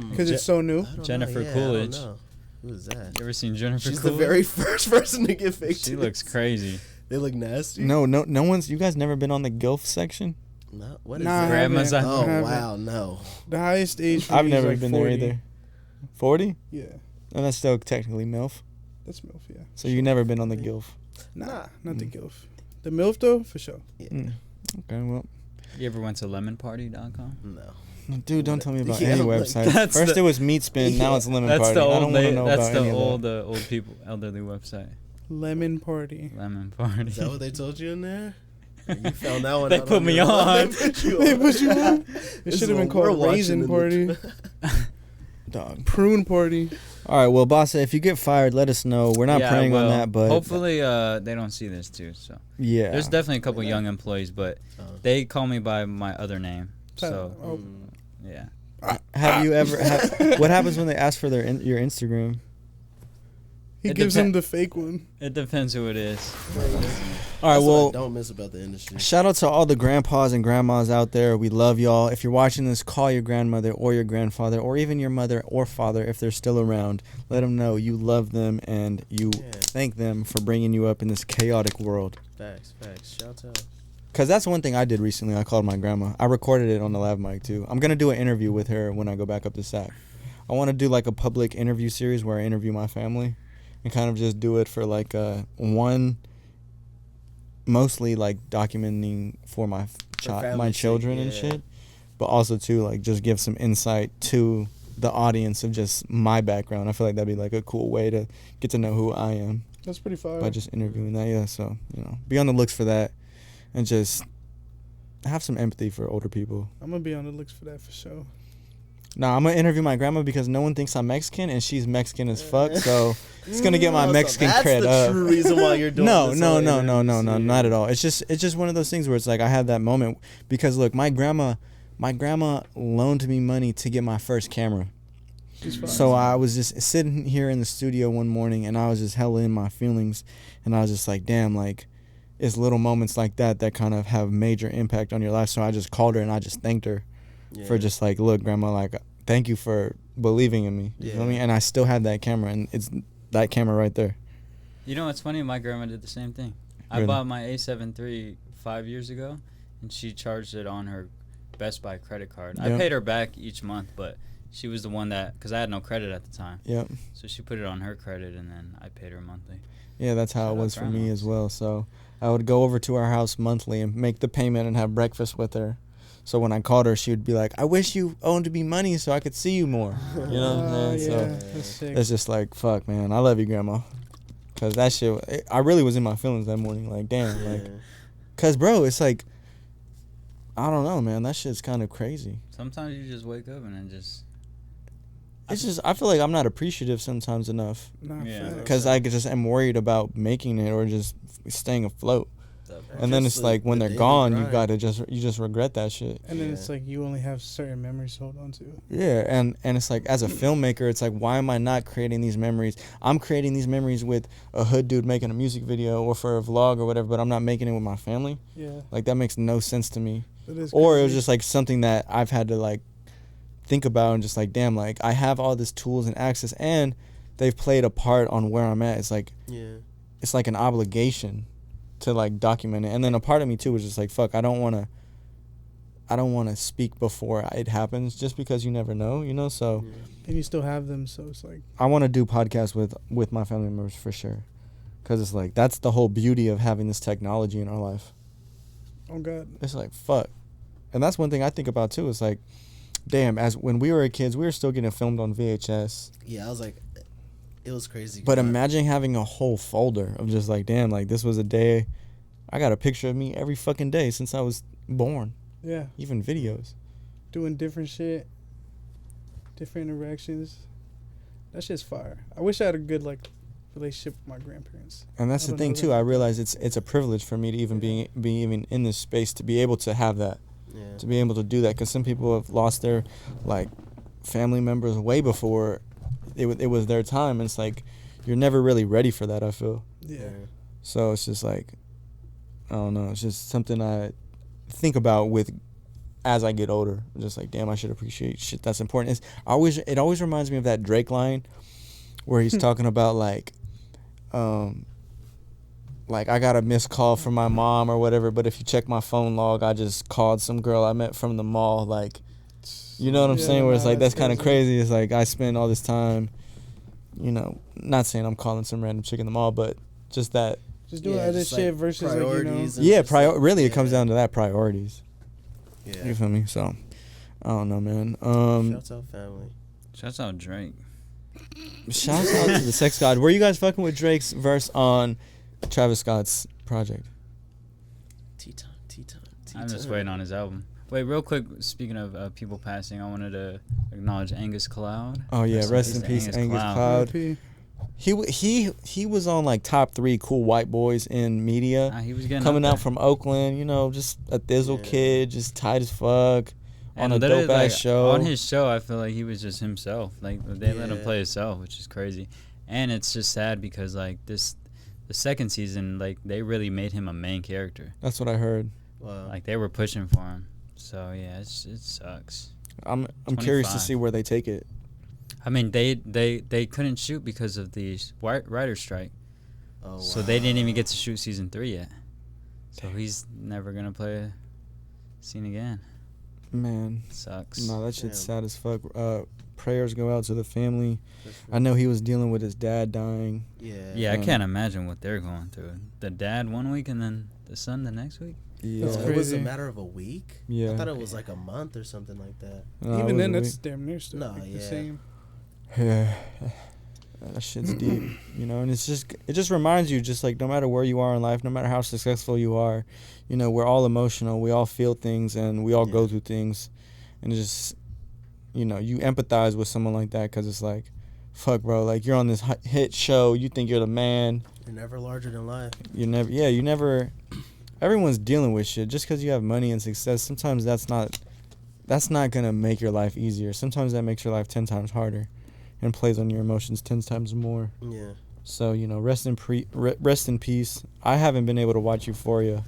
D: Because it's so new.
B: I don't
C: Jennifer
B: know. Yeah,
C: Coolidge.
B: I don't know. Who is that?
C: You ever seen Jennifer
B: She's
C: Coolidge?
B: the very first person to get fake tits.
C: She looks crazy.
B: They look nasty.
A: No one's. You guys never been on the GILF section?
B: No, what is
D: Nah, I
B: that?
C: Grandma's
D: haven't.
C: on-
B: Oh
D: I haven't.
B: wow, no.
D: The highest age for
A: I've
D: me is
A: never
D: like
A: been
D: 40.
A: there either. 40?
D: Yeah,
A: And that's still technically MILF.
D: that's MILF. Yeah.
A: So you never been on the GILF.
D: Nah, not the GILF. The MILF though, for sure.
A: Mm. Okay, well.
C: You ever went to lemonparty.com?
B: No.
A: Dude, don't tell me about
B: Yeah,
A: any
B: like,
A: websites.
C: that's
A: First
C: the-
A: it was Meat Spin, now it's Lemon
C: That's
A: Party.
C: the
A: I
C: old.
A: don't want to know
C: That's
A: about any
C: the
A: of that.
C: old people elderly website.
D: Lemon party.
C: Lemon Party.
B: Is that what they told you in there? Or you found that one
C: They
B: out
C: put me
B: your own?
C: on.
B: They put you
D: They
B: on.
D: put you on. It
B: This
D: should
B: is
D: have been
B: what we're
D: called
B: watching
D: raisin
B: in
D: party,
B: the-
A: Dog.
D: prune party.
A: All right, well, Basa, if you get fired, let us know. We're not
C: Yeah,
A: praying on
C: well,
A: that, but
C: hopefully they don't see this too. So
A: yeah.
C: there's definitely a couple young employees, but
B: Oh.
C: they call me by my other name. So
D: Oh,
C: yeah.
A: Have you ever? What happens when they ask for your Instagram?
D: he
C: It
D: gives
C: depen-
D: him the fake one.
C: It depends who it is.
A: All right,
B: That's what I
A: well,
B: don't miss about the industry.
A: shout out to all the grandpas and grandmas out there. We love y'all. If you're watching this, call your grandmother or your grandfather or even your mother or father if they're still around. Let them know you love them and you
B: Yeah.
A: thank them for bringing you up in this chaotic world.
B: Facts. Shout out.
A: Because that's one thing I did recently. I called my grandma. I recorded it on the lav mic, too. I'm going to do an interview with her when I go back up to SAC. I want to do, like, a public interview series where I interview my family and kind of just do it for, like, one, mostly, like, documenting for my
B: family's
A: my
B: sake,
A: children and
B: yeah.
A: shit. But also, too, like, just give some insight to the audience of just my background. I feel like that'd be like a cool way to get to know who I am.
D: That's pretty fire.
A: By just interviewing that, yeah. So, you know, be on the looks for that and just have some empathy for older people.
D: I'm going to be on the looks for that for sure.
A: Nah, I'm going to interview my grandma because no one thinks I'm Mexican and she's Mexican as fuck. So it's going to get my Mexican cred up.
B: That's the true reason why you're doing
A: No,
B: this.
A: no, not at all. It's just one of those things where it's like I have that moment because look, my grandma loaned me money to get my first camera. So I was just sitting here in the studio one morning and I was just hella in my feelings and I was just like, damn, like it's little moments like that kind of have major impact on your life. So I just called her and I just thanked her for just like, look, grandma, like thank you for believing in me. You feel me? And I still have that camera and it's that camera right there.
C: You know what's funny? My grandma did the same thing.
A: Really?
C: I bought my A7 III 5 years ago and she charged it on her Best Buy credit card.
A: Yep.
C: I paid her back each month, but she was the one that, because I had no credit at the time.
A: Yep.
C: So she put it on her credit, and then I paid her monthly.
A: Yeah, that's how it was for me as well. So I would go over to our house monthly and make the payment and have breakfast with her. So when I called her, she would be like, I wish you owned me money so I could see you more. You know what I'm saying?
D: Yeah,
A: So
D: that's sick.
A: it's just like, fuck, man. I love you, grandma. Because that shit, I really was in my feelings that morning. Like, damn. Like, because, bro, it's like, I don't know, man. That shit's kind of crazy.
C: Sometimes you just wake up and then just...
A: It's just, I feel like I'm not appreciative sometimes enough.
C: Yeah.
A: Because I just am worried about making it or just staying afloat. And then it's like when they're gone, you just regret that shit.
D: And then it's like you only have certain memories to hold on to.
A: Yeah, and it's like as a filmmaker, it's like why am I not creating these memories? I'm creating these memories with a hood dude making a music video or for a vlog or whatever, but I'm not making it with my family.
D: Yeah.
A: Like that makes no sense to me.
D: Or
A: it was just like something that I've had to like think about and just like damn, like I have all these tools and access and they've played a part on where I'm at. It's like it's like an obligation to like document it. And then a part of me too was just like fuck, I don't want to speak before it happens just because you never know, you know. So
D: and you still have them, so it's like
A: I want to do podcasts with my family members for sure, because it's like that's the whole beauty of having this technology in our life.
D: Oh God,
A: it's like fuck. And that's one thing I think about too. It's like damn, as when we were kids we were still getting filmed on VHS.
B: I was like, it was crazy.
A: But imagine having a whole folder of just like, damn, like this was a day. I got a picture of me every fucking day since I was born.
D: Yeah.
A: Even videos.
D: Doing different shit. Different interactions. That shit's fire. I wish I had a good like relationship with my grandparents.
A: And that's the thing too. I realize it's a privilege for me to even be even in this space to be able to have that. Yeah. To be able to do that, because some people have lost their like family members way before it was their time, and it's like you're never really ready for that, I feel.
D: Yeah.
A: So it's just like I don't know, it's just something I think about with as I get older. Just like damn, I should appreciate shit that's important. It always reminds me of that Drake line where he's talking about like I got a missed call from my mom or whatever, but if you check my phone log, I just called some girl I met from the mall. Like, you know what I'm saying? Where it's like, that's kind of crazy. It's like, I spend all this time, you know, not saying I'm calling some random chick in the mall, but just that.
D: Just doing other shit versus
B: priorities.
D: Like, you
A: know. Really, it comes down to that, priorities. Yeah. You feel me? So, I don't know, man.
B: Shouts out family.
C: Shouts out Drake.
A: Shouts out to the sex god. Were you guys fucking with Drake's verse on Travis Scott's project?
B: T-time.
C: I'm just waiting on his album. Wait, real quick, speaking of people passing, I wanted to acknowledge Angus Cloud.
A: Oh yeah, rest in peace, Angus Cloud. He was on like top 3 cool white boys in media.
C: He was getting
A: coming out from Oakland, you know, just a thizzle kid, just tight as fuck, on a dope ass show.
C: On his show, I feel like he was just himself. Like they let him play himself, which is crazy. And it's just sad because like the second season, like they really made him a main character.
A: That's what I heard.
B: Wow.
C: Like they were pushing for him. So yeah, it sucks.
A: I'm curious to see where they take it.
C: I mean, they couldn't shoot because of the writer's strike. Oh, wow. So they didn't even get to shoot season 3 yet. So he's never gonna play a scene again.
A: Man,
C: sucks.
A: No, that shit's sad as fuck. Prayers go out to the family. I know he was dealing with his dad dying.
C: Yeah, I can't imagine what they're going through. The dad one week and then the son the next week.
A: Yeah.
D: That's
B: It was a
D: crazy.
B: matter of a week.
A: Yeah.
B: I thought it was like a month or something like that.
A: No,
D: Even
A: it
D: then,
A: was a
D: that's damn near still
B: No,
D: the
B: yeah.
D: same.
A: Yeah. That shit's deep, you know, and it just reminds you, just like, no matter where you are in life, no matter how successful you are, you know, we're all emotional, we all feel things, and we all go through things, and it's just, you know, you empathize with someone like that, because it's like, fuck, bro, like, you're on this hit show, you think you're the man.
B: You're never larger than life.
A: You never, everyone's dealing with shit. Just because you have money and success, sometimes that's not gonna make your life easier. Sometimes that makes your life 10 times harder. And plays on your emotions 10 times more.
B: Yeah.
A: So, you know, rest in peace. I haven't been able to watch Euphoria.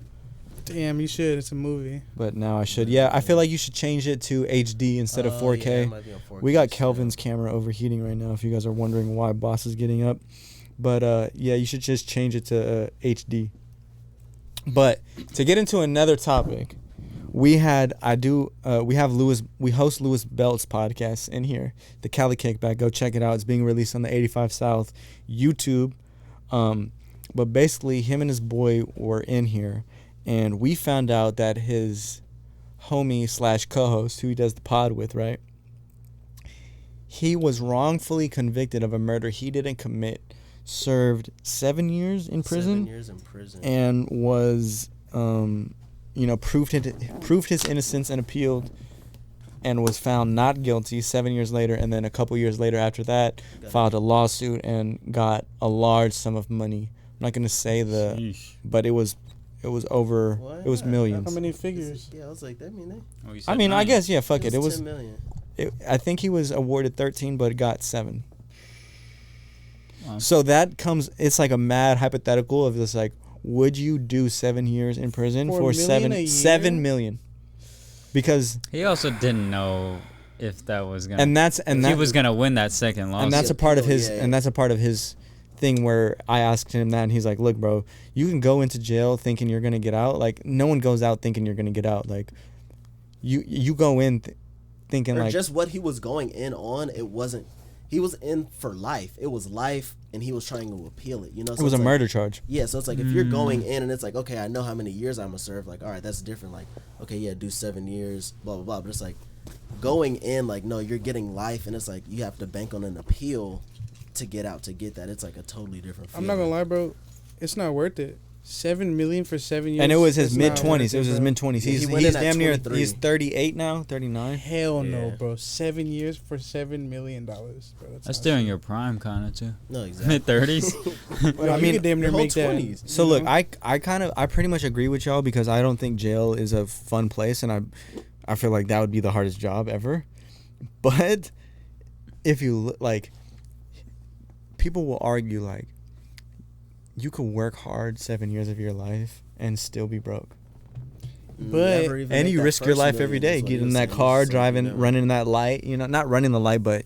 D: Damn, you should. It's a movie.
A: But now I should. Yeah, I feel like you should change it to HD instead of 4K.
B: Yeah, it might be on 4K.
A: We got Kelvin's camera overheating right now, if you guys are wondering why Boss is getting up. But, yeah, you should just change it to HD. But to get into another topic, we host Louis Belt's podcast in here, the Cali Kickback. Go check it out. It's being released on the 85 South YouTube. But basically, him and his boy were in here, and we found out that his homie / co-host, who he does the pod with, right? He was wrongfully convicted of a murder he didn't commit, served 7 years in prison.
B: 7 years in prison.
A: And was proved his innocence and appealed, and was found not guilty 7 years later, and then a couple years later after that filed a lawsuit and got a large sum of money. I'm not gonna say but it was over.
B: What?
A: It was millions.
D: How many figures?
B: Yeah, I was like, that mean they.
A: I guess, yeah, fuck it. It was
B: 10 million.
A: I think he was awarded 13, but got 7.
C: Wow.
A: So that comes. It's like a mad hypothetical of just like, would you do 7 years in prison for $7 million? Because
C: he also didn't know if that was gonna.
A: And
C: he was gonna win that second lawsuit.
A: And that's a part of his.
B: Yeah.
A: And that's a part of his thing where I asked him that, and he's like, "Look, bro, you can go into jail thinking you're gonna get out. Like, no one goes out thinking you're gonna get out. Like, you go in thinking
B: or
A: like
B: just what he was going in on. It wasn't. He was in for life. It was life, and he was trying to appeal it. You know, so
A: it was a
B: it's like,
A: murder charge.
B: Yeah, so it's like if you're going in and it's like, okay, I know how many years I'm gonna serve. Like, all right, that's different. Like, okay, yeah, do 7 years, blah blah blah. But it's like going in, like, no, you're getting life, and it's like you have to bank on an appeal to get out to get that. It's like a totally different feeling.
D: I'm not gonna lie, bro. It's not worth it. 7 million for 7 years.
A: And it was his
D: it's
A: mid
D: not
A: 20s.
D: worth
A: It was his
D: bro.
A: mid 20s.
B: Yeah,
A: He's
B: he went in at
A: damn near.
B: 23.
A: He's 38 now. 39.
D: Hell no,
B: Yeah.
D: bro. 7 years for $7 million, bro.
C: That's during your prime, kind of too.
B: No, exactly.
C: Mid 30s.
D: Well,
A: I
D: I
A: mean,
D: mean, you could damn near
B: the whole
D: make that.
B: 20s.
A: So
D: you
A: look,
D: know?
A: I pretty much agree with y'all, because I don't think jail is a fun place, and I feel like that would be the hardest job ever. But if you like, people will argue like, you could work hard 7 years of your life and still be broke.
D: But-
B: Never even
A: And
B: make
A: you
B: that
A: risk your
B: first
A: life
B: million
A: every
B: is
A: day.
B: what
A: Get
B: he
A: in
B: was
A: that
B: saying.
A: car,
B: He's like,
A: driving,
B: never-
A: running that light. You know, not running the light, but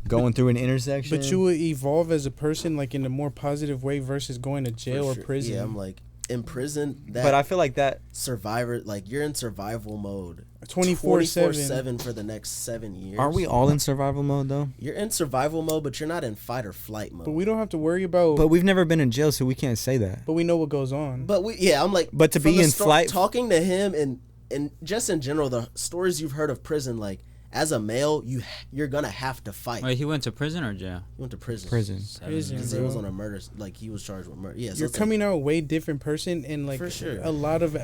A: going through an intersection.
D: But you would evolve as a person, like in a more positive way versus going to jail
B: For
D: or
B: sure.
D: prison.
B: Yeah, I'm like, in prison, that
A: But I feel like that.
B: survivor, like, you're in survival mode
D: 24/7
B: for the next 7 years.
A: Aren't we all in survival mode though?
B: You're in survival mode, but you're not in fight or flight mode.
D: But we don't have to worry about.
A: But we've never been in jail, so we can't say that.
D: But we know what goes on.
B: I'm like,
A: But to
B: from
A: be
B: the
A: in flight-
B: talking to him and just in general, the stories you've heard of prison, like, as a male, you're gonna have to fight.
C: Wait, he went to prison or jail?
B: He went to prison.
A: Prison.
D: Prison,
B: Because he
D: bro.
B: was on a murder, like, he was charged with murder. Yeah, so
D: You're
B: it's
D: coming out a way different person, and like
B: For sure.
D: a lot of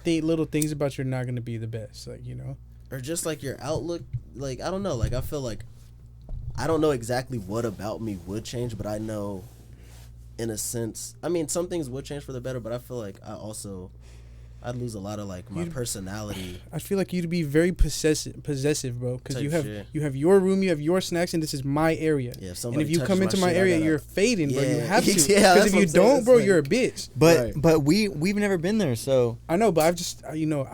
D: little things about you're not gonna be the best. Like, you know.
B: or just like your outlook, like, I don't know, like, I feel like I don't know exactly what about me would change, but I know in a sense, I mean, some things would change for the better, but I feel like I'd lose a lot of like my personality.
D: I feel like you'd be very possessive, bro, because
B: Type
D: you have
B: shit.
D: you have your room, you have your snacks, and this is my area.
B: Yeah, if
D: And
B: somebody
D: if you
B: touches
D: come into my
B: shit, I
D: area,
B: gotta-
D: you're fading, bro. You
B: Yeah.
D: have to.
B: Yeah,
D: Because
B: that's
D: if
B: what
D: you
B: I'm saying.
D: don't,
B: It's
D: bro,
B: like-
D: you're a bitch.
A: But we've never been there, so
D: I know, but I've just I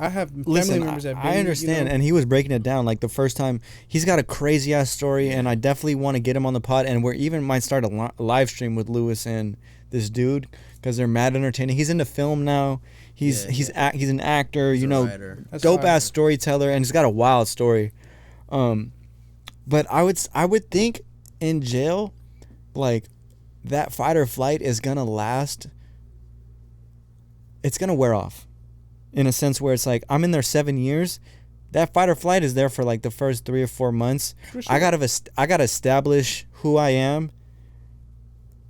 D: have family
A: listen.
D: members that
A: I understand, and he was breaking it down. Like the first time, he's got a crazy ass story, and I definitely want to get him on the pod. And we're even might start a live stream with Lewis and this dude, because they're mad entertaining. He's into film now. He's an actor,
B: He's
A: you
B: a
A: know,
B: writer.
D: That's
A: dope
D: fire.
A: ass storyteller, and he's got a wild story. But I would think in jail, like, that fight or flight is gonna last. It's gonna wear off. in a sense where it's like I'm in there 7 years. That fight or flight is there for like the first 3 or 4 months. Sure. I gotta establish who I am,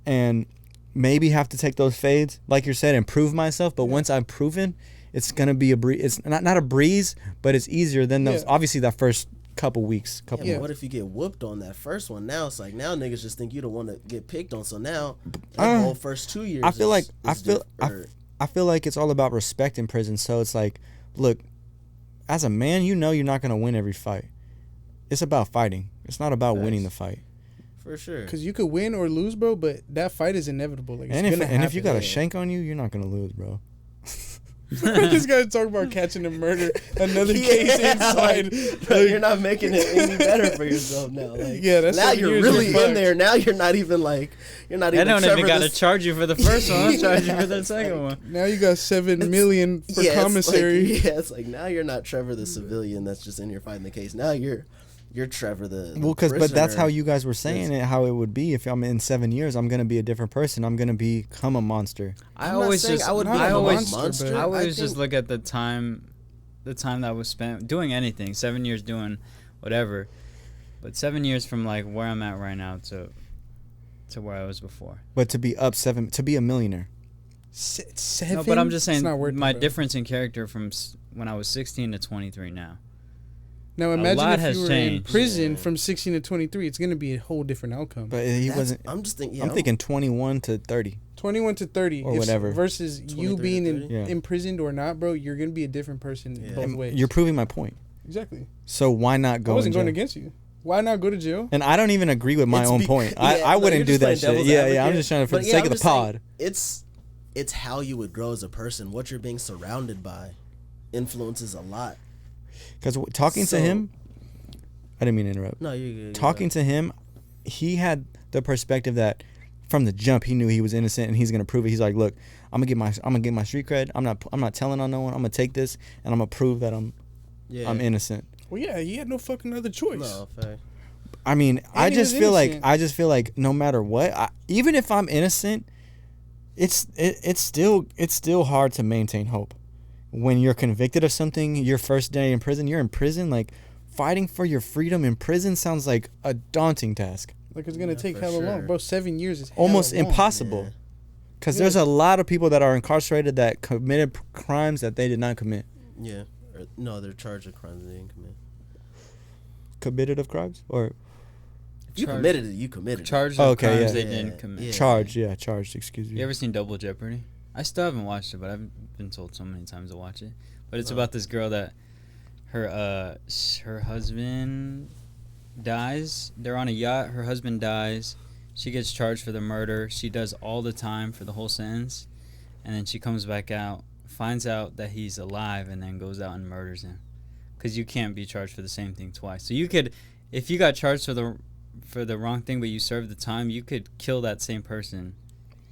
A: and maybe have to take those fades, like you said, and prove myself. But once I'm proven, it's gonna be a breeze. It's not a breeze, but it's easier than those. Obviously, that first couple weeks.
B: But what if you get whooped on that first one? Now it's like now niggas just think you don't want to get picked on. So now the whole first 2 years.
A: I feel like it's all about respect in prison. So it's like, look, as a man, you know you're not gonna win every fight. It's about fighting. It's not about winning the fight.
B: For sure.
D: Because you could win or lose, bro, but that fight is inevitable. Like,
A: and if you got a shank on you, you're not gonna lose, bro.
D: This guy's talking about catching a murder, another case inside.
B: Bro, you're not making it any better for yourself now. Like,
D: that's
B: now you're really in there. Now you're not even like I
C: don't even gotta charge you for the first one. I'll charge you for the second one.
D: Now you got $7 million for commissary.
B: It's like now you're not Trevor the civilian that's just in here fighting the case. Now you're Trevor the
A: but that's how you guys were saying it, how it would be. If I'm in 7 years, I'm gonna be a different person. I'm gonna become a monster.
C: I always just look at the time that was spent doing anything. 7 years doing whatever, but 7 years from like where I'm at right now to where I was before.
A: But to be to be a millionaire.
D: 7?
C: No, but I'm just saying my difference in character from when I was 16 to 23 now.
D: Now imagine if you were in prison from 16 to 23. It's going to be a whole different outcome.
A: But he wasn't.
B: I'm just thinking.
A: I'm thinking 21 to 30.
D: 21 to 30
A: or whatever.
D: Versus you being imprisoned or not, bro. You're going to be a different person both ways.
A: You're proving my point.
D: Exactly.
A: So why not go?
D: I wasn't going against you. Why not go to jail?
A: And I don't even agree with my own point. I wouldn't do that shit. Yeah. I'm just trying to for the sake of the pod.
B: It's how you would grow as a person. What you're being surrounded by influences a lot.
A: Because talking to him, I didn't mean to interrupt.
B: No, you're good.
A: Talking to him, he had the perspective that from the jump he knew he was innocent and he's gonna prove it. He's like, look, I'm gonna get my street cred. I'm not telling on no one. I'm gonna take this and I'm gonna prove that I'm innocent.
D: Well, yeah, he had no fucking other choice.
B: No, fair.
A: I mean, I just feel like no matter what, even if I'm innocent, it's still hard to maintain hope. When you're convicted of something, your first day in prison, you're in prison, like fighting for your freedom in prison sounds like a daunting task.
D: Like it's gonna take hella long, bro. 7 years is
A: almost impossible. Because there's a lot of people that are incarcerated that committed crimes that they did not commit.
B: Yeah, no, they're charged with crimes they didn't commit.
A: Committed of crimes or?
B: You committed it. You committed.
C: Charged with crimes they didn't commit.
A: Charged. Excuse me.
C: You ever seen Double Jeopardy? I still haven't watched it, but I've been told so many times to watch it. But it's about this girl that her husband dies. They're on a yacht. Her husband dies. She gets charged for the murder. She does all the time for the whole sentence, and then she comes back out, finds out that he's alive, and then goes out and murders him. Because you can't be charged for the same thing twice. So you could, if you got charged for the wrong thing, but you served the time, you could kill that same person.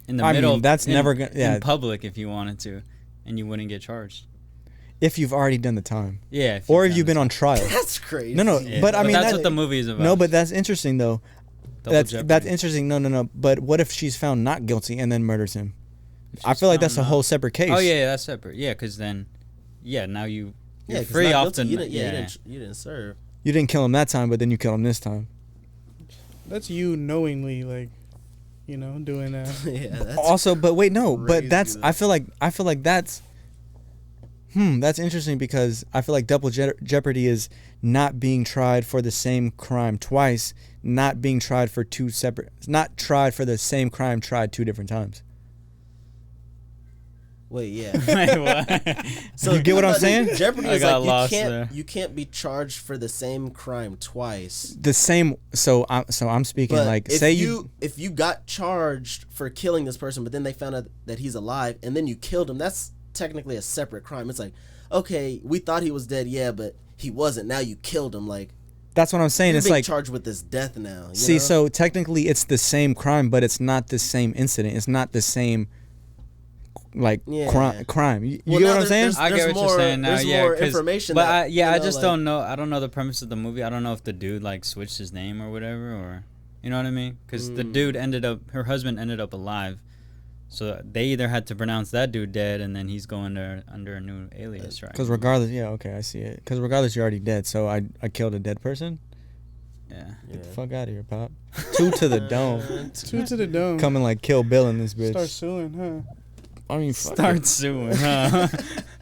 C: In the middle,
A: that's never gonna. Yeah,
C: in public if you wanted to, and you wouldn't get charged.
A: If you've already done the time.
C: Yeah.
A: If you've been on trial.
B: That's crazy.
A: No,
C: yeah.
A: but I mean
C: that's what the movie is about.
A: No, but that's interesting though. That's interesting. No. But what if she's found not guilty and then murders him? I feel like that's a whole separate case.
C: Oh yeah, that's separate. Yeah, because then, now you're free off the.
B: You didn't serve.
A: You didn't kill him that time, but then you killed him this time.
D: That's you knowingly doing that.
B: That's
A: also, but wait, no, but that's.
B: Though.
A: I feel like that's. That's interesting because I feel like double jeopardy is not being tried for the same crime twice, not being tried for not tried for the same crime tried 2 different times.
B: Wait, yeah.
C: Wait, what?
A: So you get what I'm saying?
B: Jeopardy is like you can't be charged for the same crime twice.
A: The same. So I'm speaking
B: but
A: like
B: if you got charged for killing this person, but then they found out that he's alive, and then you killed him. That's technically a separate crime. It's like, okay, we thought he was dead, but he wasn't. Now you killed him. Like
A: that's what I'm saying.
B: It's
A: like
B: being charged with this death now.
A: See, so technically it's the same crime, but it's not the same incident. It's not the same. Crime. You get what I'm saying?
C: I get what you're saying now.
B: There's more information.
C: But I just don't know. I don't know the premise of the movie. I don't know if the dude switched his name or whatever, or you know what I mean? Because the dude her husband ended up alive, So they either had to pronounce that dude dead, and then he's going under a new alias, right?
A: Because regardless, yeah, okay, I see it. Because regardless, you're already dead. So I killed a dead person.
C: Yeah.
A: Get the fuck out of here, Pop. 2 to the dome.
D: 2 to the dome.
A: Coming like Kill Bill in this bitch.
D: Start suing, huh?
A: I mean,
C: Start suing, huh?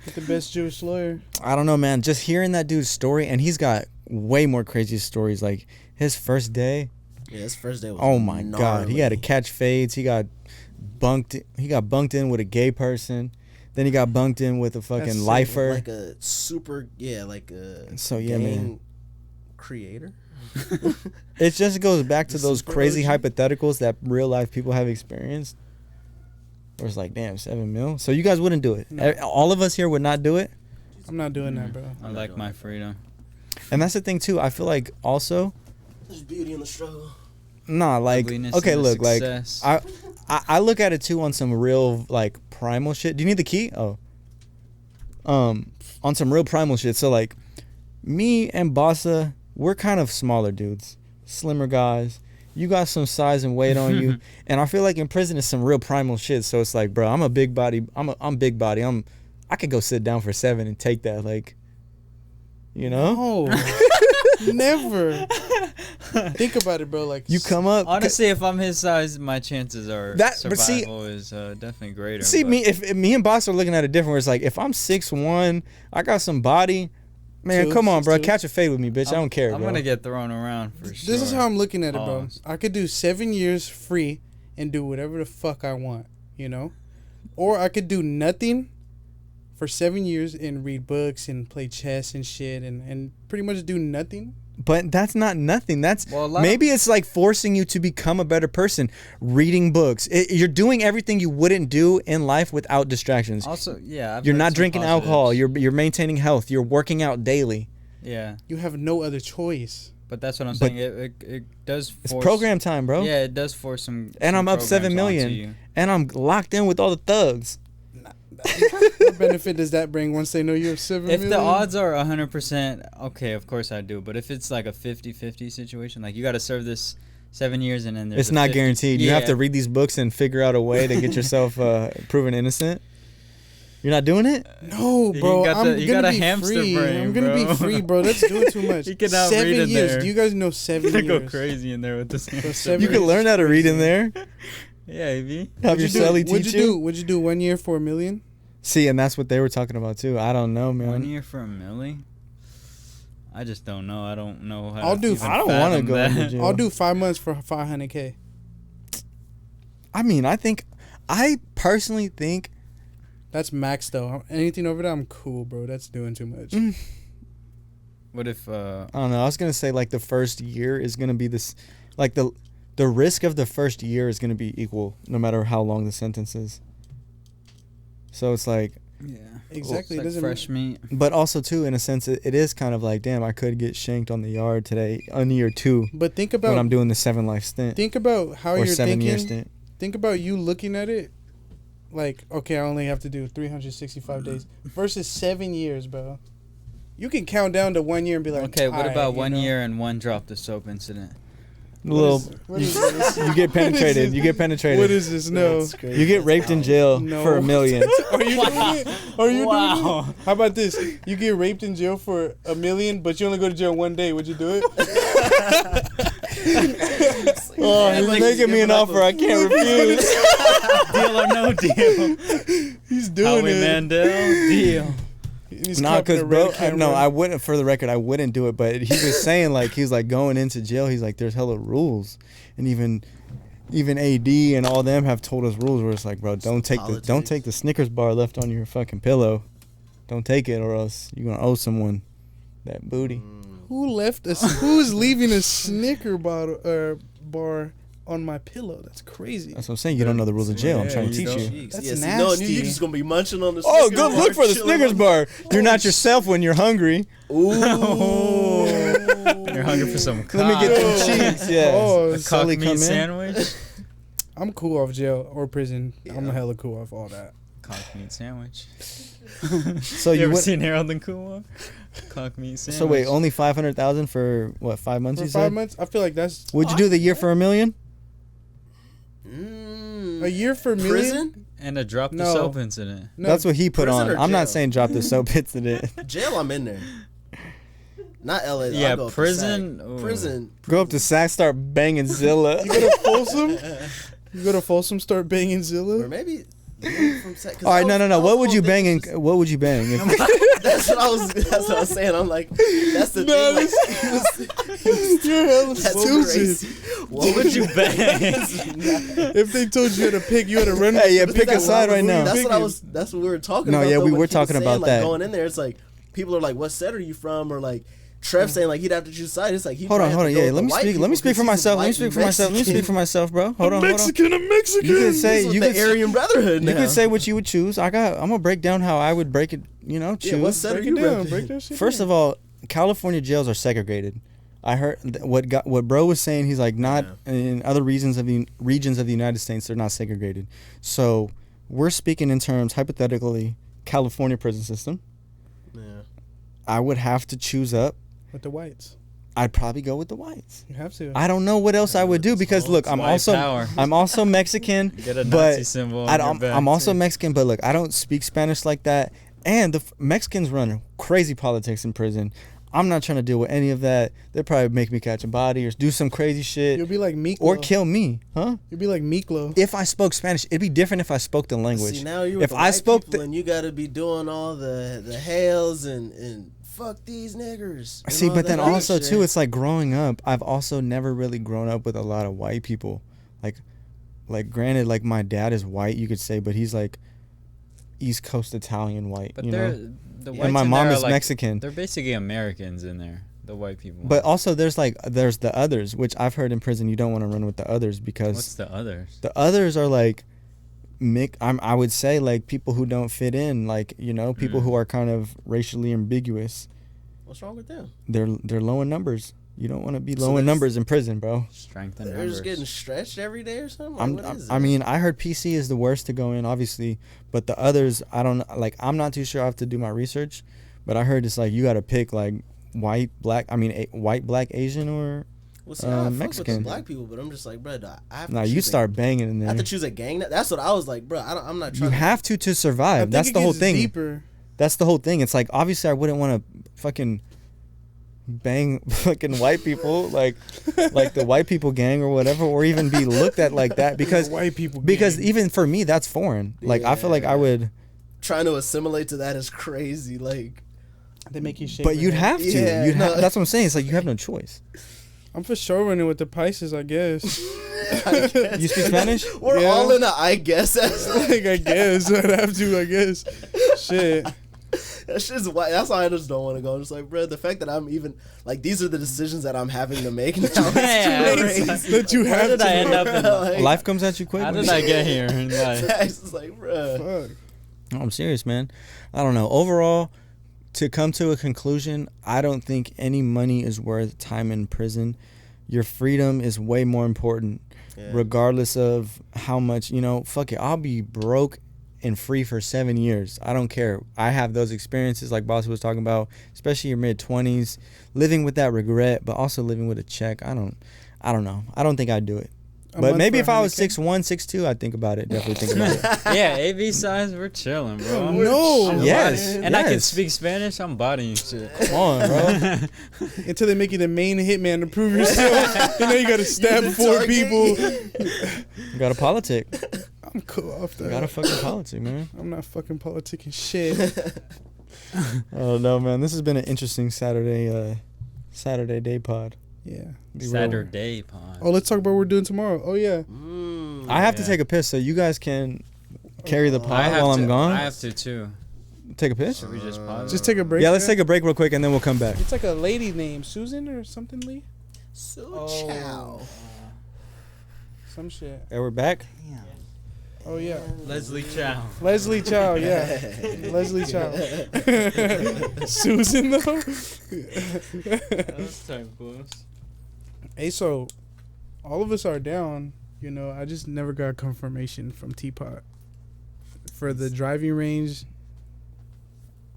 D: Get the best Jewish lawyer.
A: I don't know, man. Just hearing that dude's story, and he's got way more crazy stories. Like his first day.
B: Yeah, his first day was
A: Oh my
B: gnarly.
A: God, he had to catch fades. He got bunked in with a gay person. Then he got bunked in with a fucking lifer.
B: Like a super, like a
A: So yeah,
B: gang
A: man.
B: creator.
A: It just goes back to
B: The
A: those
B: super
A: crazy
B: OG.
A: hypotheticals that real life people have experienced. Where it's like, damn, 7 mil. So you guys wouldn't do it.
D: No.
A: All of us here would not do it.
D: I'm not doing that, bro.
C: I like my freedom.
A: And that's the thing too. I feel like also,
B: There's beauty in the struggle.
A: nah, like
C: Ugliness
A: okay,
C: and
A: look, like
C: success.
A: I look at it too on some real like primal shit. Do you need the key? Oh. On some real primal shit. So like, me and Basa, we're kind of smaller dudes, slimmer guys. You got some size and weight on you, and I feel like in prison is some real primal shit. So it's like, bro, I'm a big body. I'm big body. I could go sit down for 7 and take that, like, you know.
D: No, never. Think about it, bro. Like
A: You come up.
C: Honestly, if I'm his size, my chances are
A: But see-
C: survival is definitely greater.
A: See
C: but
A: me if me and Boss are looking at it different. Where it's like if I'm 6'1", I got some body. Man,
D: Two,
A: come on, bro.
D: 6'2".
A: Catch a fade with me, bitch. I don't care,
C: I'm
A: bro.
C: gonna get thrown around for sure.
D: This is how I'm looking at it, bro.
C: Pause.
D: I could do 7 years free and do whatever the fuck I want, you know? Or I could do nothing for 7 years and read books and play chess and shit and pretty much do nothing.
A: But that's not nothing. That's
C: Well, a lot
A: maybe it's like forcing you to become a better person. Reading books. You're doing everything you wouldn't do in life without distractions.
C: Also, yeah. I've
A: You're
C: heard
A: not
C: some
A: drinking alcohol.
C: positives.
A: You're maintaining health. You're working out daily.
C: Yeah,
D: You have no other choice.
C: but that's what I'm
A: But
C: saying. It does.
A: It's
C: Force,
A: program time, bro.
C: Yeah, it does force some.
A: And
C: some
A: I'm up 7
C: programs onto
A: million.
C: you.
A: And I'm locked in with all the thugs.
D: What benefit does that bring once they know you have 7
C: If
D: million?
C: the odds are 100%, okay, of course I do. But if it's like a 50-50 situation, like you got to serve this 7 years and then there's
A: It's
C: a
A: not
C: 50
A: guaranteed. You have
C: Yeah.
A: to read these books and figure out a way to get yourself proven innocent. You're not doing it?
D: No,
C: You
D: bro.
C: got the-
D: I'm
C: you
D: gonna
C: got a
D: be
C: hamster
D: free.
C: brain,
D: I'm gonna
C: bro.
D: be free, bro. That's doing too much.
C: You can outread
D: 7
C: in
D: years.
C: there.
D: Do you guys know 7
C: You're
D: years?
C: gonna go crazy in there with this.
D: Bro, 7
A: You can
D: years
A: learn how to read in
D: crazy.
A: there.
C: Yeah, AB.
A: Have your celly
D: What'd
A: teach
D: you
A: you.
D: do? Would you do 1 year for $1 million?
A: See, and that's what they were talking about too. I don't know, man.
C: 1 year for $1 million? I just don't know. I don't know how.
D: I'll
C: to
D: do-
C: even
A: I don't wanna
C: fathom
A: go
C: that.
A: into jail.
D: I'll do 5 months for $500K.
A: I mean, I personally think
D: That's max though. Anything over that, I'm cool, bro. That's doing too much.
C: What if?
A: I don't know. I was gonna say like the first year is gonna be this, like the risk of the first year is gonna be equal no matter how long the sentence is. So it's like,
C: Yeah.
D: Exactly.
C: It's
D: It doesn't
C: like fresh meat.
A: but also too in a sense it is kind of like, damn, I could get shanked on the yard today on year 2
D: But think
A: when I'm
D: about
A: doing the 7 life stint
D: think about how
A: or
D: you're
A: 7 year
D: thinking.
A: stint.
D: Think about you looking at it like, okay, I only have to do 365 days versus 7 years, bro. You can count down to 1 year and be like,
C: Okay, what
D: "Alright,"
C: about
D: you
C: 1
D: know?
C: year and one drop the soap incident?
A: Little,
D: What is this?
A: you get penetrated. You get penetrated.
D: What is this? No.
B: That's crazy.
A: You get raped in jail
D: No.
A: for $1 million.
D: Are you doing it? Are you doing
C: Wow.
D: it? How about this? You get raped in jail for $1 million, but you only go to jail 1 day. Would you do it?
A: Oh, he's
B: like
A: making me an
B: giving up
A: offer
B: a-
A: I can't refuse.
C: Deal or no deal?
D: He's doing
C: Howie
D: it.
C: Mandel, deal.
D: He's
A: Nah,
D: clapping
A: cause
D: a
A: bro,
D: red camera.
A: no, I wouldn't. For the record, I wouldn't do it. But he was saying like he's like going into jail. He's like, there's hella rules, and even AD and all them have told us rules where it's like, bro, don't take
B: Politics.
A: the Snickers bar left on your fucking pillow. Don't take it, or else you're gonna owe someone that booty.
D: Who left us? Who's leaving a Snicker bottle bar on my pillow? That's crazy.
A: That's what I'm saying. You don't know the rules of jail. I'm
C: Yeah,
A: trying to
C: you
A: teach
C: don't.
A: you.
D: That's
B: No,
D: nasty.
B: you're just gonna be munching on the.
A: Oh,
B: Snickers
A: good
B: bar,
A: look for the
B: chilling
A: Snickers
B: on-
A: bar. You're not yourself when you're hungry.
B: Ooh.
C: You're hungry for some cock.
A: Let me get
D: Oh.
A: some cheese. Yeah.
D: Oh,
C: a cock
A: Sully
C: meat
A: come in.
C: sandwich.
D: I'm cool off jail or prison. I'm
B: Yeah.
D: hella cool off all that.
C: Cock meat sandwich.
A: So
C: you
A: you
C: ever
A: went,
C: seen Harold and Kumar? Cock meat sandwich.
A: so wait, only 500,000 for what? 5 months?
D: For
A: You
D: 5
A: said.
D: months, I feel like that's.
A: Would you do the year for $1 million?
B: in
D: a year for million?
B: prison?
C: And a drop the
D: No.
C: soap incident.
D: No,
A: That's what he put
B: Prison
A: on.
B: or
A: I'm not
B: jail?
A: saying drop the soap incident.
B: Jail, I'm in there. Not LA. I'll
C: Yeah,
B: go up to
C: prison.
B: SAC.
C: Ooh.
B: Prison.
A: Go up to Sac, start banging Zilla.
D: You go to Folsom? You go to Folsom, start banging
B: Or
D: Zilla?
B: maybe from SAC. 'Cause
A: All right,
B: I was- I
A: no.
B: was
A: What would
B: on
A: you
B: things
A: bang?
B: just-
A: What would you bang? If,
B: That's what I was saying. I'm like, that's the thing. Like,
D: You're hella
B: that's
D: stupid.
B: crazy. What would you bang?
D: If they told you to pick, you had to run.
A: Hey, yeah,
D: But
A: pick a
D: that-
A: side right now.
B: That's what I was. That's what we were talking
A: No,
B: about.
A: yeah,
B: though,
A: we
B: when
A: were
B: he was
A: talking
B: saying,
A: about
B: like,
A: that.
B: Going in there, it's like people are like, "What set are you from?" Or like Trev saying like he'd have to choose side. It's like he
A: hold on. Yeah, let me speak. Let me speak for myself.
B: Let
A: Let me speak for myself, bro. Hold on.
D: I'm Mexican.
A: You could say you
B: the
A: could
B: Aryan Brotherhood.
A: you
B: now.
A: could say what you would choose. I'm gonna break down how I would break it. Choose.
B: Yeah, what set are
D: Break
B: you
D: it down.
B: repping?
D: Break that shit
A: First
D: down.
A: of all, California jails are segregated. I heard what bro was saying. He's like not in other regions of the United States. They're not segregated. So we're speaking in terms hypothetically California prison system.
B: Yeah.
A: I would have to choose up.
D: With the whites.
A: I'd probably go with the whites.
D: You have to.
A: I don't know what else I would do because look, I'm
C: White power.
A: also Mexican.
C: Get a
A: but
C: Nazi symbol.
A: I'm also Mexican, but look, I don't speak Spanish like that. And the Mexicans run crazy politics in prison. I'm not trying to deal with any of that. They'll probably make me catch a body or do some crazy shit
D: You'll be like Miklo.
A: or kill me, huh?
D: You'll be like Miklo.
A: If I spoke Spanish, it'd be different if I spoke the language.
B: See, now you're with
A: If
B: the
A: I
B: white
A: spoke
B: people and you got to be doing all the hails and fuck these niggers. and
A: See,
B: all
A: but
B: that
A: then
B: other
A: also
B: shit.
A: too, it's like growing up. I've also never really grown up with a lot of white people. Like granted, like my dad is white, you could say, but he's like East Coast Italian white.
C: But
A: you
C: they're
A: know?
C: the whites
A: And my
C: in
A: mom
C: there are
A: is
C: like,
A: Mexican.
C: They're basically Americans in there. The white people.
A: But also there's the others, which I've heard in prison you don't want to run with the others because
C: what's the others?
A: the others are like I would say like people who don't fit in, like, people who are kind of racially ambiguous.
B: What's wrong with them?
A: They're low in numbers. You don't want to be
B: So
A: low in
B: there's-
A: numbers in prison, bro.
C: Strength and
B: They're
C: numbers.
B: just getting stretched every day or something. Like, what is
A: I
B: it?
A: mean, I heard PC is the worst to go in, obviously, but the others, I don't like. I'm not too sure. I have to do my research, but I heard it's like you got to pick like white, black. I mean, white, black, Asian, or
B: well, see, I fuck with
A: Mexican.
B: the black people, but I'm just like, bro, I have to
A: nah.
B: choose
A: You
B: a-
A: start banging in
B: I have
A: there.
B: to choose a gang. That's what I was like, bro. I'm not trying.
A: You have to survive.
D: I think
A: That's
D: it
A: the whole
D: gets
A: thing.
D: Deeper.
A: That's the whole thing. It's like obviously I wouldn't want to fucking bang fucking white people like the white people gang or whatever, or even be looked at like that because
D: White people.
A: because
D: gang.
A: even for me that's foreign. Like I feel like I would,
B: trying to assimilate to that is crazy. Like,
D: they make you shake.
A: but
D: your
A: you'd
D: head.
A: have to.
B: Yeah,
A: You'd
B: no.
A: that's what I'm saying. It's like you have no choice.
D: I'm for sure running with the Pisces, I guess.
A: You speak Spanish?
B: we're
D: Yeah.
B: all in a I guess.
D: Like, I guess. I'd have to, I guess. Shit.
B: That shit's why. That's why I just don't want to go. I'm just like, bro, the fact that I'm even like these are the decisions that I'm having to make now.
C: Yeah,
B: It's
C: it's
B: crazy.
D: That you
C: Where
D: have
C: did
D: to.
C: I end up in?
B: Like,
A: Life comes at you quick.
C: How
A: man.
C: did I get here? And like,
B: it's just like, bro.
D: Fuck.
A: No, I'm serious, man. I don't know. Overall, to come to a conclusion, I don't think any money is worth time in prison. Your freedom is way more important,
B: Yeah.
A: regardless of how much, fuck it. I'll be broke and free for 7 years. I don't care. I have those experiences like Basa was talking about, especially your mid-20s, living with that regret, but also living with a check. I don't know. I don't think I'd do it.
D: A
A: But
D: month
A: maybe
D: for
A: if I was
D: 100K?
A: 6'1", 6'2", I'd think about it. Definitely think about it.
C: yeah, AB size, we're chilling, bro.
D: No.
A: Yes.
C: And I can
A: yes.
C: speak Spanish. I'm bodying shit.
A: Come on, bro.
D: Until they make you the main hitman to prove yourself. You gotta stab
B: the
D: 4
B: target.
D: people.
A: You got a politic.
D: I'm cool off
A: You got a
D: that.
A: fucking politic, man.
D: I'm not fucking politicking shit.
A: Oh no, man! This has been an interesting Saturday day pod.
D: Yeah.
A: Be real.
C: Saturday pod.
D: Oh, let's talk about what we're doing tomorrow. Oh, yeah.
A: I have to
C: Yeah.
A: take a piss, so you guys can carry the
C: I
A: pod
C: have
A: while
C: to,
A: I'm gone.
C: I have to too.
A: Take a piss.
C: Should we just pause?
D: Just take a break.
A: Yeah, let's take a break real quick, and then we'll come back.
D: It's like a lady name, Susan or something, Lee?
B: So chow.
D: Some shit.
A: And we're back.
D: Oh, yeah.
C: Leslie Chow.
D: Leslie Chow, yeah. Leslie Chow. Susan, though?
C: Those type close.
D: Hey, so all of us are down. I just never got confirmation from Teapot for the driving range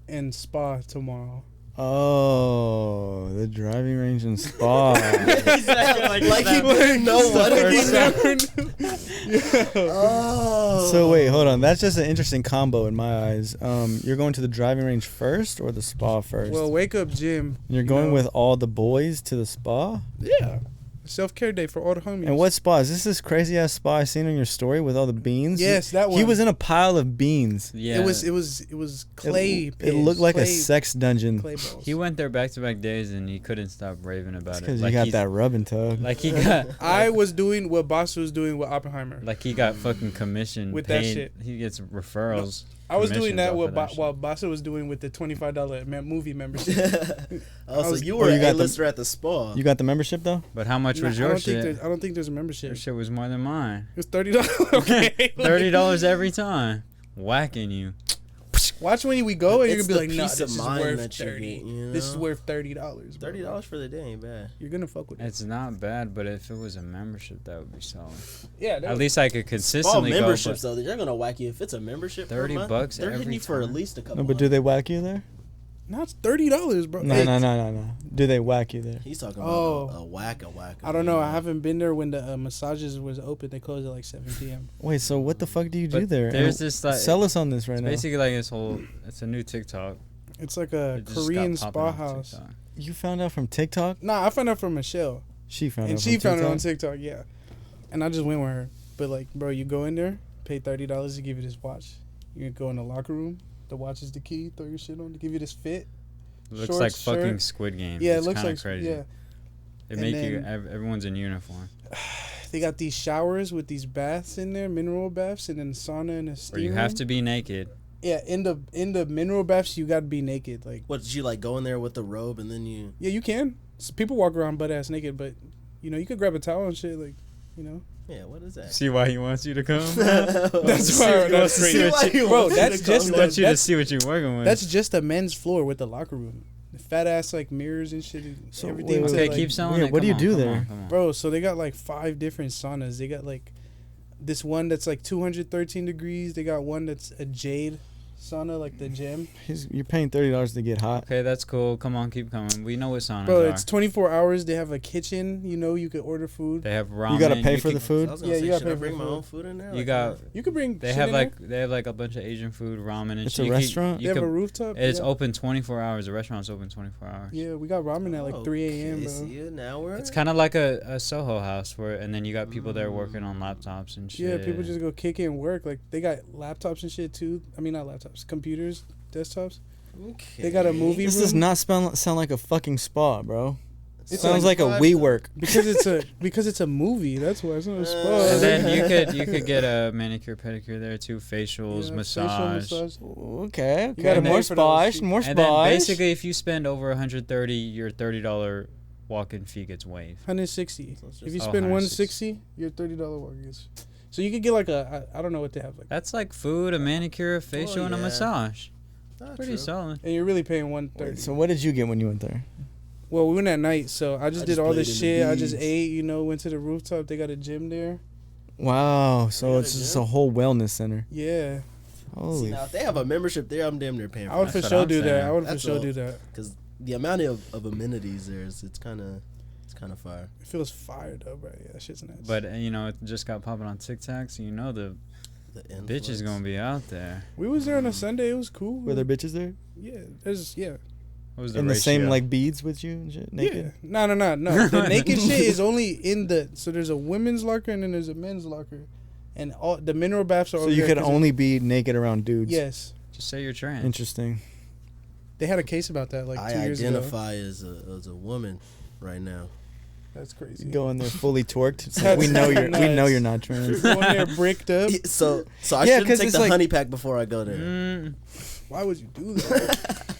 D: and spa tomorrow.
A: Oh, the driving range and spa.
B: like he didn't know what it was. Oh.
A: So wait, hold on. That's just an interesting combo in my eyes. You're going to the driving range first or the spa first?
D: Well, wake up gym.
A: You're going with all the boys to the spa?
D: Yeah. Self-care day for all the homies.
A: And what spa? Is this crazy ass spa I seen on your story with all the beans?
D: Yes, that one.
A: He was in a pile of beans.
C: Yeah.
D: It was clay.
A: It looked like a sex dungeon.
D: Clay balls.
C: He went there back-to-back days and he couldn't stop raving about it.
A: Because you got that rub and tug.
C: Like he got.
D: I was doing what Basa was doing with Oppenheimer.
C: Like he got fucking commission
D: with
C: paid.
D: that shit.
C: He gets referrals.
D: I was doing that
C: while
D: while Basa was doing with the $25 movie membership.
B: So you were a lister at the spa.
A: You got the membership though?
C: But how much was your shit?
D: I don't think there's a membership.
C: Your shit was more than mine.
D: It was $30. Okay.
C: $30 every time. Whacking you.
D: Watch when we go and you're
B: It's
D: gonna be like,
B: the
D: nah,
B: peace
D: this
B: of
D: is
B: mind
D: worth
B: that you
D: 30.
B: get, you know?
D: This is worth $30. Bro.
B: $30 for the day ain't bad.
D: You're gonna fuck with it.
C: It's not bad, but if it was a membership, that would be solid.
D: Yeah.
C: At least I could consistently
B: All
C: go.
B: memberships though, they're gonna whack you if it's a membership.
C: $30
B: per month, they're
C: every
B: hitting you for at
C: time.
B: least a couple.
A: No, but do they whack you there?
D: Now it's $30, bro.
A: No. Do they whack you there?
B: He's talking about a whack.
D: I don't know. I haven't been there when the massages was open. They closed at like 7 p.m.
A: Wait, so what the fuck do you do
C: But
A: there?
C: there's this like
A: sell us on this right now.
C: basically like this whole. It's a new TikTok.
D: It's like a
C: It just got
D: Korean
C: popping
D: spa
C: on
D: house.
C: TikTok.
A: You found out from TikTok?
D: Nah, I found out from Michelle.
A: She found
D: And
A: out
D: she
A: from
D: found it on
A: TikTok?
D: TikTok, yeah. And I just went with her. But like, bro, you go in there, pay $30 to give you this watch. You go in the locker room. The watch is the key. Throw your shit on to give you this fit.
C: Looks
D: Shorts,
C: like fucking
D: shirt.
C: Squid Game.
D: Yeah,
C: It's
D: it looks
C: kinda
D: like
C: crazy.
D: yeah.
C: They
D: And
C: make you.
D: then-
C: Everyone's in uniform.
D: They got these showers with these baths in there, mineral baths, and then sauna and a steam
C: Or you have
D: room.
C: to be naked.
D: Yeah, in the mineral baths, you got to be naked. Like,
B: What did you like go in there with the robe and then you?
D: yeah, you can. People walk around butt ass naked, but you could grab a towel and shit. Like,
B: Yeah, what is that?
C: See why he wants you to come?
D: That's why. That's crazy, bro. That's just.
C: He wants you to
D: That's,
C: see what you're working with.
D: that's just a men's floor with the locker room. The fat ass like mirrors and shit. And
A: So,
D: everything.
A: wait,
D: to,
C: okay,
D: like,
C: keep selling
A: yeah,
C: it.
A: what do
C: Come
A: you
C: on,
A: do
C: come
A: there?
C: on, come on.
D: Bro, so they got like 5 different saunas. They got like this one that's like 213 degrees. They got one that's a jade sauna, like the gym.
A: You're paying $30 to get hot.
C: Okay, that's cool. Come on, keep coming. We know what saunas
D: Bro,
C: are.
D: it's 24 hours. They have a kitchen. You could order food.
C: They have ramen.
A: You gotta pay for
C: can-
A: the food?
B: I was gonna
D: Yeah,
B: say,
D: you gotta
B: should I
D: pay for
B: bring my
D: food.
B: own food in there?
C: You
B: Like,
C: got.
D: You could bring.
C: They
D: shit
C: have
D: in
C: like
D: there.
C: a bunch of Asian food, ramen and
A: It's
C: shit.
A: a restaurant?
D: They have a rooftop.
C: It's
D: yeah.
C: open 24 hours. The restaurant's open 24 hours.
D: Yeah, we got ramen at like 3 a.m.
B: okay,
D: bro.
B: see you, now we're.
C: It's kind of like a Soho house and then you got people there working on laptops and shit.
D: Yeah, people just go kick it and work. Like they got laptops and shit too. I mean, not laptops, computers, desktops.
B: Okay.
D: They got a movie
A: This
D: room.
A: does not sound like a fucking spa, bro. It
D: It's
A: sounds like a WeWork.
D: because it's a movie. That's why it's not a spa.
C: And then you could get a manicure, pedicure there too, facials,
D: Yeah,
C: massage.
D: facial massage.
A: Okay.
D: You gotta
A: More
D: pay for those.
A: spas. More
C: And then
A: spas.
C: basically, if you spend over 130, your $30 walk-in fee gets waived.
D: 160.
B: So it's
D: If you
B: just-
D: spend
C: 160.
D: 160, your $30 walk is. So you could get like I don't know what they have like,
C: That's like food, a manicure, a facial, and a
B: yeah.
C: massage.
B: Not
C: Pretty
B: true.
C: solid.
D: and you're really paying 130.
A: Wait, so what did you get when you went there?
D: Well, we went at night, so I just
B: I
D: did
B: just
D: all this
B: played in the
D: shit. I just
B: beads.
D: ate, went to the rooftop. They got a gym there.
A: Wow.
B: They
A: So
B: got
A: it's
B: a
A: just
B: gym?
A: a whole wellness center.
D: Yeah,
B: See,
A: Holy.
B: now if they have a membership there, I'm damn near paying
D: I would
B: for
D: for
C: That's
B: that.
C: what
D: sure
C: I'm
D: do that.
C: saying.
D: I would for
B: That's
D: sure
B: all.
D: do that.
B: Because the amount of amenities there is it's kind of fire.
D: It feels fire though, bro. Yeah, that shit's nice.
C: But it just got popping on TikTok, so the
B: The
C: bitch is
B: influx.
C: gonna be out there.
D: we was there on a Sunday. It was cool.
A: Were there bitches there?
D: Yeah,
C: What was the
A: In the same
C: ratio?
A: like beads with you and shit? Naked?
D: yeah. No. The naked shit is only in the. So there's a women's locker and then there's a men's locker, and all the mineral baths are.
A: So
D: over
A: you
D: there
A: could
D: 'cause
A: only be naked around dudes?
D: Yes,
C: Just say you're trans.
A: Interesting.
D: they had a case about that like 2
B: I
D: years ago.
B: identify as a woman right now.
D: That's crazy.
A: You go in there fully torqued. It's like,
D: That's
A: we know
D: nice.
A: you're not trans.
D: Go in there bricked up.
B: So I
A: Yeah,
B: shouldn't
A: 'cause
B: take
A: it's
B: the
A: like-
B: honey pack before I go there.
C: Mm.
D: Why would you do that?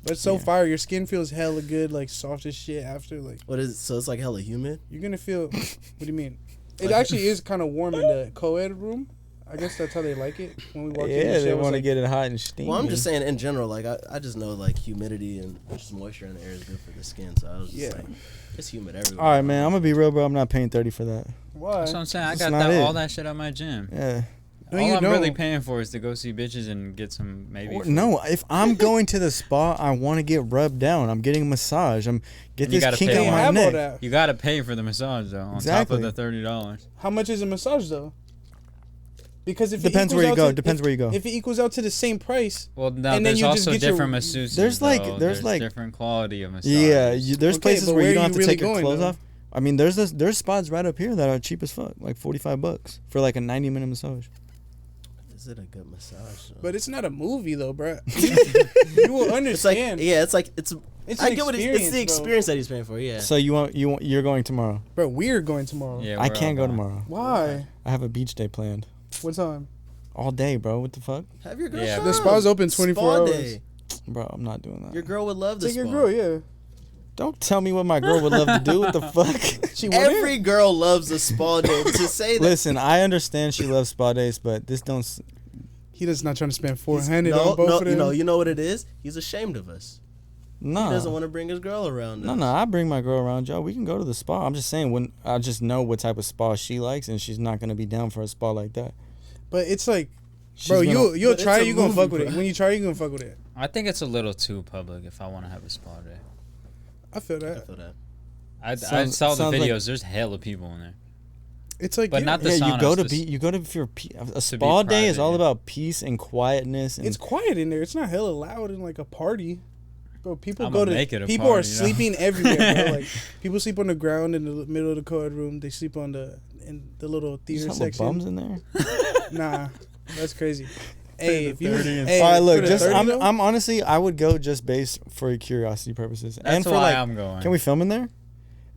D: But it's so
A: Yeah.
D: fire. Your skin feels hella good, like soft as shit after. Like
B: What is it? So it's like hella humid.
D: you're gonna feel. What do you mean? It
B: Like-
D: actually is kind of warm in the co-ed room. I guess that's how they like it. When we walk in,
A: Yeah, they
D: Michelle was
A: want to
D: like,
A: get it hot and steamy.
B: Well, I'm just saying in general, like I just know like humidity and just moisture in the air is good for the skin. So I was just
D: Yeah.
B: like, it's humid everywhere.
A: All right, man. I'm gonna be real, bro. I'm not paying $30 for that.
D: Why?
C: That's what I'm saying. I
A: That's
C: got
A: not
C: that
A: it.
C: all that shit at my gym.
A: Yeah.
D: No,
C: All
D: you
C: I'm
D: don't.
C: really paying for is to go see bitches and get some maybe.
A: No, if I'm going to the spa, I want to get rubbed down. I'm getting a massage. I'm get
C: And you
A: this
C: gotta
A: kink
C: pay
A: out
C: all
A: my
D: have all
A: neck.
D: that.
C: You gotta pay for the massage though, on
A: Exactly.
C: top of the $30.
D: How much is a massage though? Because if
A: Depends
D: it
A: where you
D: equals
A: go.
D: out to-
A: Depends
D: if-
A: where you go.
D: If it equals out to the same price,
C: Well, no,
D: And then
C: there's
D: you just
C: also
D: get your-
C: different masseuses.
A: There's like-
C: though.
A: there's like-
C: different quality of massage.
A: Yeah, there's
D: Okay,
A: places
D: but
A: where you
D: where
A: don't
D: are
A: have to
D: you really
A: take your
D: going,
A: clothes
D: though?
A: off. I mean, there's spots right up here that are cheap as fuck, like $45 for like a 90-minute massage.
B: Is it a good massage? Though?
D: but it's not a movie though, bro. You will
B: it's like,
D: understand.
B: it's
D: It's
B: I
D: an
B: get what it's the
D: experience, bro.
B: experience that he's paying for. Yeah.
A: So you're going tomorrow.
D: Bro, we're going tomorrow.
C: Yeah,
A: I
C: we're
A: can't
C: all
A: go
C: gone.
A: tomorrow.
D: Why?
A: I have a beach day planned.
D: What time?
A: All day, bro. What the fuck?
B: Have your girl.
C: Yeah,
B: come.
C: The
D: spa's open 24
B: Spa
D: hours.
B: day.
A: Bro, I'm not doing that.
B: Your girl would love this.
D: Take your girl, yeah.
A: Don't tell me what my girl would love to do. What the fuck?
D: She want
B: Every
D: it?
B: girl loves a spa day. To say that.
A: Listen, I understand she loves spa days, but this don't.
D: He does not trying to spend
B: He's-
D: 400 on both of them.
B: you know what it is? He's ashamed of us.
A: No.
B: He doesn't want to bring his girl around.
A: No,
B: us.
A: I bring my girl around, Joe. We can go to the spa. I'm just saying, when I just know what type of spa she likes, and she's not gonna be down for a spa like that.
D: But it's like,
A: She's
D: bro,
A: gonna-
D: you'll
B: But
D: try
B: it's
D: it,
B: a
D: you gonna
B: movie,
D: fuck with
B: bro.
D: it. When you try it, you gonna fuck with it.
C: I think it's a little too public if I want to have a spa day.
D: I feel
B: I
D: that.
B: feel that.
C: I
A: Sounds-
C: saw the
A: sounds like-
C: videos. There's hella people in there.
D: It's like,
C: But
D: yeah,
C: not the
A: Yeah, you go
C: saunas,
A: to
C: this-
A: you go to a spa day is
C: private,
A: all
C: yeah.
A: about peace and quietness. And
D: it's quiet in there. It's not hella loud and like a party. Bro, people
C: I'ma
D: go to
C: make it a
D: people
C: party,
D: are
C: you know?
D: sleeping everywhere, bro. Like people sleep on the ground in the middle of the co-ed room. They sleep in the little
A: there's
D: theater
A: hella
D: section.
A: bums in there.
D: Nah, that's crazy. Hey, if you,
C: 30 and-
D: hey,
A: All right, look,
D: for the
A: just
D: 30 though,
A: I'm honestly I would go just based for curiosity purposes
C: That's
A: and for
C: why
A: like.
C: I'm going.
A: Can we film in there?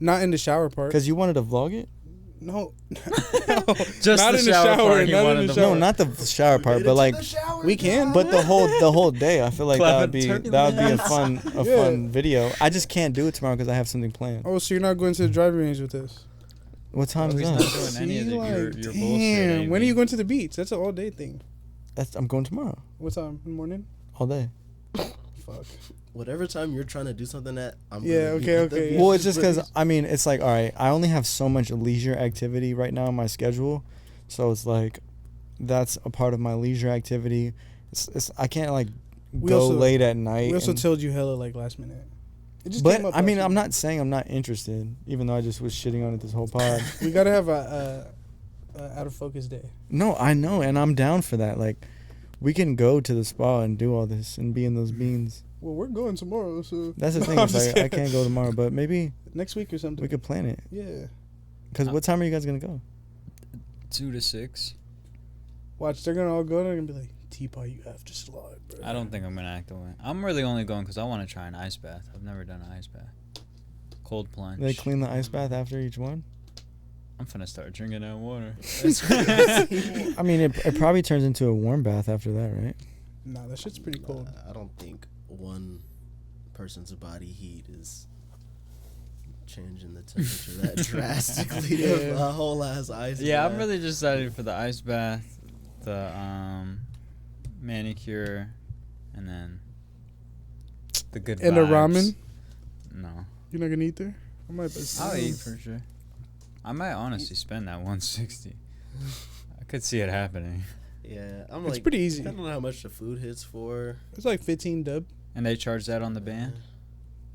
D: not in the shower part.
A: Because you wanted to vlog it.
D: No,
C: Just
D: not
C: the
D: in the
C: shower
D: shower.
C: part, he
D: Not in
C: wanted
D: the
C: to-
A: No,
D: shower.
A: not the shower part, but like.
D: We can.
A: But the whole day, I feel like that would be
C: Turkey
A: a
C: legs.
A: fun video. I just can't do it tomorrow because I have something planned.
D: Oh, so you're not going to the driving range with us?
A: What time
C: Oh,
A: is
C: he's not
A: that?
C: doing any of
D: See,
C: the,
D: like,
C: your bullshit.
D: damn. When are
C: AV.
D: you going to the beach? That's an all day thing.
A: I'm going tomorrow,
D: What time in the morning?
A: all day.
D: Fuck.
B: Whatever time you're trying to do something at, I'm
D: Yeah,
B: gonna be
D: okay,
B: at the
D: okay.
B: beach
A: Well, it's just
B: with
A: because
B: you.
A: I mean, it's like all right. I only have so much leisure activity right now in my schedule, so it's like that's a part of my leisure activity. I can't like
D: We
A: go
D: also-
A: late at night.
D: We also
A: and-
D: told you hella like last minute. It just
A: but
D: came up
A: I mean,
D: last
A: I'm
D: minute.
A: not saying I'm not interested, even though I just was shitting on it this whole pod.
D: We gotta have a out of focus day.
A: No, I know, and I'm down for that. Like, we can go to the spa and do all this and be in those beans.
D: Well, we're going tomorrow, so
A: That's the
D: No,
A: thing.
D: I'm
A: It's
D: just
A: like, I
D: kidding.
A: can't go tomorrow, but maybe
D: next week or something.
A: we could plan it.
D: Yeah.
A: Because what time are you guys gonna go?
C: 2 to 6.
D: Watch, they're gonna all go there and be like, Teapot, you have to slide, bro.
C: I don't think I'm gonna act away. I'm really only going because I want to try an ice bath. I've never done an ice bath. Cold plunge.
A: They clean the ice bath after each one.
C: I'm finna start drinking that water.
A: I mean, it probably turns into a warm bath after that, right?
D: Nah, that shit's pretty cold.
B: I don't think one person's body heat is changing the temperature that drastically.
D: Yeah.
B: A whole ass ice.
C: Yeah, I'm
B: bath.
C: really just excited for the ice bath, the manicure, and then the good
D: And the
C: vibes.
D: ramen?
C: No,
D: You're not gonna eat there? I might.
C: I'll eat for sure. I might honestly spend that 160. I could see it happening.
B: Yeah, I'm
D: It's
B: like
D: pretty easy.
B: Depending on how much the food hits for.
D: It's like 15 dub.
C: And they charge that on the band.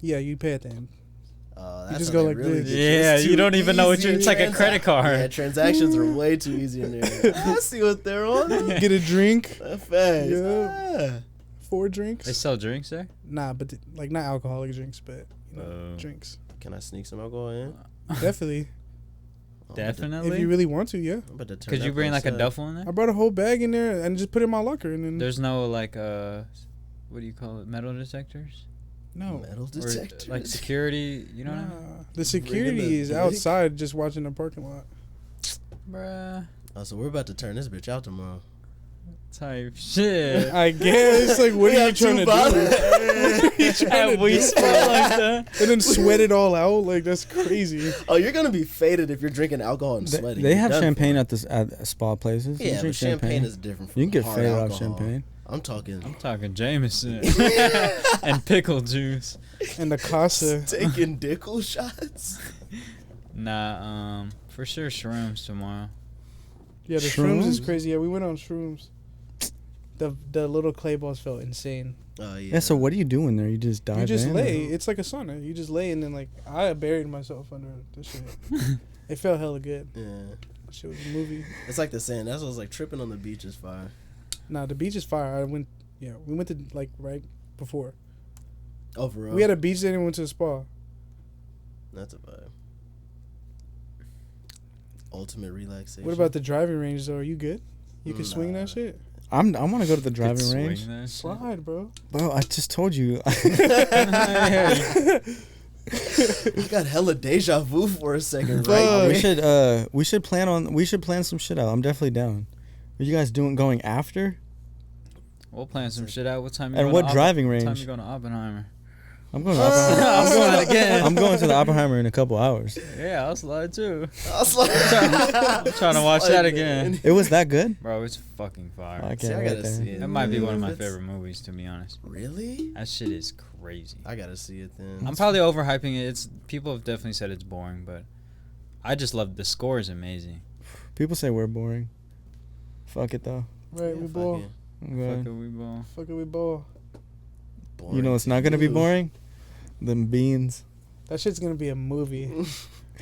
D: Yeah, you pay at the end.
B: That's
D: just
B: how
D: go
B: they
D: like
B: really
D: this.
B: get
C: Yeah,
B: It's
C: you
B: too
C: don't even know what
B: easy.
C: you're. It's like a credit card.
B: Yeah, transactions are way too easy in there. I see what they're on.
D: You get a drink,
B: Fast.
D: Yeah. 4 drinks.
C: They sell drinks there.
D: Nah, but like not alcoholic drinks, but you know,
C: Oh.
D: drinks.
B: Can I sneak some alcohol in?
D: Definitely.
B: I'm
C: Definitely.
D: If you really want to, yeah.
B: about to turn
C: Could you
B: that
C: bring like
B: place
C: a
B: up.
C: duffel in there?
D: I brought a whole bag in there and just put it in my locker and then
C: There's no like what do you call it? Metal detectors?
D: no.
B: Metal
C: Or
B: detectors.
C: like security? You know what I mean?
D: Nah, the security is
B: drink?
D: outside just watching the parking lot.
C: Bruh.
B: Oh, so we're about to turn this bitch out tomorrow.
C: Type shit.
D: I guess. Like, what are you trying to do? What are you trying to
C: And we
D: do?
C: smell like that.
D: And then sweat it all out? Like, that's crazy.
B: Oh, you're gonna be faded if you're drinking alcohol and sweating.
A: They
B: You're
A: have
B: done
A: champagne
B: for.
A: at spa places. You
B: Yeah,
A: can
B: but
A: drink
B: champagne is different from
A: You can get
B: hard
A: faded off
B: alcohol.
A: champagne.
B: I'm talking
C: I'm talking Jameson and pickle juice.
D: And the Casa.
B: taking dickle shots.
C: Nah, for sure shrooms tomorrow.
D: Yeah, the shrooms is crazy. Yeah, we went on shrooms. The little clay balls felt insane.
B: Oh yeah.
A: Yeah. So what are you doing there? You just dive in?
D: You just
A: or-
D: lay. It's like a sauna. You just lay and then like I buried myself under this shit. It felt hella good.
B: Yeah.
D: That shit was a movie.
B: It's like the sand. That's what I was like tripping on the beach is fire.
D: Nah, the beach is fire. We went to like right before.
B: Overall.
D: We had a beach day and we went to the spa.
B: That's a vibe. Ultimate relaxation.
D: What about the driving range though? Are you good? You can swing
B: Nah.
D: that shit?
A: I want to go to the driving range.
D: Slide, bro.
A: Bro, I just told you.
B: I got hella deja vu for a second, right?
A: we should plan some shit out. I'm definitely down. Are you guys going after?
C: We'll plan some shit out. What time?
A: And what driving range?
C: What time you going to Oppenheimer?
A: I'm going to Oppenheimer.
C: I'm going again.
A: I'm going to the Oppenheimer in a couple hours.
C: Yeah, I'll slide too.
B: I was like,
C: I'm trying to watch that again.
A: It was that good?
C: Bro, it's fucking fire.
A: I
B: See,
A: can't
B: I
A: wait
B: gotta
A: there.
B: see it.
C: That might be one of my
B: It's-
C: favorite movies, to be honest.
B: Really?
C: That shit is crazy.
B: I gotta see it then.
C: I'm probably overhyping it. People have definitely said it's boring, but I just love the score is amazing.
A: People say we're boring. Fuck it though.
D: Right, we ball.
A: Okay.
C: Fuck it, we ball.
D: Fuck it, we ball.
A: You know it's not gonna be boring? Them beans.
D: That shit's gonna be a movie.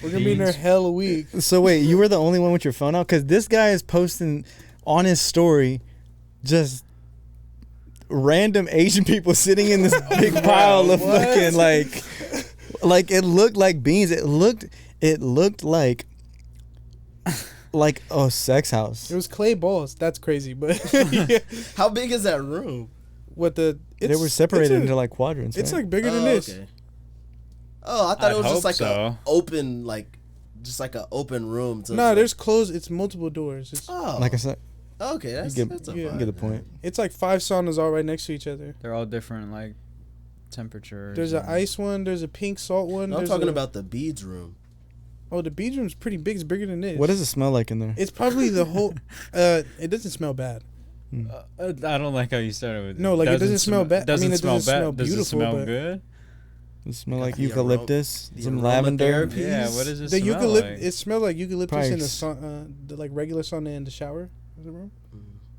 D: We're gonna be in there hella week.
A: So wait, you were the only one with your phone out? Because this guy is posting on his story just random Asian people sitting in this big pile of
D: what?
A: fucking like it looked like beans. It looked like a sex house.
D: It was clay balls. That's crazy, but
B: How big is that room?
A: They were separated into like quadrants.
D: It's
A: right?
D: like bigger than this.
B: Okay. Oh, I thought it was just like
C: so.
B: a open, just like an open room. So
D: Nah,
B: it's
D: there's closed. It's multiple doors. It's
A: Like I said,
B: okay, that's a
A: you
B: vibe,
A: get the point.
D: it's like 5 saunas all right next to each other.
C: They're all different, like, temperatures.
D: There's an ice one. There's a pink salt one.
B: No, I'm
D: there's
B: talking
D: a-
B: about the beads room.
D: Oh, the beach room's pretty big. It's bigger than this.
A: What does it smell like in there?
D: It's probably the whole. It doesn't smell bad.
C: I don't like how you started with
D: No, like, it doesn't smell bad. I mean, it doesn't smell
C: Does it
D: beautiful,
C: smell
D: but-
C: good?
A: Does it smell like
B: The
A: eucalyptus?
B: the
A: Some lavender?
B: aromatherapy.
C: Yeah, what does it
D: The
C: smell
D: eucalypt.
C: like?
D: It smelled like eucalyptus
A: Probably
D: in the like regular sauna in the shower. In the room.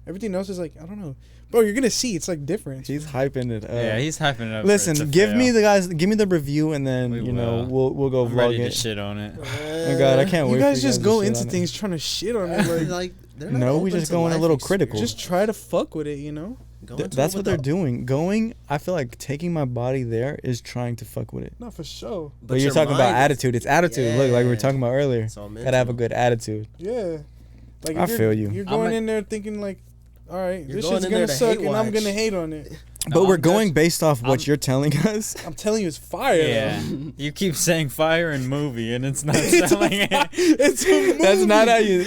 D: Everything else is like I don't know, bro. You're gonna see it's like different.
A: He's hyping it up.
C: Yeah, he's hyping it up.
A: Listen, give me the review, and then
C: We
A: you know
C: will.
A: we'll go
C: I'm
A: vlog
C: ready to
A: it.
C: shit on it.
A: Oh God, I can't wait.
D: You
A: for
D: guys just go
A: to shit
D: into
A: on it.
D: things trying to shit on it. Like,
B: They're not
A: No, we
B: open
A: just
B: to
A: going a
B: life
A: little
B: experience.
A: critical.
D: just try to fuck with it, you know.
B: Go into
A: That's
B: it
A: what they're
B: with the-
A: doing. I feel like taking my body there is trying to fuck with it.
D: Not for sure.
A: But you're
B: your
A: talking about
B: mind is-
A: attitude. It's attitude. Look, like we were
B: Yeah.
A: talking about earlier.
B: It's all
A: Gotta have a
B: mental.
A: good attitude.
D: Yeah. Like
A: I
D: if
A: feel you.
D: You're
C: I'm
D: going
C: a-
D: in there thinking like, all right,
B: You're
D: this
B: going
D: shit's
B: in
D: gonna
B: there to
D: suck,
B: hate
D: and I'm
B: watch.
D: gonna hate on it.
A: But we're
C: I'm
A: going
C: just-
A: based off what
C: I'm-
A: you're telling us.
D: I'm telling you, it's fire.
C: Yeah, you keep saying fire and movie, and it's not selling it.
D: It's a movie.
A: That's not how you.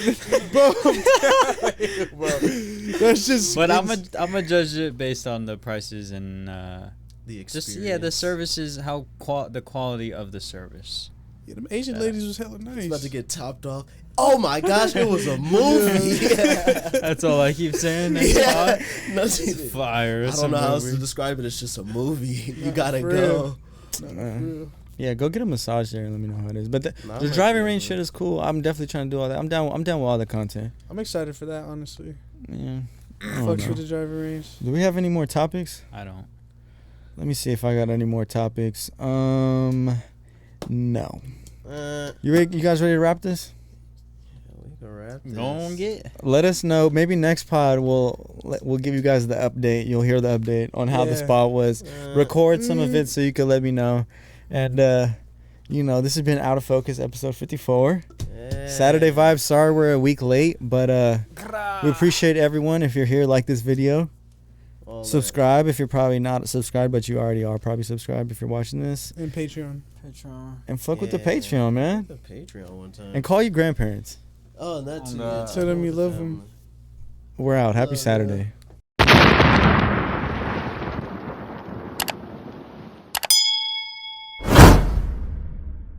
D: bro. I'm telling you, bro. That's just.
C: But I'm
D: it's-
C: gonna judge it based on the prices and
B: The
C: just
B: experience.
C: the services, how the quality of the service.
D: Yeah, them Asian ladies was hella nice.
B: It's about to get topped off. Oh my gosh, it was a movie. Yeah.
C: That's all I keep saying. That's
B: Yeah.
C: fire.
B: Nothing-
C: It's fire.
B: I
C: It's
B: don't know
C: a
B: how else to
C: movie.
B: describe it. It's just a movie. You
D: Nah,
B: gotta
D: for
B: go.
D: real.
A: Yeah, go get a massage there and let me know how it is. But
B: Nah,
A: the
B: I'm
A: driving
B: like,
A: range
B: yeah.
A: shit is cool. I'm definitely trying to do all that. I'm down with all the content.
D: I'm excited for that, honestly.
A: Yeah. I don't
D: Fucks
A: know.
D: with the driving range.
A: Do we have any more topics?
C: I don't.
A: Let me see if I got any more topics. No. You guys ready to wrap this?
B: We can wrap this.
C: Go on get.
A: Let us know. Maybe next pod we'll give you guys the update. You'll hear the update on how the
D: Yeah.
A: spot was. Record some of it so you can let me know. And this has been Out of Focus episode 54.
B: Yeah.
A: Saturday vibes. Sorry we're a week late, but we appreciate everyone. If you're here, like this video.
B: All that.
A: Subscribe if you're probably not subscribed, but you already are probably subscribed if you're watching this.
D: And Patreon.
A: And fuck with the
B: Yeah.
A: Patreon, man.
B: The Patreon one time.
A: And call your grandparents.
B: Oh, and that's
C: On the-
D: Tell them you love 'em.
A: We're out. Happy
B: Love,
A: Saturday.